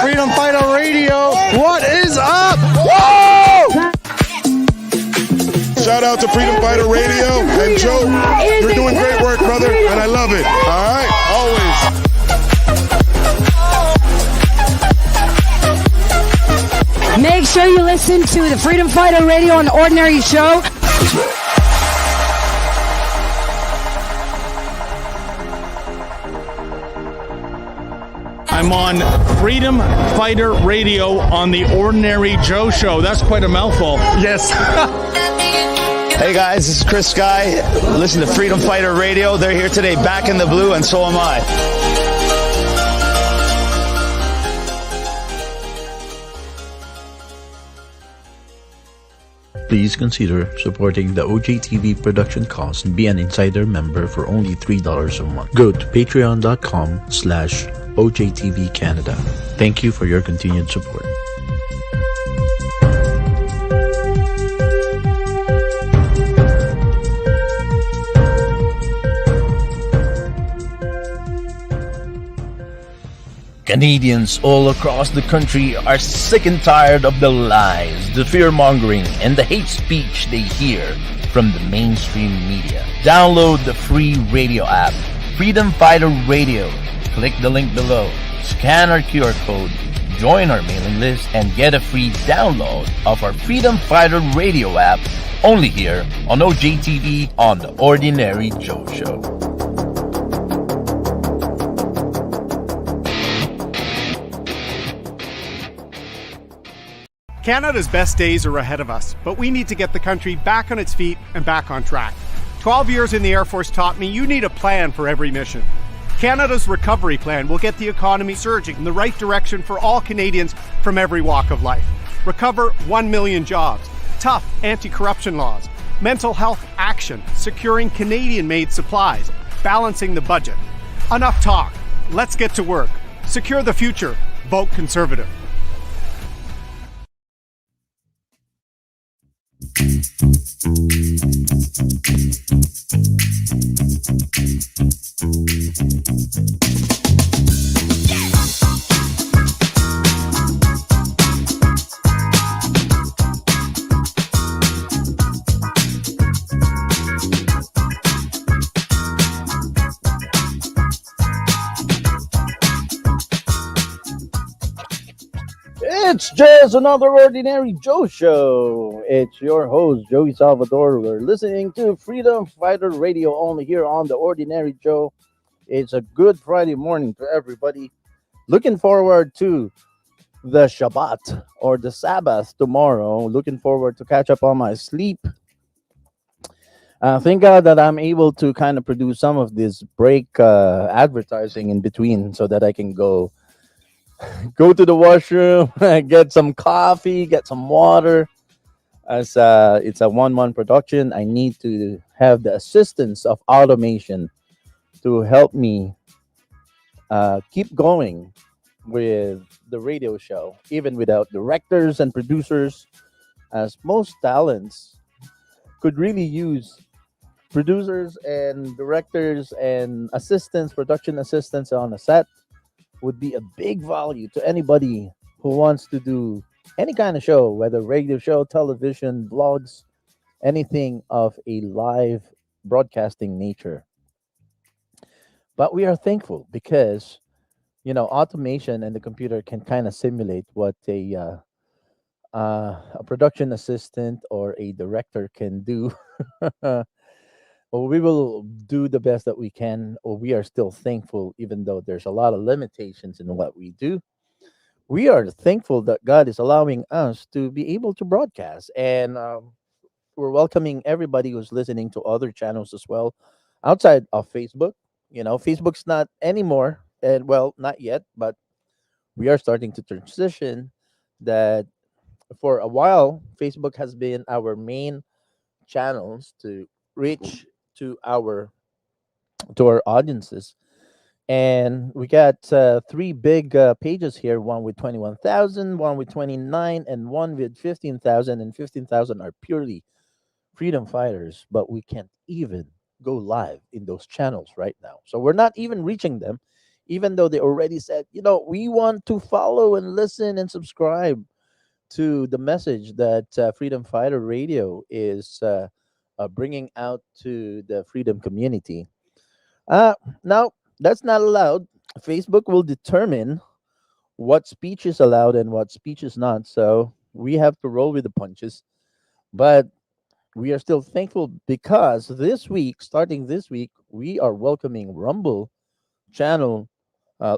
Freedom Fighter Radio. What is up? Whoa! Shout out to Freedom Fighter Radio. And Joe, you're doing great work, brother, and I love it. All right? Always. Make sure you listen to the Freedom Fighter Radio on Ordinary Show. I'm on Freedom Fighter Radio on the Ordinary Joe Show. That's quite a mouthful. Yes. Hey guys, this is Chris Guy. Listen to Freedom Fighter Radio. They're here today back in the blue, and so am I. Please consider supporting the OJTV production costs and be an insider member for only $3 a month. Go to patreon.com/OJTV Canada. Thank you for your continued support. Canadians all across the country are sick and tired of the lies, the fear-mongering, and the hate speech they hear from the mainstream media. Download the free radio app, Freedom Fighter Radio. Click the link below, scan our QR code, join our mailing list, and get a free download of our Freedom Fighter Radio app only here on OJTV on The Ordinary Joe Show. Canada's best days are ahead of us, but we need to get the country back on its feet and back on track. 12 years in the Air Force taught me you need a plan for every mission. Canada's recovery plan will get the economy surging in the right direction for all Canadians from every walk of life. Recover 1 million jobs, tough anti-corruption laws, mental health action, securing Canadian-made supplies, balancing the budget. Enough talk. Let's get to work. Secure the future. Vote Conservative. It's just another Ordinary Joe Show. It's your host, Joey Salvador. We're listening to Freedom Fighter Radio only here on The Ordinary Joe. It's a good Friday morning to everybody. Looking forward to the Shabbat or the Sabbath tomorrow. Looking forward to catch up on my sleep. Thank God that I'm able to kind of produce some of this break advertising in between so that I can go to the washroom, get some coffee, get some water. As it's a one-man production, I need to have the assistance of automation to help me keep going with the radio show, even without directors and producers, as most talents could really use producers and directors and assistants, production assistants on a set would be a big value to anybody who wants to do any kind of show, whether radio show, television, blogs, anything of a live broadcasting nature. But we are thankful because automation and the computer can kind of simulate what a production assistant or a director can do. Well, we will do the best that we can, or we are still thankful, even though there's a lot of limitations in what we do. We are thankful that God is allowing us to be able to broadcast. And we're welcoming everybody who's listening to other channels as well outside of Facebook. Facebook's not anymore, and well, not yet, but we are starting to transition that for a while, Facebook has been our main channels to reach to our audiences, and we got three big pages here: one with 21,000, one with 29, and one with 15,000. And 15,000 are purely freedom fighters, but we can't even go live in those channels right now, so we're not even reaching them, even though they already said, we want to follow and listen and subscribe to the message that Freedom Fighter Radio is bringing out to the freedom community. Now, that's not allowed. Facebook will determine what speech is allowed and what speech is not. So we have to roll with the punches. But we are still thankful because starting this week, we are welcoming Rumble channel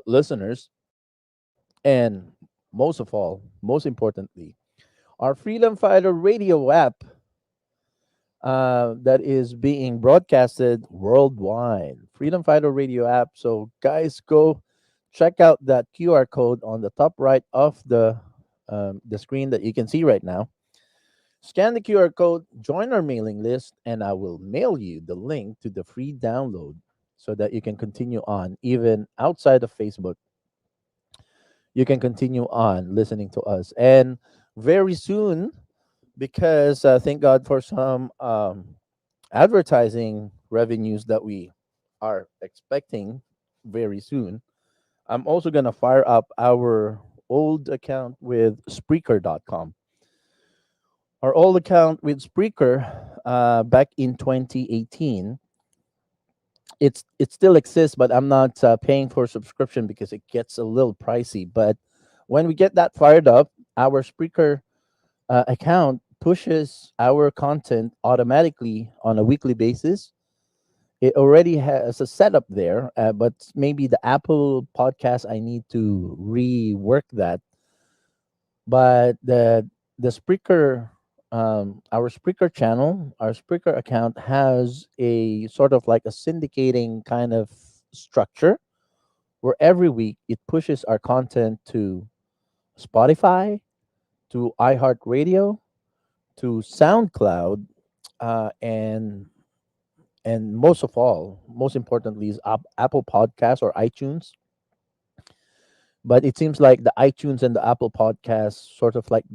listeners. And most of all, most importantly, our Freedom Fighter Radio app that is being broadcasted worldwide. Freedom Fighter Radio app. So, guys, go check out that QR code on the top right of the screen that you can see right now. Scan the QR code, join our mailing list, and I will mail you the link to the free download so that you can continue on, even outside of Facebook. You can continue on listening to us. And very soon, because thank God for some advertising revenues that we are expecting very soon. I'm also going to fire up our old account with Spreaker.com. Our old account with Spreaker back in 2018, it still exists, but I'm not paying for subscription because it gets a little pricey. But when we get that fired up, our Spreaker account pushes our content automatically on a weekly basis. It already has a setup there, but maybe the Apple podcast, I need to rework that. But the Spreaker, our Spreaker channel, our Spreaker account has a sort of like a syndicating kind of structure where every week it pushes our content to Spotify, to iHeartRadio, to SoundCloud, uh, and and most of all, most importantly, is Apple Podcasts or iTunes. But it seems like the iTunes and the Apple Podcasts sort of like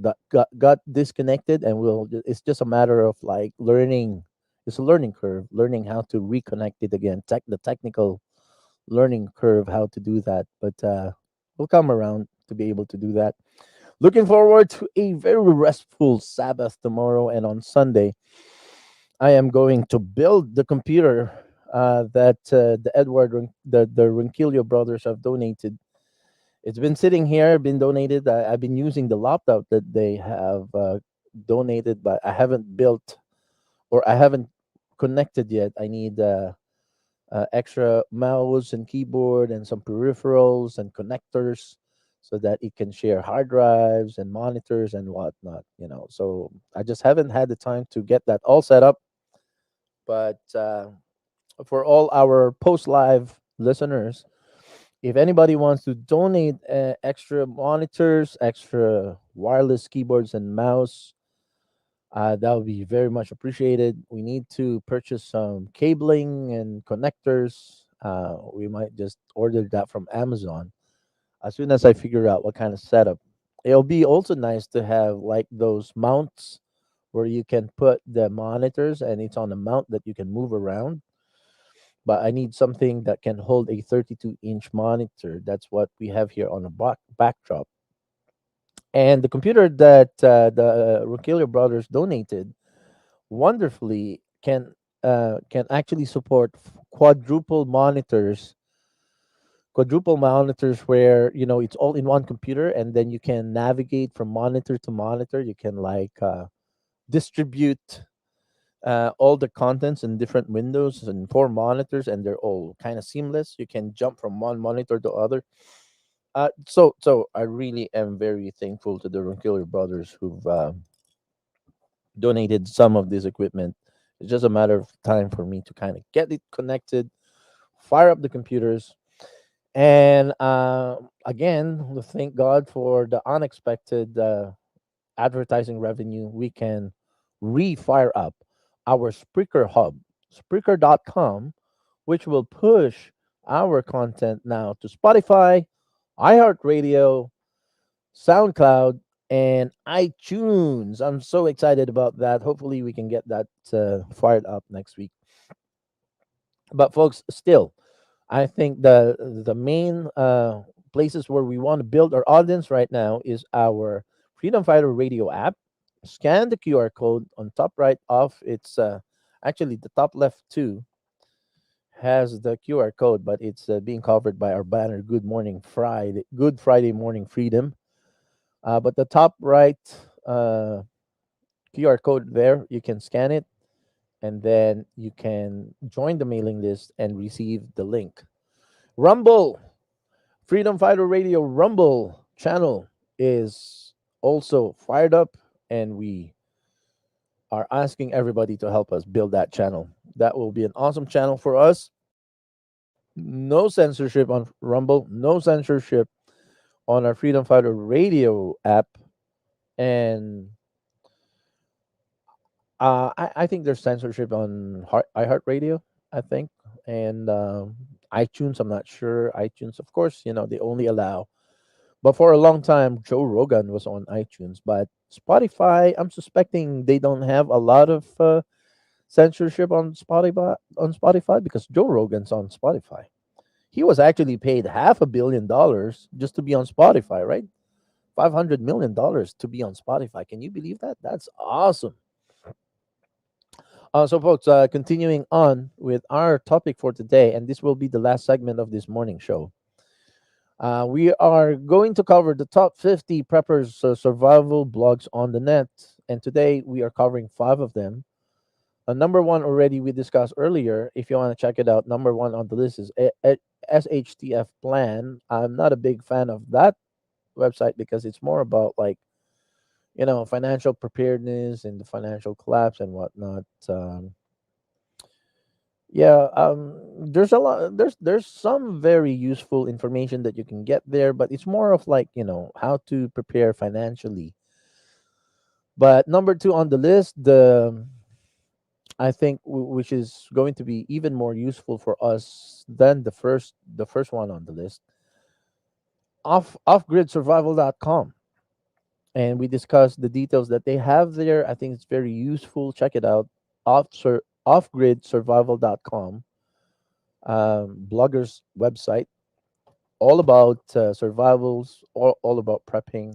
got disconnected, and it's just a matter of like learning. It's a learning curve, learning how to reconnect it again. The technical learning curve, how to do that. But we'll come around to be able to do that. Looking forward to a very restful Sabbath tomorrow, and on Sunday, I am going to build the computer that the Ronquillo brothers have donated. It's been sitting here, been donated. I've been using the laptop that they have donated, but I haven't built or I haven't connected yet. I need extra mouse and keyboard and some peripherals and connectors so that it can share hard drives and monitors and whatnot. So I just haven't had the time to get that all set up. But for all our post live listeners, if anybody wants to donate extra monitors, extra wireless keyboards and mouse, that would be very much appreciated. We need to purchase some cabling and connectors. We might just order that from Amazon as soon as I figure out what kind of setup. It'll be also nice to have like those mounts where you can put the monitors and it's on a mount that you can move around. But I need something that can hold a 32-inch monitor. That's what we have here on the backdrop. And the computer that the Roquillo brothers donated wonderfully can actually support quadruple monitors where it's all in one computer, and then you can navigate from monitor to monitor. You can like distribute all the contents in different windows and four monitors, and they're all kind of seamless. You can jump from one monitor to other. So I really am very thankful to the Ronquillo brothers who've donated some of this equipment. It's just a matter of time for me to kind of get it connected, fire up the computers, and again, thank God for the unexpected advertising revenue. We can re-fire up our Spreaker hub, Spreaker.com, which will push our content now to Spotify, iHeartRadio, SoundCloud, and iTunes. I'm so excited about that. Hopefully, we can get that fired up next week. But folks, still, I think the main places where we want to build our audience right now is our Freedom Fighter Radio app. Scan the QR code on top right of it's actually the top left too has the QR code, but it's being covered by our banner. Good Friday morning freedom. But the top right uh, QR code there, you can scan it, and then you can join the mailing list and receive the link. Rumble, Freedom Fighter Radio Rumble channel is also fired up, and we are asking everybody to help us build that channel. That will be an awesome channel for us. No censorship on Rumble, no censorship on our Freedom Fighter Radio app, and I think there's censorship on iHeartRadio, I think, and iTunes. I'm not sure. iTunes, of course, they only allow. But for a long time, Joe Rogan was on iTunes. But Spotify, I'm suspecting they don't have a lot of censorship on Spotify because Joe Rogan's on Spotify. He was actually paid $500 million just to be on Spotify, right? $500 million to be on Spotify. Can you believe that? That's awesome. So, folks, continuing on with our topic for today, and this will be the last segment of this morning show. We are going to cover the top 50 preppers survival blogs on the net, and today we are covering five of them. Number one already we discussed earlier. If you want to check it out, number one on the list is SHTF Plan. I'm not a big fan of that website because it's more about like financial preparedness and the financial collapse and whatnot. Yeah, there's a lot. There's some very useful information that you can get there, but it's more of like how to prepare financially. But number two on the list, the I think which is going to be even more useful for us than the first one on the list, offgridsurvival.com, and we discussed the details that they have there. I think it's very useful. Check it out. Offgridsurvival.com, bloggers website, all about survivals, all about prepping.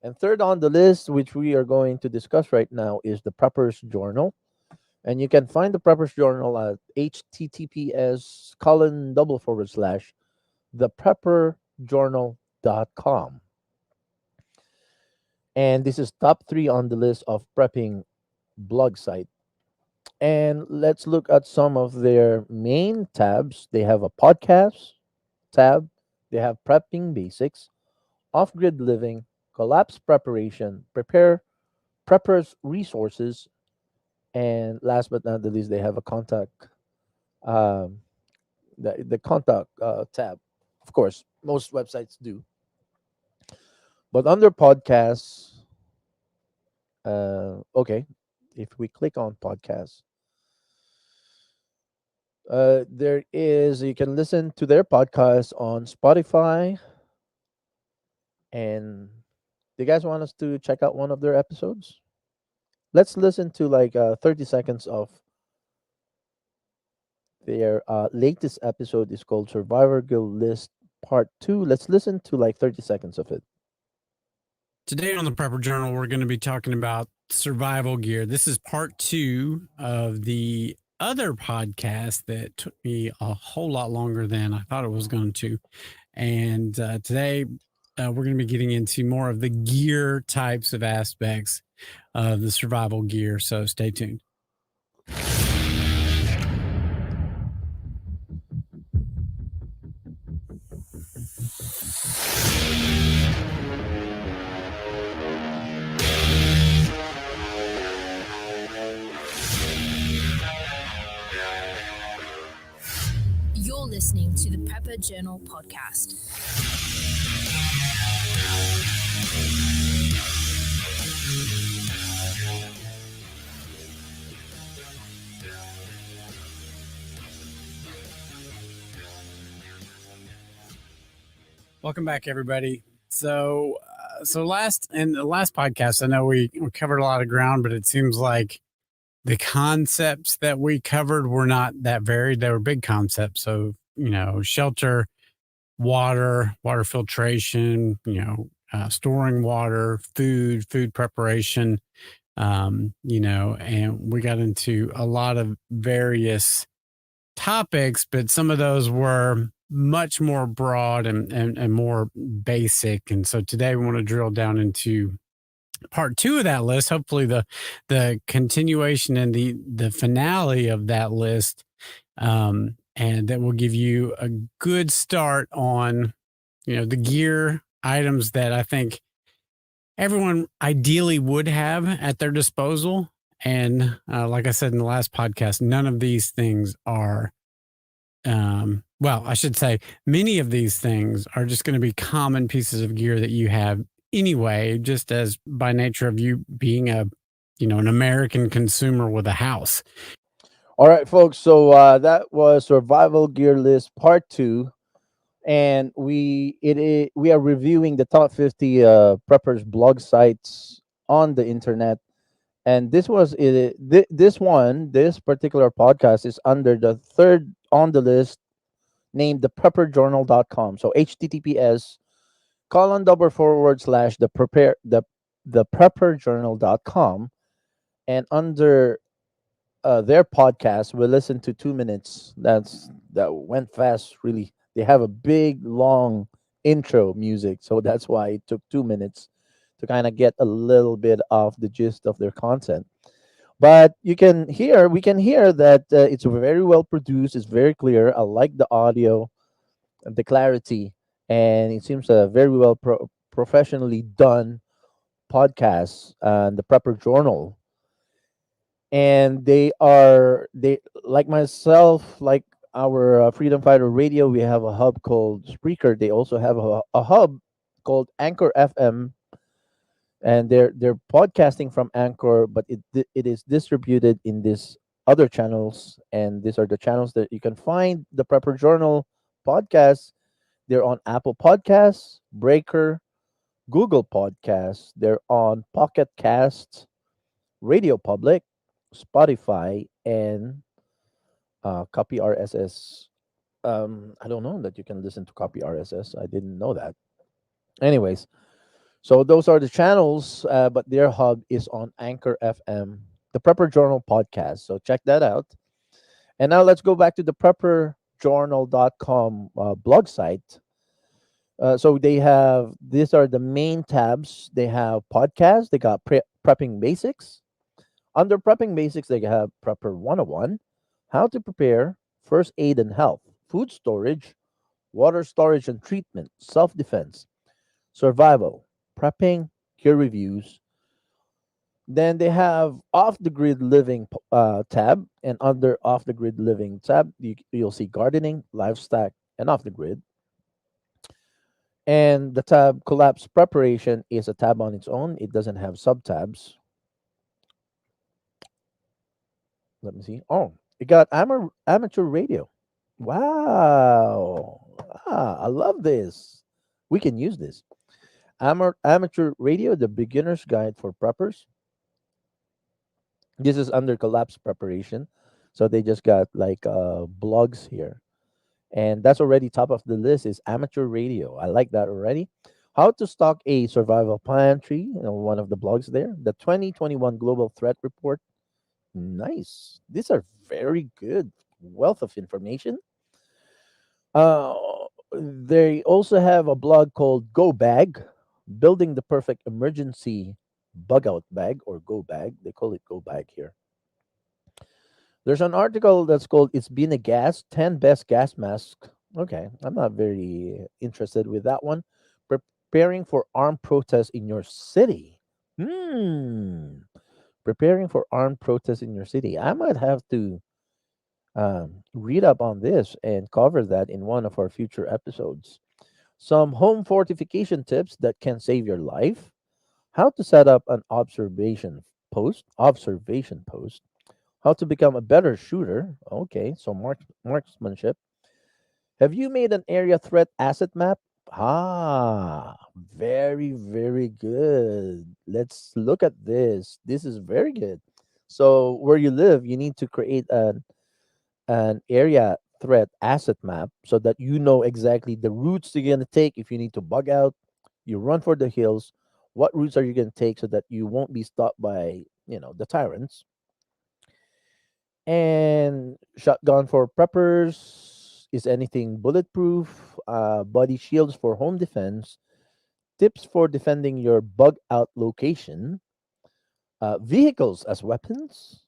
And third on the list, which we are going to discuss right now, is the Preppers Journal. And you can find the Preppers Journal at https colon double forward slash theprepperjournal.com. And this is top three on the list of prepping blog site. And let's look at some of their main tabs. They have a podcast tab, they have prepping basics, off grid living, collapse preparation, prepare preppers resources, and last but not the least, they have a contact, um, the contact tab. Of course, most websites do. But under podcasts, okay, if we click on podcasts, there is you can listen to their podcast on Spotify. And do you guys want us to check out one of their episodes? Let's listen to like 30 seconds of their latest episode. Is called Survivor Guild List Part 2. Let's listen to like 30 seconds of it. Today on the Prepper Journal, we're going to be talking about survival gear. This is part 2 of the other podcast that took me a whole lot longer than I thought it was going to. And today, we're going to be getting into more of the gear types of aspects of the survival gear. So stay tuned. You're listening to the Prepper Journal podcast. Welcome back, everybody. So in the last podcast, I know we covered a lot of ground, but it seems like the concepts that we covered were not that varied. They were big concepts. So, shelter, water filtration, storing water, food preparation, and we got into a lot of various topics, but some of those were much more broad and more basic. And so today we want to drill down into part 2 of that list, hopefully the continuation and the finale of that list, and that will give you a good start on the gear items that I think everyone ideally would have at their disposal. And like I said in the last podcast, none of these things are well, I should say many of these things are just going to be common pieces of gear that you have anyway, just as by nature of you being an American consumer with a house. All right, folks. So that was Survival Gear List Part 2, and we are reviewing the top 50 preppers blog sites on the internet. And this was it. This particular podcast is under the third on the list named theprepperjournal.com. So https colon double forward slash the prepperjournal.com, and under their podcast we listen to 2 minutes. That went fast, really. They have a big long intro music, so that's why it took 2 minutes to kind of get a little bit of the gist of their content. But we can hear that it's very well produced, it's very clear. I like the audio and the clarity, and it seems a very well professionally done podcast, and the Prepper Journal. And they like myself, like our Freedom Fighter Radio, we have a hub called Spreaker. They also have a hub called Anchor FM, and they're podcasting from Anchor, but it is distributed in these other channels, and these are the channels that you can find the Prepper Journal podcast. They're on Apple Podcasts, Breaker, Google Podcasts. They're on Pocket Casts, Radio Public, Spotify, and Copy RSS. I don't know that you can listen to Copy RSS. I didn't know that. Anyways, so those are the channels, but their hub is on Anchor FM, the Prepper Journal podcast. So check that out. And now let's go back to the prepperjournal.com blog site. So they have, these are the main tabs. They have podcasts, they got prepping basics. Under prepping basics, they have Prepper 101, how to prepare, first aid and health, food storage, water storage and treatment, self defense, survival, prepping, gear reviews. Then they have off the grid living tab, and under off the grid living tab, you'll see gardening, livestock, and off the grid. And the tab collapse preparation is a tab on its own. It doesn't have sub tabs. Let me see. Oh, it got amateur radio. Wow. I love this. We can use this. Amateur radio, the beginner's guide for preppers. This is under collapse preparation. So they just got like blogs here. And that's already top of the list is amateur radio. I like that already. How to stock a survival pantry, one of the blogs there. The 2021 Global Threat Report. Nice. These are very good wealth of information. Uh, they also have a blog called Go Bag, building the perfect emergency bug out bag, or Go Bag. They call it Go Bag here. There's an article that's called "It's Been a Gas: 10 Best Gas Masks." Okay, I'm not very interested with that one. Preparing for armed protests in your city. Preparing for armed protests in your city. I might have to read up on this and cover that in one of our future episodes. Some home fortification tips that can save your life. How to set up an observation post. How to become a better shooter. Okay, so marksmanship. Have you made an area threat asset map? Very, very good. Let's look at this. This is very good. So where you live, you need to create an area threat asset map so that you know exactly the routes you're going to take. If you need to bug out, you run for the hills. What routes are you going to take so that you won't be stopped by, the tyrants? And shotgun for preppers. Is anything bulletproof? Body shields for home defense. Tips for defending your bug out location. Vehicles as weapons.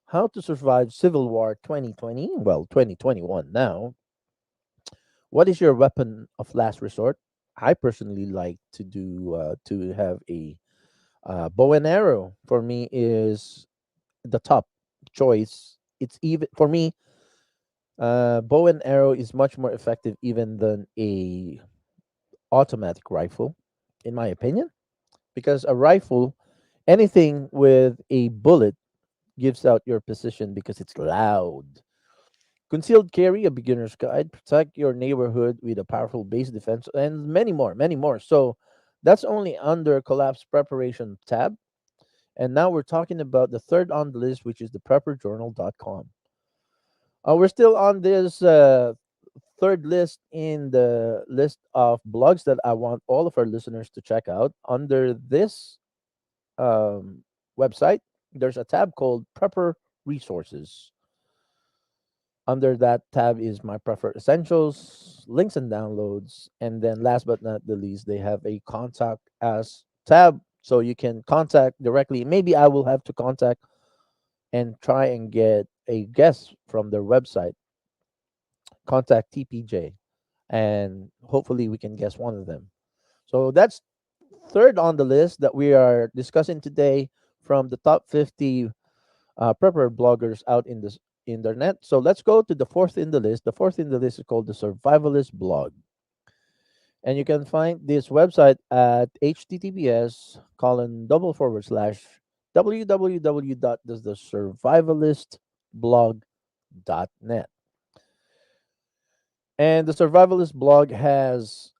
How to survive Civil War 2020? Well, 2021 now. What is your weapon of last resort? I personally like to have a bow and arrow. For me, is the top choice. It's even for me. Bow and arrow is much more effective even than a automatic rifle, in my opinion, because a rifle, anything with a bullet gives out your position because it's loud. Concealed carry, a beginner's guide, protect your neighborhood with a powerful base defense, and many more, many more. So that's only under collapse preparation tab. And now we're talking about the third on the list, which is the prepperjournal.com. We're still on this third list in the list of blogs that I want all of our listeners to check out. Under this um, website, there's a tab called Prepper Resources. Under that tab is my preferred essentials, links and downloads. And then last but not the least, they have a contact us tab. So you can contact directly. Maybe I will have to contact and try and get a guest from their website. Contact TPJ. And hopefully we can guess one of them. So that's third on the list that we are discussing today from the top 50 prepper bloggers out in the internet. So let's go to the fourth in the list. The fourth in the list is called the Survivalist Blog. And you can find this website at https colon double forward slash www.thesurvivalistblog.net. And the Survivalist blog has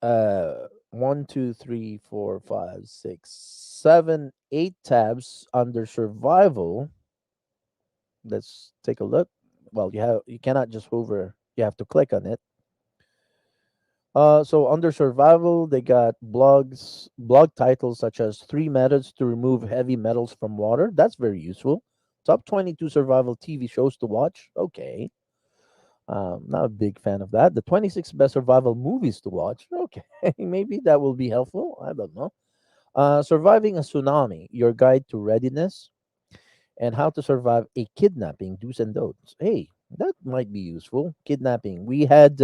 one, two, three, four, five, six, seven, eight tabs under survival. Let's take a look. Well, you cannot just hover, you have to click on it. So under survival, they got blog titles such as three methods to remove heavy metals from water. That's very useful. Top 22 survival TV shows to watch. Okay. Not a big fan of that. The 26 best survival movies to watch. Okay. Maybe that will be helpful. I don't know. Surviving a tsunami, your guide to readiness, and how to survive a kidnapping, do's and don'ts. Hey, that might be useful. Kidnapping. We had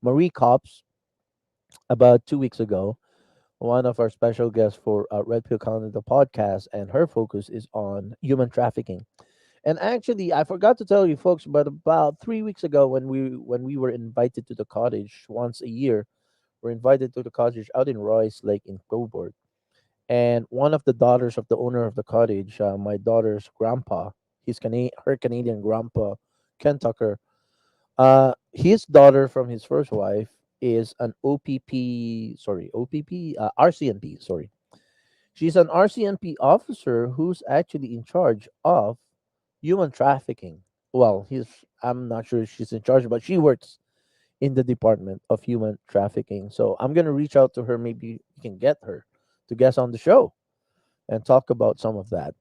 Marie Cops about 2 weeks ago, one of our special guests for Red Pill Canada podcast, and her focus is on human trafficking. And actually, I forgot to tell you folks, but about 3 weeks ago, when we were invited to the cottage once a year, we're invited to the cottage out in Royce Lake in Coburg, and one of the daughters of the owner of the cottage, my daughter's grandpa, her Canadian grandpa, Ken Tucker, his daughter from his first wife is an RCMP, sorry. She's an RCMP officer who's actually in charge of human trafficking. Well, I'm not sure if she's in charge, but she works in the Department of Human Trafficking. So I'm going to reach out to her. Maybe we can get her to guest on the show and talk about some of that.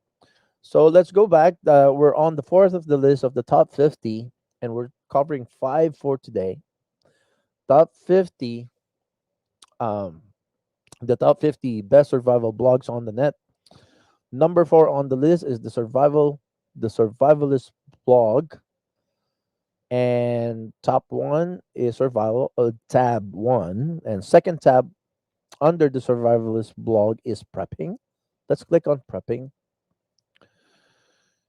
So let's go back. We're on the fourth of the list of the top 50, and we're covering five for today. Top 50, um, the top 50 best survival blogs on the net. Number four on the list is the Survivalist blog, and top one is survival. Tab one, and second tab under the Survivalist blog is prepping. Let's click on prepping.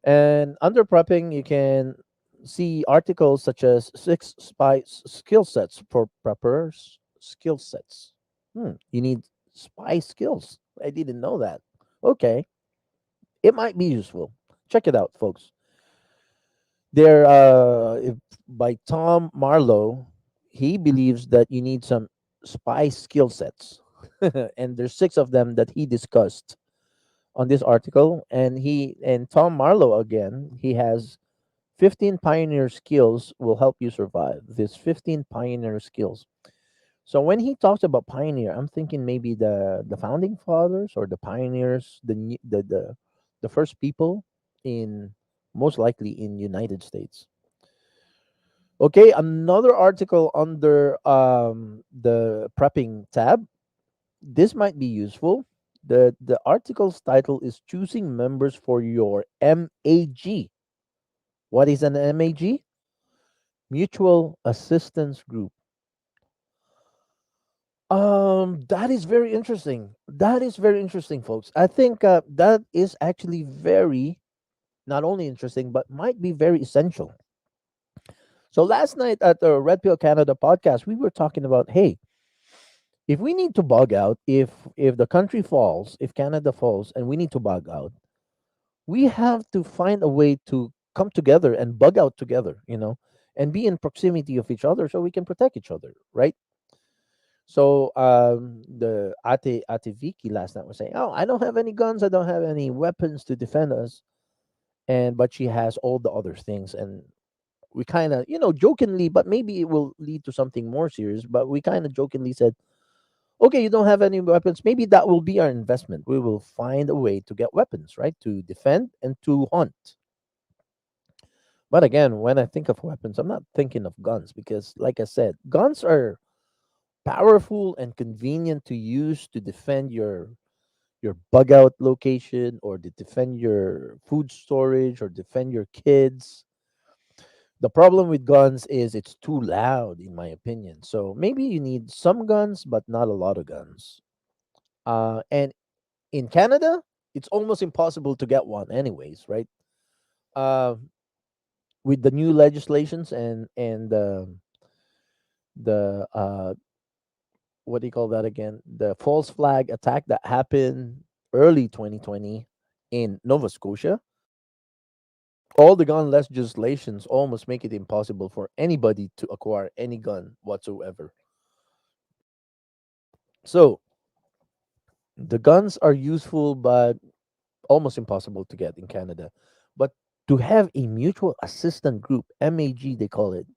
And under prepping, you can see articles such as six spice skill sets for preppers. Skill sets. You need spy skills. I didn't know that. Okay, it might be useful. Check it out, folks. They're by Tom Marlowe. He believes that you need some spy skill sets, and there's six of them that he discussed on this article. And Tom Marlowe again, he has 15 pioneer skills will help you survive. This 15 pioneer skills. So when he talks about pioneer, I'm thinking maybe the founding fathers or the pioneers, the first people in, most likely in United States. Okay, another article under the prepping tab. This might be useful. The article's title is choosing members for your MAG. What is an MAG? Mutual Assistance Group. That is very interesting. That is very interesting, folks. I think that is actually very not only interesting but might be very essential. So last night at the Red Pill Canada podcast, we were talking about, hey, if we need to bug out, if the country falls, if Canada falls, and we need to bug out, we have to find a way to come together and bug out together, and be in proximity of each other so we can protect each other, right? So the Ate Vicky last night was saying, "Oh, I don't have any guns, I don't have any weapons to defend us," and but she has all the other things, and we kind of, jokingly, but maybe it will lead to something more serious. But we kind of jokingly said, okay, you don't have any weapons. Maybe that will be our investment. We will find a way to get weapons, right? To defend and to hunt. But again, when I think of weapons, I'm not thinking of guns because, like I said, guns are powerful and convenient to use to defend your bug out location or to defend your food storage or defend your kids. The problem with guns is it's too loud, in my opinion. So maybe you need some guns, but not a lot of guns. And in Canada, it's almost impossible to get one, anyways, right? Uh, with the new legislations and the what do you call that again? The false flag attack that happened early 2020 in Nova Scotia. All the gun legislations almost make it impossible for anybody to acquire any gun whatsoever. So the guns are useful, but almost impossible to get in Canada. But to have a mutual assistant group, MAG, they call it,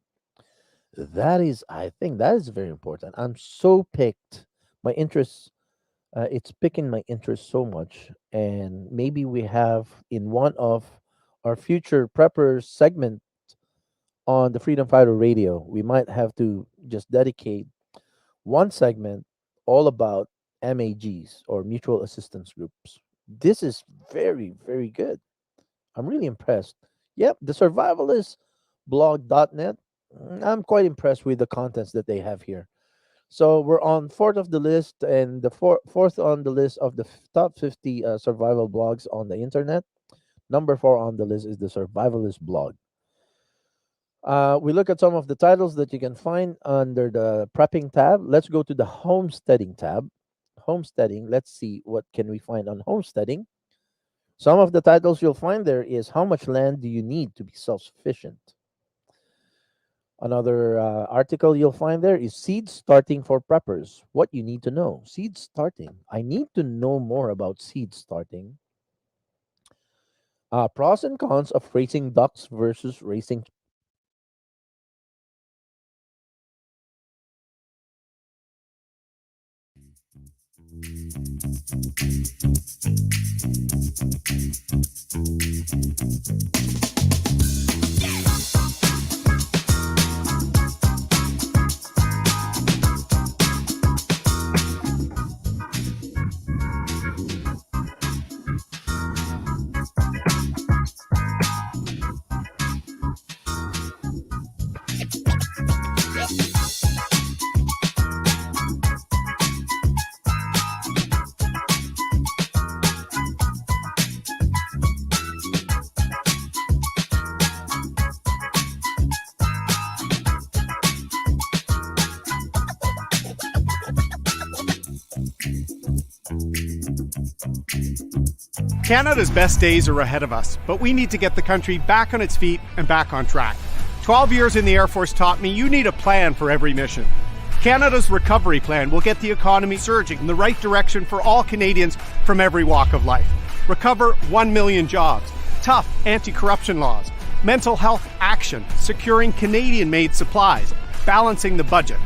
that is, I think, that is very important. I'm so picked. My interest, it's picking my interest so much. And maybe we have in one of our future preppers segment on the Freedom Fighter Radio, we might have to just dedicate one segment all about MAGs or mutual assistance groups. This is very, very good. I'm really impressed. Yep, the survivalist blog.net. I'm quite impressed with the contents that they have here. So we're on fourth of the list, and the fourth on the list of the top 50 survival blogs on the internet. Number 4 on the list is the survivalist blog. We look at some of the titles that you can find under the prepping tab. Let's go to the homesteading tab. Homesteading. Let's see what can we find on homesteading. Some of the titles you'll find there is how much land do you need to be self-sufficient. Another article you'll find there is seed starting for preppers. What you need to know. Seed starting. I need to know more about seed starting. Pros and cons of raising ducks versus raising. Canada's best days are ahead of us, but we need to get the country back on its feet and back on track. 12 years in the Air Force taught me you need a plan for every mission. Canada's recovery plan will get the economy surging in the right direction for all Canadians from every walk of life. Recover 1 million jobs, tough anti-corruption laws, mental health action, securing Canadian-made supplies, balancing the budget.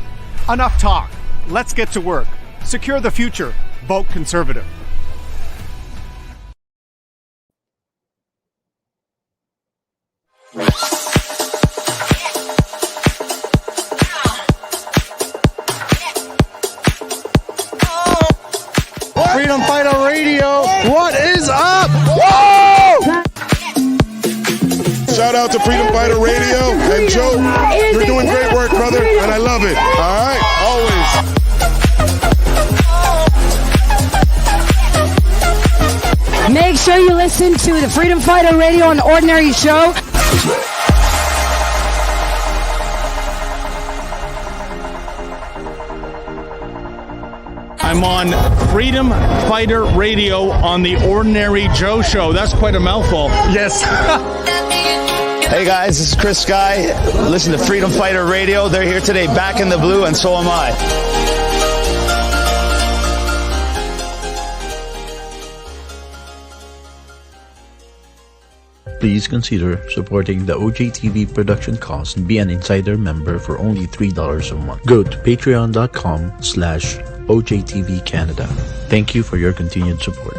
Enough talk. Let's get to work. Secure the future. Vote Conservative. Freedom Fighter Radio. What is up? Whoa! Shout out to Freedom Fighter Radio. And Joe, you're doing great work, brother, and I love it. All right? Always. Make sure you listen to the Freedom Fighter Radio on Ordinary Show. I'm on Freedom Fighter Radio on the Ordinary Joe Show. That's quite a mouthful. Yes. Hey guys, this is Chris Guy. Listen to Freedom Fighter Radio. They're here today, back in the blue, and so am I. please consider supporting the OJTV production costs and be an insider member for only $3 a month. Go to patreon.com/OJTV Canada. Thank you for your continued support.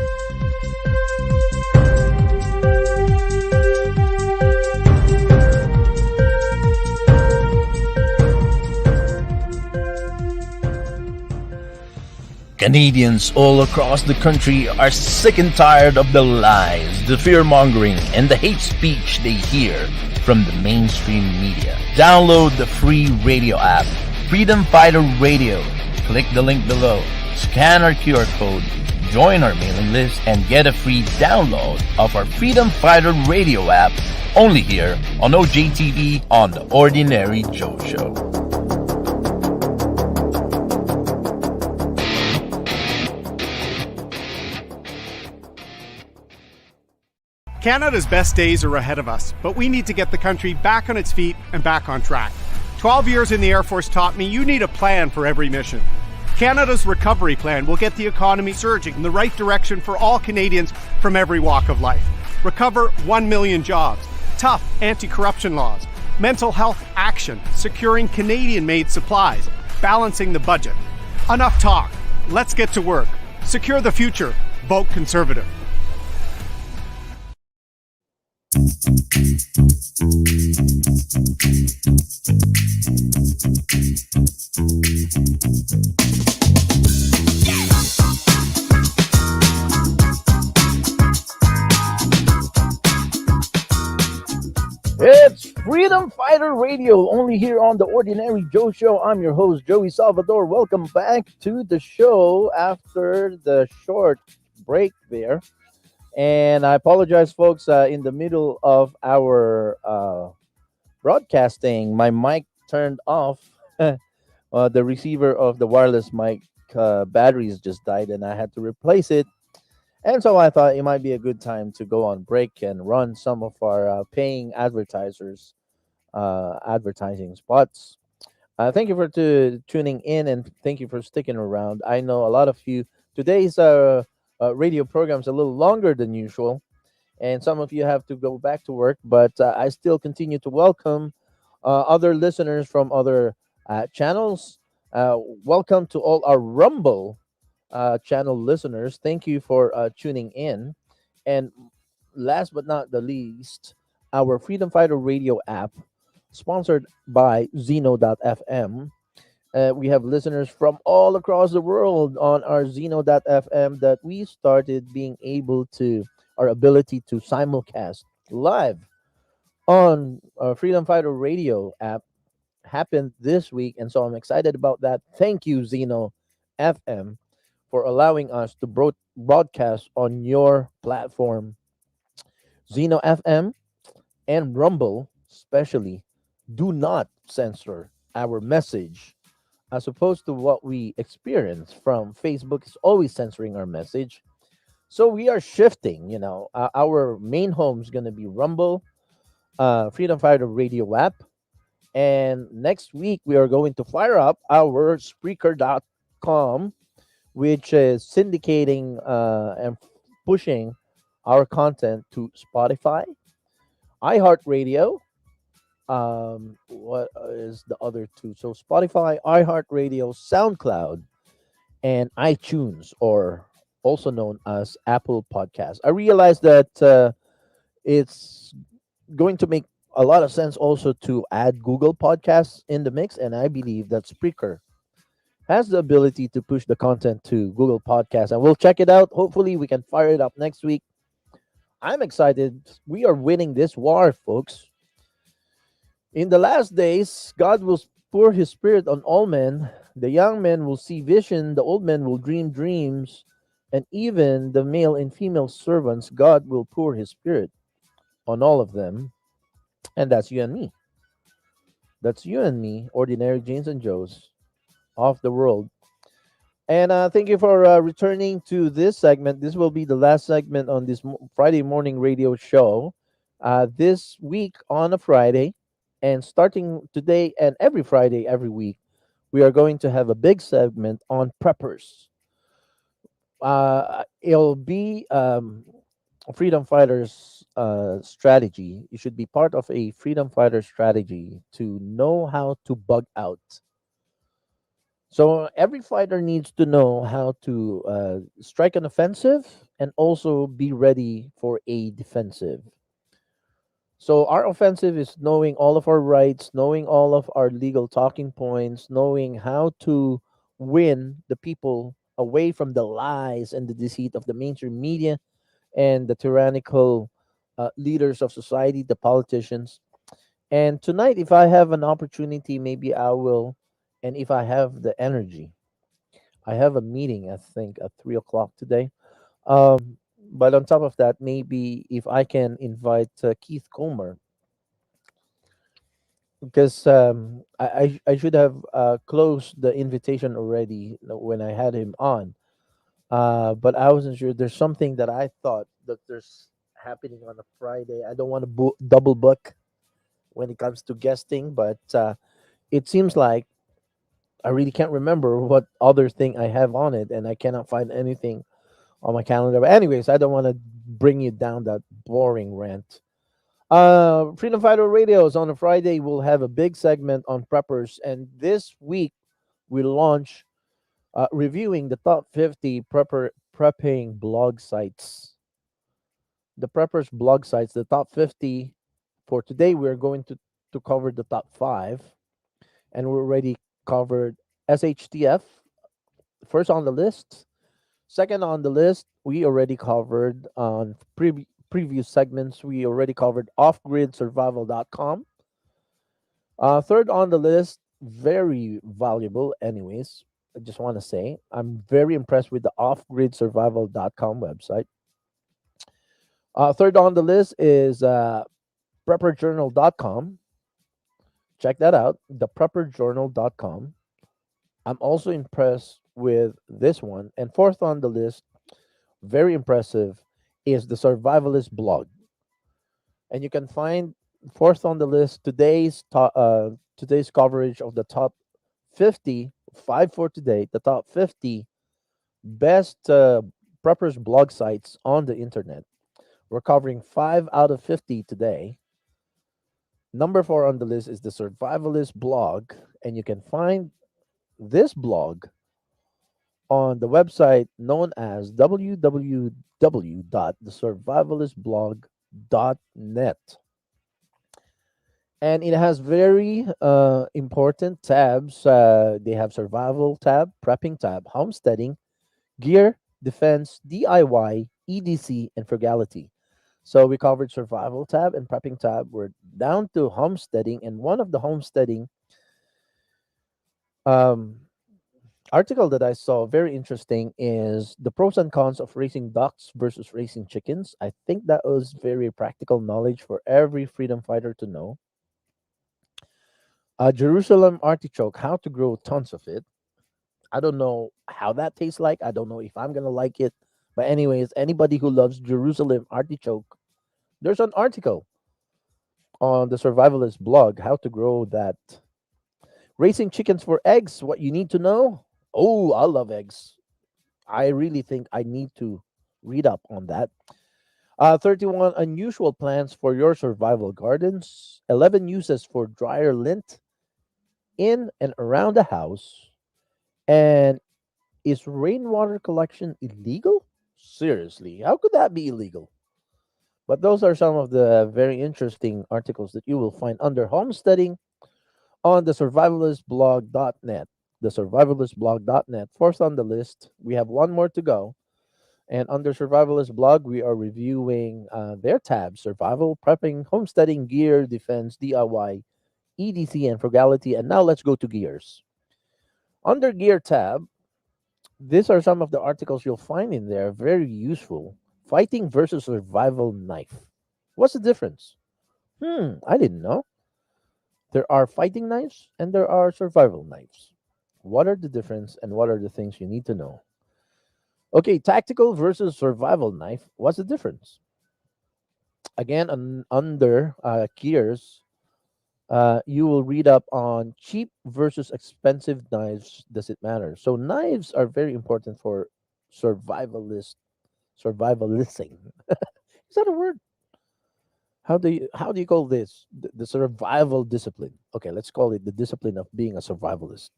Canadians all across the country are sick and tired of the lies, the fear-mongering, and the hate speech they hear from the mainstream media. Download the free radio app, Freedom Fighter Radio. Click the link below, scan our QR code, join our mailing list, and get a free download of our Freedom Fighter Radio app only here on OJTV on The Ordinary Joe Show. Canada's best days are ahead of us, but we need to get the country back on its feet and back on track. 12 years in the Air Force taught me you need a plan for every mission. Canada's recovery plan will get the economy surging in the right direction for all Canadians from every walk of life. Recover 1 million jobs, tough anti-corruption laws, mental health action, securing Canadian-made supplies, balancing the budget. Enough talk. Let's get to work. Secure the future. Vote Conservative. It's Freedom Fighter Radio, only here on The Ordinary Joe Show. I'm your host, Joey Salvador. Welcome back to the show after the short break there. And I apologize, folks, in the middle of our broadcasting, my mic turned off. The receiver of the wireless mic batteries just died, and I had to replace it. And so I thought it might be a good time to go on break and run some of our paying advertisers advertising spots. Thank you for tuning in, and thank you for sticking around. I know a lot of you. Today's radio program's a little longer than usual, and some of you have to go back to work, but I still continue to welcome other listeners from other channels. Welcome to all our Rumble channel listeners. Thank you for tuning in. And last but not the least, our Freedom Fighter Radio app, sponsored by Zeno.fm. We have listeners from all across the world on our Zeno.fm that we started being able to, our ability to simulcast live on Freedom Fighter Radio app happened this week. And so I'm excited about that. Thank you, Zeno FM, for allowing us to broadcast on your platform. Zeno FM and Rumble, especially, do not censor our message, as opposed to what we experience from Facebook is always censoring our message. So we are shifting. Our main home is going to be Rumble, Freedom Fighter Radio app, and next week we are going to fire up our Spreaker.com, which is syndicating and pushing our content to Spotify, iHeartRadio. What is the other two? So Spotify, iHeartRadio, SoundCloud, and iTunes, or also known as Apple Podcasts. I realize that it's going to make a lot of sense also to add Google Podcasts in the mix, and I believe that Spreaker has the ability to push the content to Google Podcasts, and we'll check it out. Hopefully, we can fire it up next week. I'm excited. We are winning this war, folks. In the last days, God will pour his spirit on all men. The young men will see vision, the old men will dream dreams, and even the male and female servants, God will pour his spirit on all of them. And that's you and me. That's you and me, ordinary James and Joes of the world. And thank you for returning to this segment. This will be the last segment on this Friday morning radio show. This week on a Friday, and starting today and every Friday, every week, we are going to have a big segment on preppers. It'll be freedom fighters strategy. You should be part of a freedom fighter strategy to know how to bug out. So every fighter needs to know how to strike an offensive and also be ready for a defensive. So our offensive is knowing all of our rights, knowing all of our legal talking points, knowing how to win the people away from the lies and the deceit of the mainstream media and the tyrannical leaders of society, the politicians. And tonight, if I have an opportunity, maybe I will, and if I have the energy, I have a meeting, I think, at 3 o'clock today. But on top of that, maybe if I can invite Keith Comer, because I should have closed the invitation already when I had him on. But I wasn't sure. There's something that I thought that there's happening on a Friday. I don't want to double book when it comes to guesting, but it seems like I really can't remember what other thing I have on it, and I cannot find anything on my calendar. But anyways, I don't want to bring you down that boring rant. Freedom Fighter Radios on a Friday will have a big segment on preppers, and this week we launch reviewing the top 50 prepping blog sites. The preppers blog sites, the top 50 for today. We're going to cover the top five, and we already covered SHTF first on the list. Second on the list, we already covered on previous segments. We already covered offgridsurvival.com. Third on the list, very valuable, anyways. I just want to say I'm very impressed with the offgridsurvival.com website. Third on the list is prepperjournal.com. Check that out, the prepperjournal.com. I'm also impressed with this one. And fourth on the list, very impressive, is the Survivalist blog. And you can find fourth on the list today's coverage of the top 50, five for today, the top 50 best preppers blog sites on the internet. We're covering 5 out of 50 today. Number 4 on the list is the Survivalist blog, and you can find this blog on the website known as www.thesurvivalistblog.net. And it has very important tabs. They have survival tab, prepping tab, homesteading, gear, defense, DIY, EDC, and frugality. So we covered survival tab and prepping tab. We're down to homesteading, and one of the homesteading um, article that I saw very interesting is the pros and cons of raising ducks versus raising chickens. I think that was very practical knowledge for every freedom fighter to know. Jerusalem artichoke, how to grow tons of it. I don't know how that tastes like. I don't know if I'm gonna like it. But anyways, anybody who loves Jerusalem artichoke, there's an article on the Survivalist blog how to grow that. Raising chickens for eggs, what you need to know. Oh, I love eggs. I really think I need to read up on that. 31 unusual plants for your survival gardens. 11 uses for dryer lint in and around the house. And is rainwater collection illegal? Seriously, how could that be illegal? But those are some of the very interesting articles that you will find under homesteading on the survivalistblog.net. The survivalistblog.net. Fourth on the list. We have one more to go. And under Survivalist blog, we are reviewing their tabs: survival, prepping, homesteading, gear, defense, DIY, EDC, and frugality. And now let's go to gears. Under gear tab, these are some of the articles you'll find in there. Very useful. Fighting versus survival knife. What's the difference? I didn't know. There are fighting knives and there are survival knives. What are the difference and what are the things you need to know? Okay, tactical versus survival knife. What's the difference? Again, under gears, you will read up on cheap versus expensive knives. Does it matter? So knives are very important for survivalist survivalisting. Is that a word? How do you call this? The survival discipline. Okay, let's call it the discipline of being a survivalist.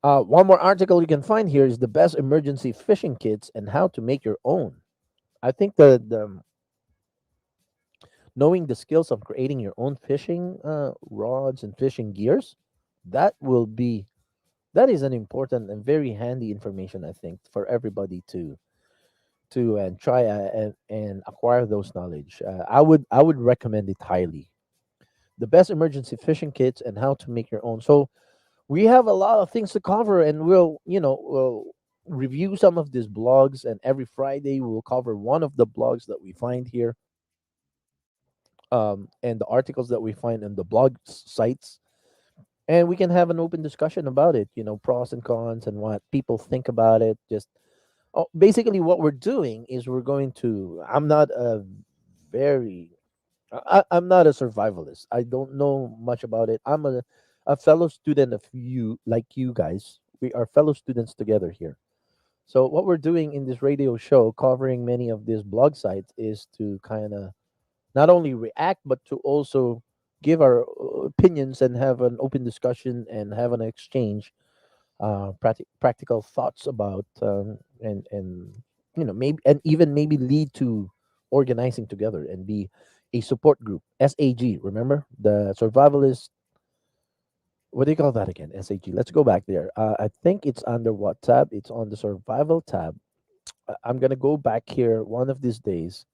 One more article you can find here is the best emergency fishing kits and how to make your own. I think the knowing the skills of creating your own fishing rods and fishing gears, that will be that is an important and very handy information, I think, for everybody to and try and acquire those knowledge. I would recommend it highly. The best emergency fishing kits and how to make your own. So we have a lot of things to cover, and we'll review some of these blogs, and every Friday we'll cover one of the blogs that we find here, and the articles that we find in the blog sites, and we can have an open discussion about it. Pros and cons and what people think about it. Just basically what we're doing is we're going to. I'm not a very. I'm not a survivalist. I don't know much about it. I'm a fellow student of you, like you guys. We are fellow students together here. So what we're doing in this radio show, covering many of these blog sites, is to kind of not only react but to also give our opinions and have an open discussion and have an exchange, practical thoughts about, and maybe, and even maybe lead to organizing together and be a support group. SAG, remember the survivalist. What do you call that again? SAG. Let's go back there. I think it's under what tab? It's on the survival tab. I'm gonna go back here one of these days,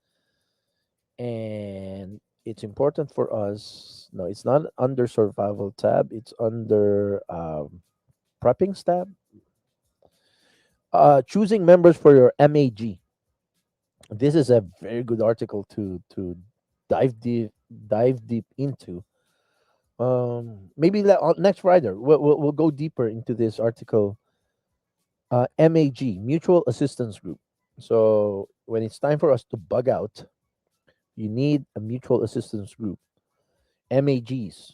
and it's important for us. No, it's not under survival tab. It's under prepping tab. Choosing members for your MAG. This is a very good article to dive deep into. Maybe next Friday we'll go deeper into this article. MAG, Mutual Assistance Group. So when it's time for us to bug out, you need a mutual assistance group. MAGs.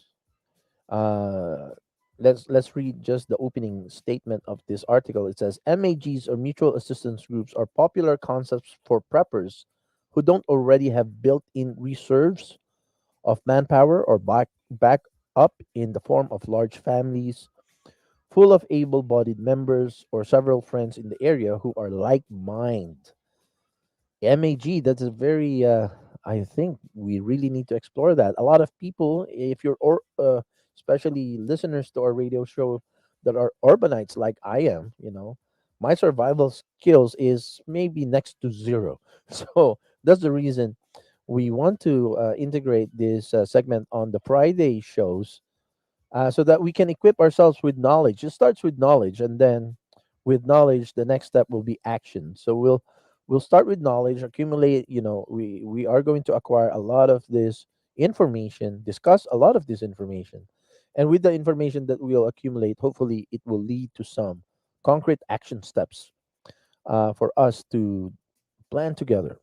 Uh, let's read just the opening statement of this article. It says MAGs, or mutual assistance groups, are popular concepts for preppers who don't already have built-in reserves of manpower or back up in the form of large families full of able-bodied members or several friends in the area who are like-minded. MAG, that's a very, I think we really need to explore that. A lot of people, if you're, especially listeners to our radio show that are urbanites like I am, my survival skills is maybe next to zero. So that's the reason we want to integrate this segment on the Friday shows, so that we can equip ourselves with knowledge. It starts with knowledge, and then with knowledge, the next step will be action. So we'll start with knowledge, accumulate. We are going to acquire a lot of this information, discuss a lot of this information, and with the information that we'll accumulate, hopefully it will lead to some concrete action steps for us to plan together.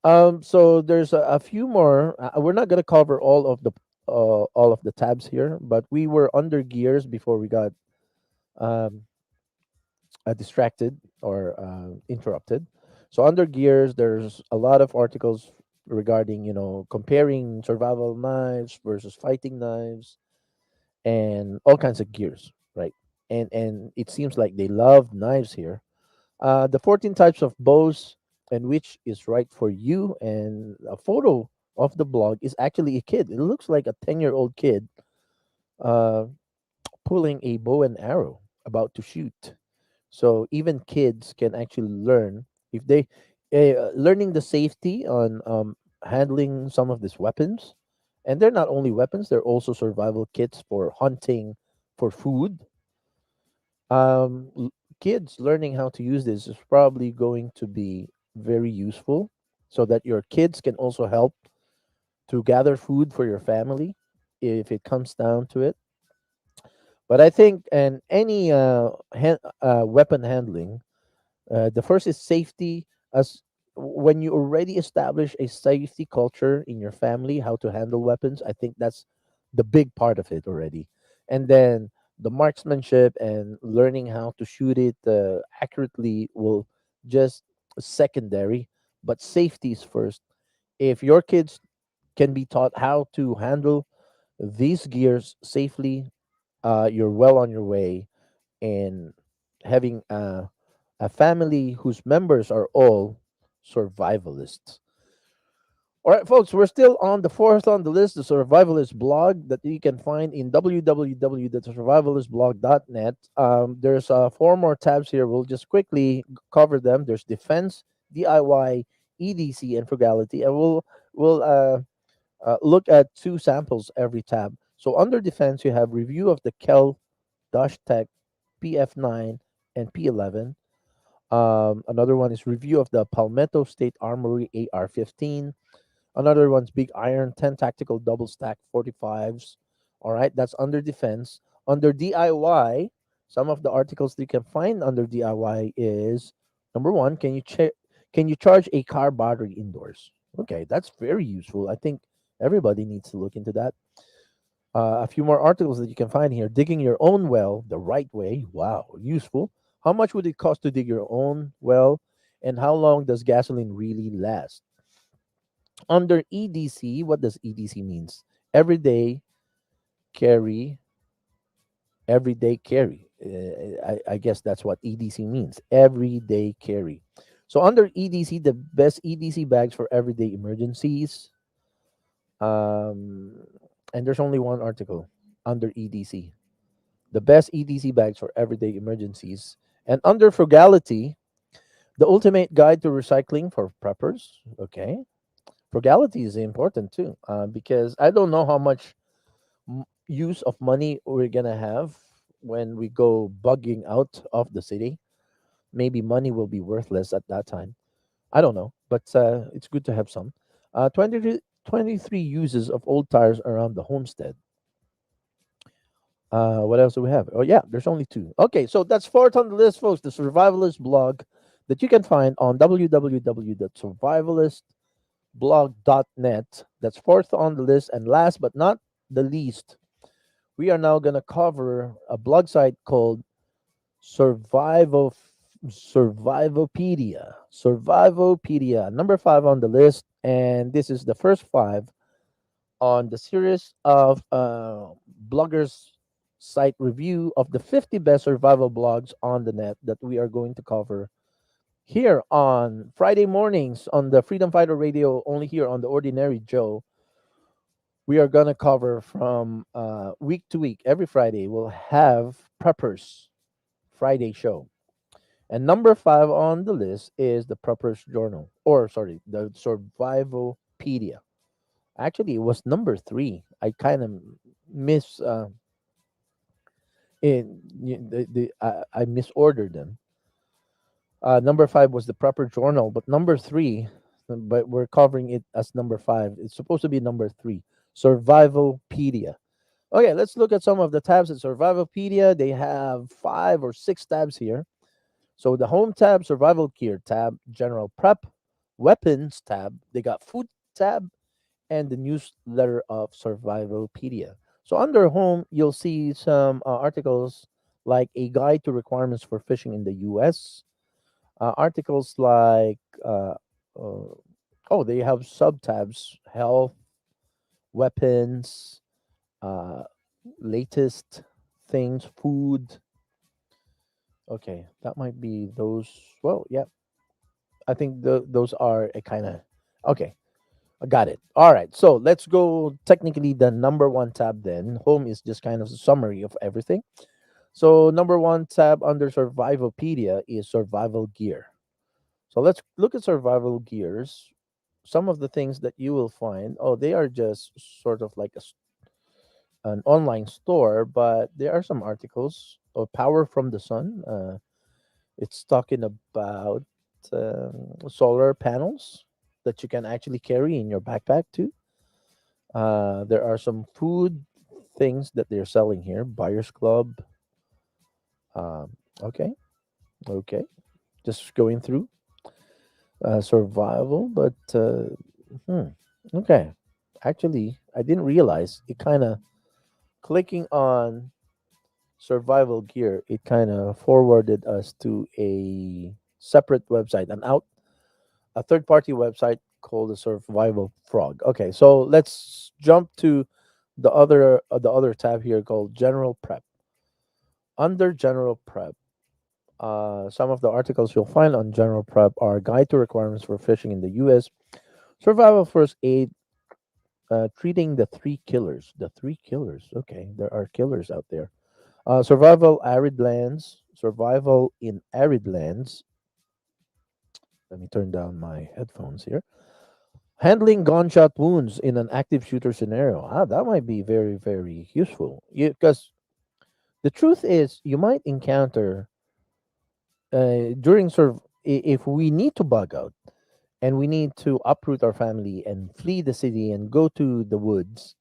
So there's a few more. We're not gonna cover all of the tabs here, but we were under gears before we got um, distracted or interrupted. So under gears, there's a lot of articles regarding comparing survival knives versus fighting knives and all kinds of gears, right? And it seems like they love knives here. The 14 types of bows and which is right for you. And a photo of the blog is actually a kid. It looks like a 10-year-old kid uh, pulling a bow and arrow about to shoot. So even kids can actually learn if they learning the safety on handling some of these weapons. And they're not only weapons; they're also survival kits for hunting, for food. Kids learning how to use this is probably going to be very useful, so that your kids can also help to gather food for your family if it comes down to it. But I think, and any weapon handling, the first is safety. As when you already establish a safety culture in your family, how to handle weapons, I think that's the big part of it already. And then the marksmanship and learning how to shoot it accurately will just secondary. but safety is first. If your kids can be taught how to handle these gears safely, you're well on your way in having a family whose members are all survivalists. All right, folks, we're still on the fourth on the list, the Survivalist blog that you can find in www.survivalistblog.net. There's four more tabs here. We'll just quickly cover them. There's defense, DIY, EDC, and frugality, and we'll look at two samples every tab. So under defense, you have review of the Kel Dash Tech PF9 and P11. Another one is review of the Palmetto State Armory AR-15. Another one's Big Iron 10 Tactical Double Stack 45s. All right, that's under defense. Under DIY, some of the articles that you can find under DIY is number one, can you charge a car battery indoors? Okay, that's very useful. I think everybody needs to look into that. A few more articles that you can find here. Digging your own well the right way. Wow, useful. How much would it cost to dig your own well? And how long does gasoline really last? Under EDC, what does EDC means? Everyday carry, everyday carry. I guess that's what EDC means. Everyday carry. So under EDC, the best EDC bags for everyday emergencies. Um, and there's only one article under EDC. The best EDC bags for everyday emergencies. And under frugality, the ultimate guide to recycling for preppers. Okay. Frugality is important too, because I don't know how much use of money we're gonna have when we go bugging out of the city. Maybe money will be worthless at that time. I don't know, but it's good to have some. 23 uses of old tires around the homestead. What else do we have? Oh, yeah, there's only two. Okay, so that's fourth on the list, folks. The Survivalist blog that you can find on www.survivalistblog.net. That's fourth on the list. And last but not the least, we are now going to cover a blog site called Survival Survivopedia. Survivopedia, number five on the list. And this is the first five on the series of bloggers site review of the 50 best survival blogs on the net that we are going to cover here on Friday mornings on the Freedom Fighter Radio, only here on the Ordinary Joe. We are going to cover from week to week. Every Friday, we'll have Preppers Friday show. And number five on the list is the Preppers Journal, or sorry, the Survivopedia. Actually, it was number three. I kind of miss I misordered them. Number five was the proper journal, but number three, but we're covering it as number five. It's supposed to be number three, Survivopedia. Okay, let's look at some of the tabs at Survivopedia. They have 5 or 6 tabs here. So the home tab, survival gear tab, general prep, weapons tab. They got food tab, and the newsletter of Survivopedia. So under home, you'll see some articles like a guide to requirements for fishing in the U.S. Articles like they have sub tabs: health, weapons, uh, latest things, food. Okay, that might be those. Well, yeah, I think those are a kind of okay. I got it. All right. So let's go technically the number one tab then. Home is just kind of a summary of everything. So number one tab under Survivopedia is survival gear. So let's look at survival gears. Some of the things that you will find, they are just sort of like an online store, but there are some articles. Power from the sun. It's talking about solar panels that you can actually carry in your backpack too. There are some food things that they're selling here. Buyers Club. Um, okay, okay. Just going through survival, but okay. Actually, I didn't realize it kind of clicking on survival gear. It kind of forwarded us to a separate website, an a third-party website called the Survival Frog. Okay, so let's jump to the other tab here called General Prep. Under General Prep, some of the articles you'll find on General Prep are Guide to Requirements for Fishing in the U.S., Survival First Aid, treating the three killers. The three killers. Okay, there are killers out there. Survival arid lands. Survival in arid lands. Let me turn down my headphones here. Handling gunshot wounds in an active shooter scenario. That might be very, very useful. Because the truth is, you might encounter during if we need to bug out and we need to uproot our family and flee the city and go to the woods,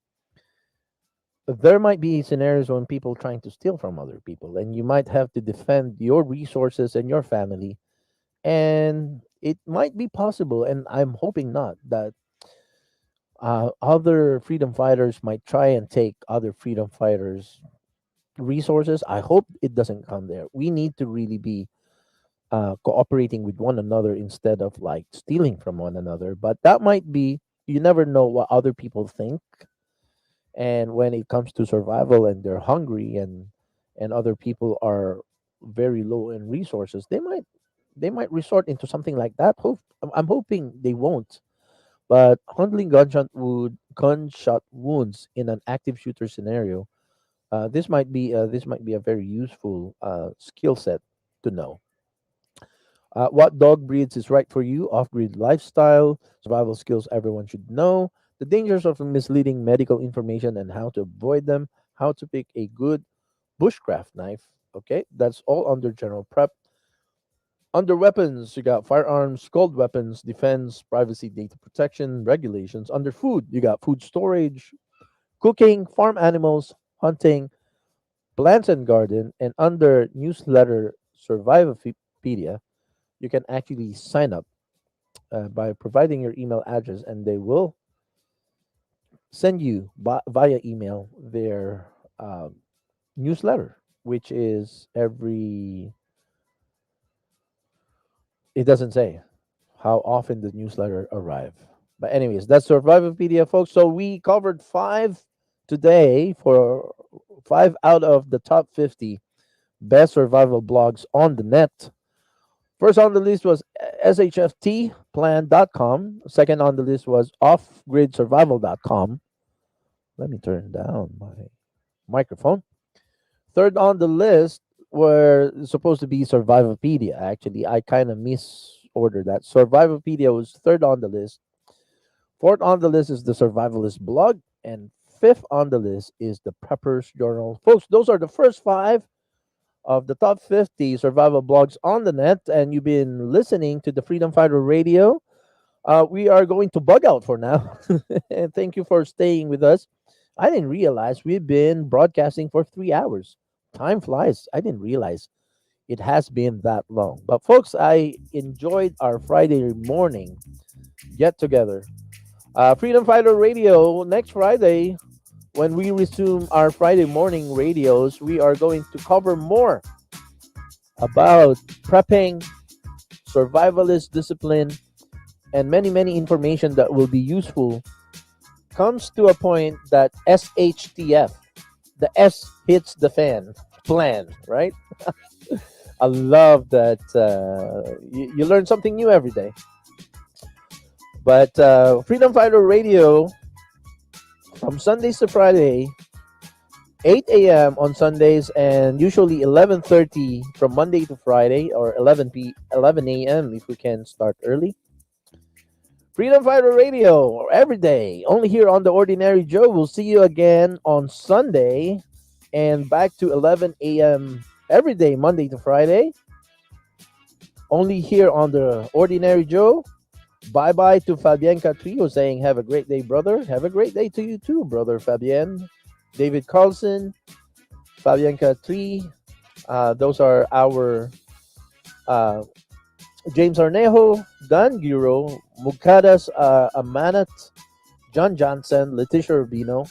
there might be scenarios when people trying to steal from other people, and you might have to defend your resources and your family. And it might be possible, and I'm hoping not, that other freedom fighters might try and take other freedom fighters' resources. I hope it doesn't come there. We need to really be cooperating with one another instead of like stealing from one another. But that might be, you never know what other people think. And when it comes to survival and they're hungry and other people are very low in resources, they might resort into something like that. I'm hoping they won't. But handling gunshot wounds in an active shooter scenario, this might be a very useful skill set to know. What dog breeds is right for you? Off-grid lifestyle, survival skills everyone should know, the dangers of misleading medical information and how to avoid them, how to pick a good bushcraft knife. Okay, that's all under general prep. Under weapons, you got firearms, cold weapons, defense, privacy, data protection, regulations. Under food, you got food storage, cooking, farm animals, hunting, plants and garden. And under newsletter Survivopedia, you can actually sign up by providing your email address, and they will send you via email their newsletter, which is every. It doesn't say how often the newsletter arrive. But anyways, that's Survivopedia, folks. So we covered five today for 5 out of the top 50 best survival blogs on the net. First on the list was shftplan.com. Second on the list was offgridsurvival.com. Let me turn down my microphone. Third on the list were supposed to be Survivopedia. Actually, I kind of misordered that. Survivopedia was third on the list. Fourth on the list is the Survivalist blog. And fifth on the list is the Preppers Journal. Folks, those are the first five of the top 50 survival blogs on the net, and you've been listening to the Freedom Fighter Radio. We are going to bug out for now. And thank you for staying with us. I didn't realize we've been broadcasting for 3 hours. Time flies. I didn't realize it has been that long. But folks, I enjoyed our Friday morning get together. Freedom Fighter Radio next Friday. When we resume our Friday morning radios, we are going to cover more about prepping, survivalist discipline, and many, many information that will be useful. Comes to a point that SHTF, the S hits the fan plan, right? I love that you learn something new every day. But Freedom Fighter Radio, from Sundays to Friday, 8 a.m. on Sundays, and usually 11:30 from Monday to Friday, or 11 a.m. if we can start early. Freedom Fighter Radio every day, only here on The Ordinary Joe. We'll see you again on Sunday, and back to 11 a.m. every day, Monday to Friday. Only here on The Ordinary Joe. Bye-bye to Fabienka Trio saying, have a great day, brother. Have a great day to you too, brother Fabien. David Carlson, Fabienka Tree. Those are our James Arnejo, Dan Giro, Mukadas Amanat, John Johnson, Leticia Rubino.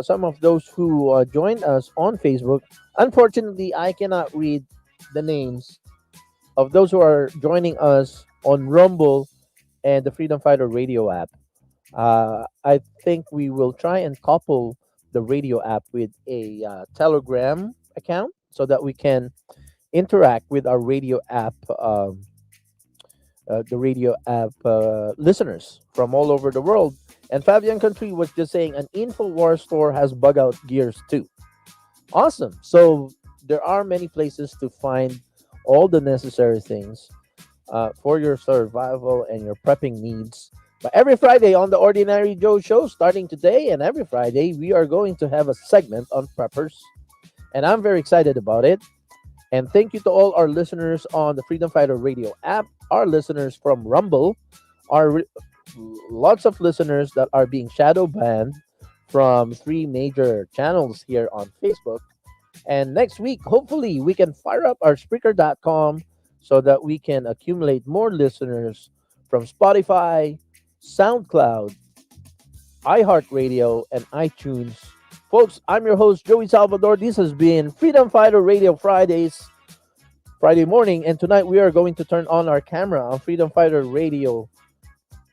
Some of those who joined us on Facebook. Unfortunately, I cannot read the names of those who are joining us on Rumble and the Freedom Fighter radio app. I think we will try and couple the radio app with a Telegram account so that we can interact with our radio app, the radio app listeners from all over the world. And Fabian Country was just saying an InfoWars store has bug out gears too. Awesome. So there are many places to find all the necessary things for your survival and your prepping needs. But every Friday on the Ordinary Joe Show, starting today, and every Friday, we are going to have a segment on preppers. And I'm very excited about it. And thank you to all our listeners on the Freedom Fighter Radio app, our listeners from Rumble, lots of listeners that are being shadow banned from 3 major channels here on Facebook. And next week, hopefully, we can fire up our Spreaker.com so that we can accumulate more listeners from Spotify, SoundCloud, iHeartRadio, and iTunes. Folks, I'm your host, Joey Salvador. This has been Freedom Fighter Radio Friday morning. And tonight we are going to turn on our camera on Freedom Fighter Radio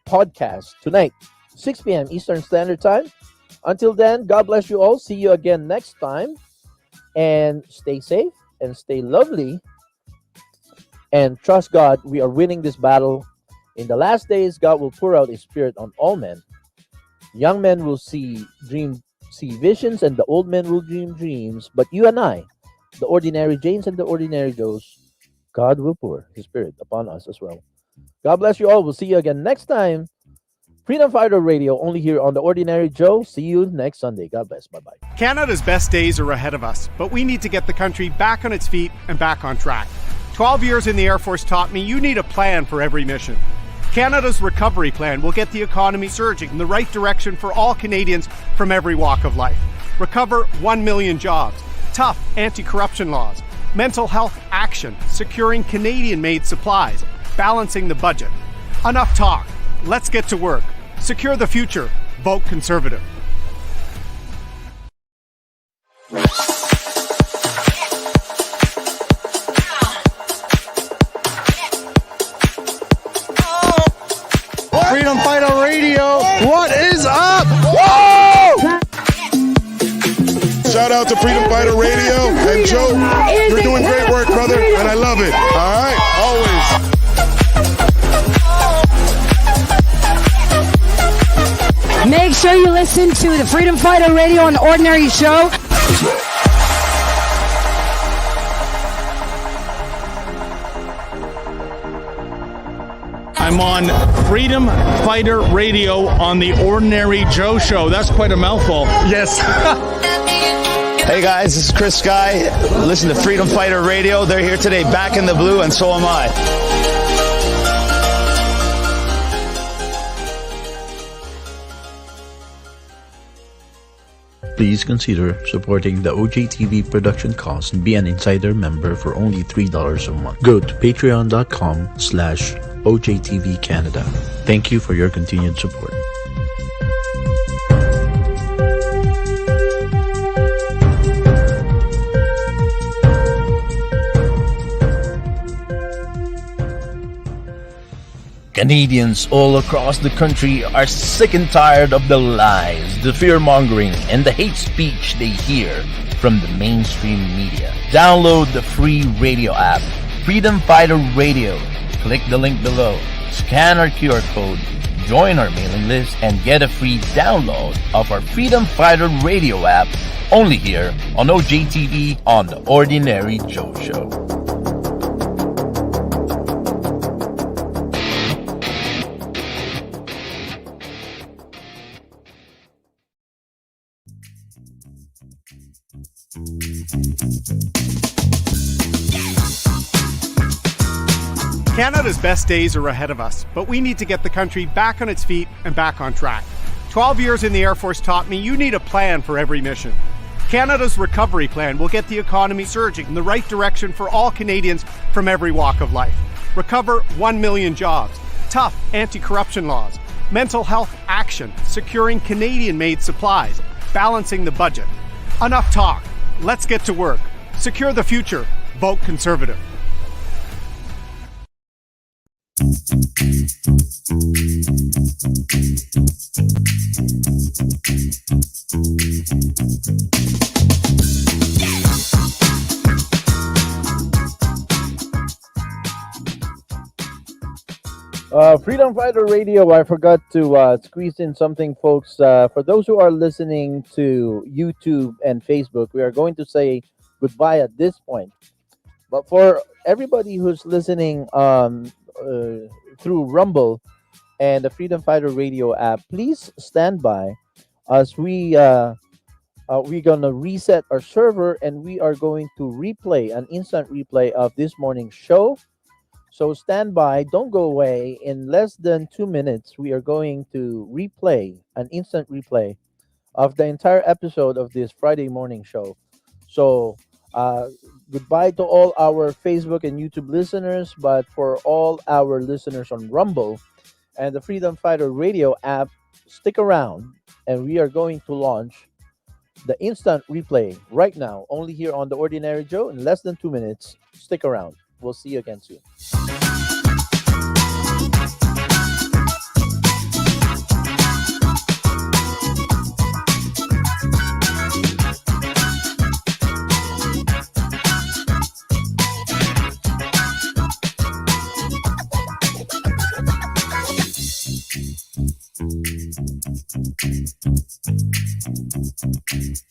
podcast tonight, 6 p.m. Eastern Standard Time. Until then, God bless you all. See you again next time. And stay safe and stay lovely. And trust God, we are winning this battle. In the last days, God will pour out His Spirit on all men. Young men will see visions, and the old men will dream dreams. But you and I, the ordinary Janes and the ordinary Joes, God will pour His Spirit upon us as well. God bless you all. We'll see you again next time. Freedom Fighter Radio, only here on the Ordinary Joe. See you next Sunday. God bless. Bye-bye. Canada's best days are ahead of us, but we need to get the country back on its feet and back on track. 12 years in the Air Force taught me you need a plan for every mission. Canada's recovery plan will get the economy surging in the right direction for all Canadians from every walk of life. Recover 1 million jobs, tough anti-corruption laws, mental health action, securing Canadian-made supplies, balancing the budget. Enough talk. Let's get to work. Secure the future. Vote Conservative. Freedom Fighter Radio. What is up? Whoa! Shout out to Freedom Fighter Radio. And Joe, you're doing great work, brother, and I love it. All right? Always. Make sure you listen to the Freedom Fighter Radio on the Ordinary Show. I'm on Freedom Fighter Radio on the Ordinary Joe Show. That's quite a mouthful. Yes. Hey guys, this is Chris Guy. Listen to Freedom Fighter Radio. They're here today, back in the blue, and so am I. Please consider supporting the OJTV production costs and be an insider member for only $3 a month. Go to patreon.com/OJTV Canada. Thank you for your continued support. Canadians all across the country are sick and tired of the lies, the fear-mongering, and the hate speech they hear from the mainstream media. Download the free radio app, Freedom Fighter Radio. Click the link below, scan our QR code, join our mailing list, and get a free download of our Freedom Fighter Radio app only here on OJTV on The Ordinary Joe Show. Canada's best days are ahead of us, but we need to get the country back on its feet and back on track. 12 years in the Air Force taught me you need a plan for every mission. Canada's recovery plan will get the economy surging in the right direction for all Canadians from every walk of life. Recover 1 million jobs, tough anti-corruption laws, mental health action, securing Canadian-made supplies, balancing the budget. Enough talk. Let's get to work. Secure the future. Vote Conservative. Freedom Fighter Radio. I forgot to squeeze in something, folks. For those who are listening to YouTube and Facebook, we are going to say goodbye at this point. But for everybody who's listening through Rumble and the Freedom Fighter Radio app, please stand by as we're gonna reset our server and we are going to replay an instant replay of this morning's show. So stand by, don't go away. In less than 2 minutes, we are going to replay an instant replay of the entire episode of this Friday morning show. So, uh, goodbye to all our Facebook and YouTube listeners, but for all our listeners on Rumble and the Freedom Fighter Radio app, stick around and we are going to launch the instant replay right now, only here on The Ordinary Joe in less than 2 minutes. Stick around. We'll see you again soon.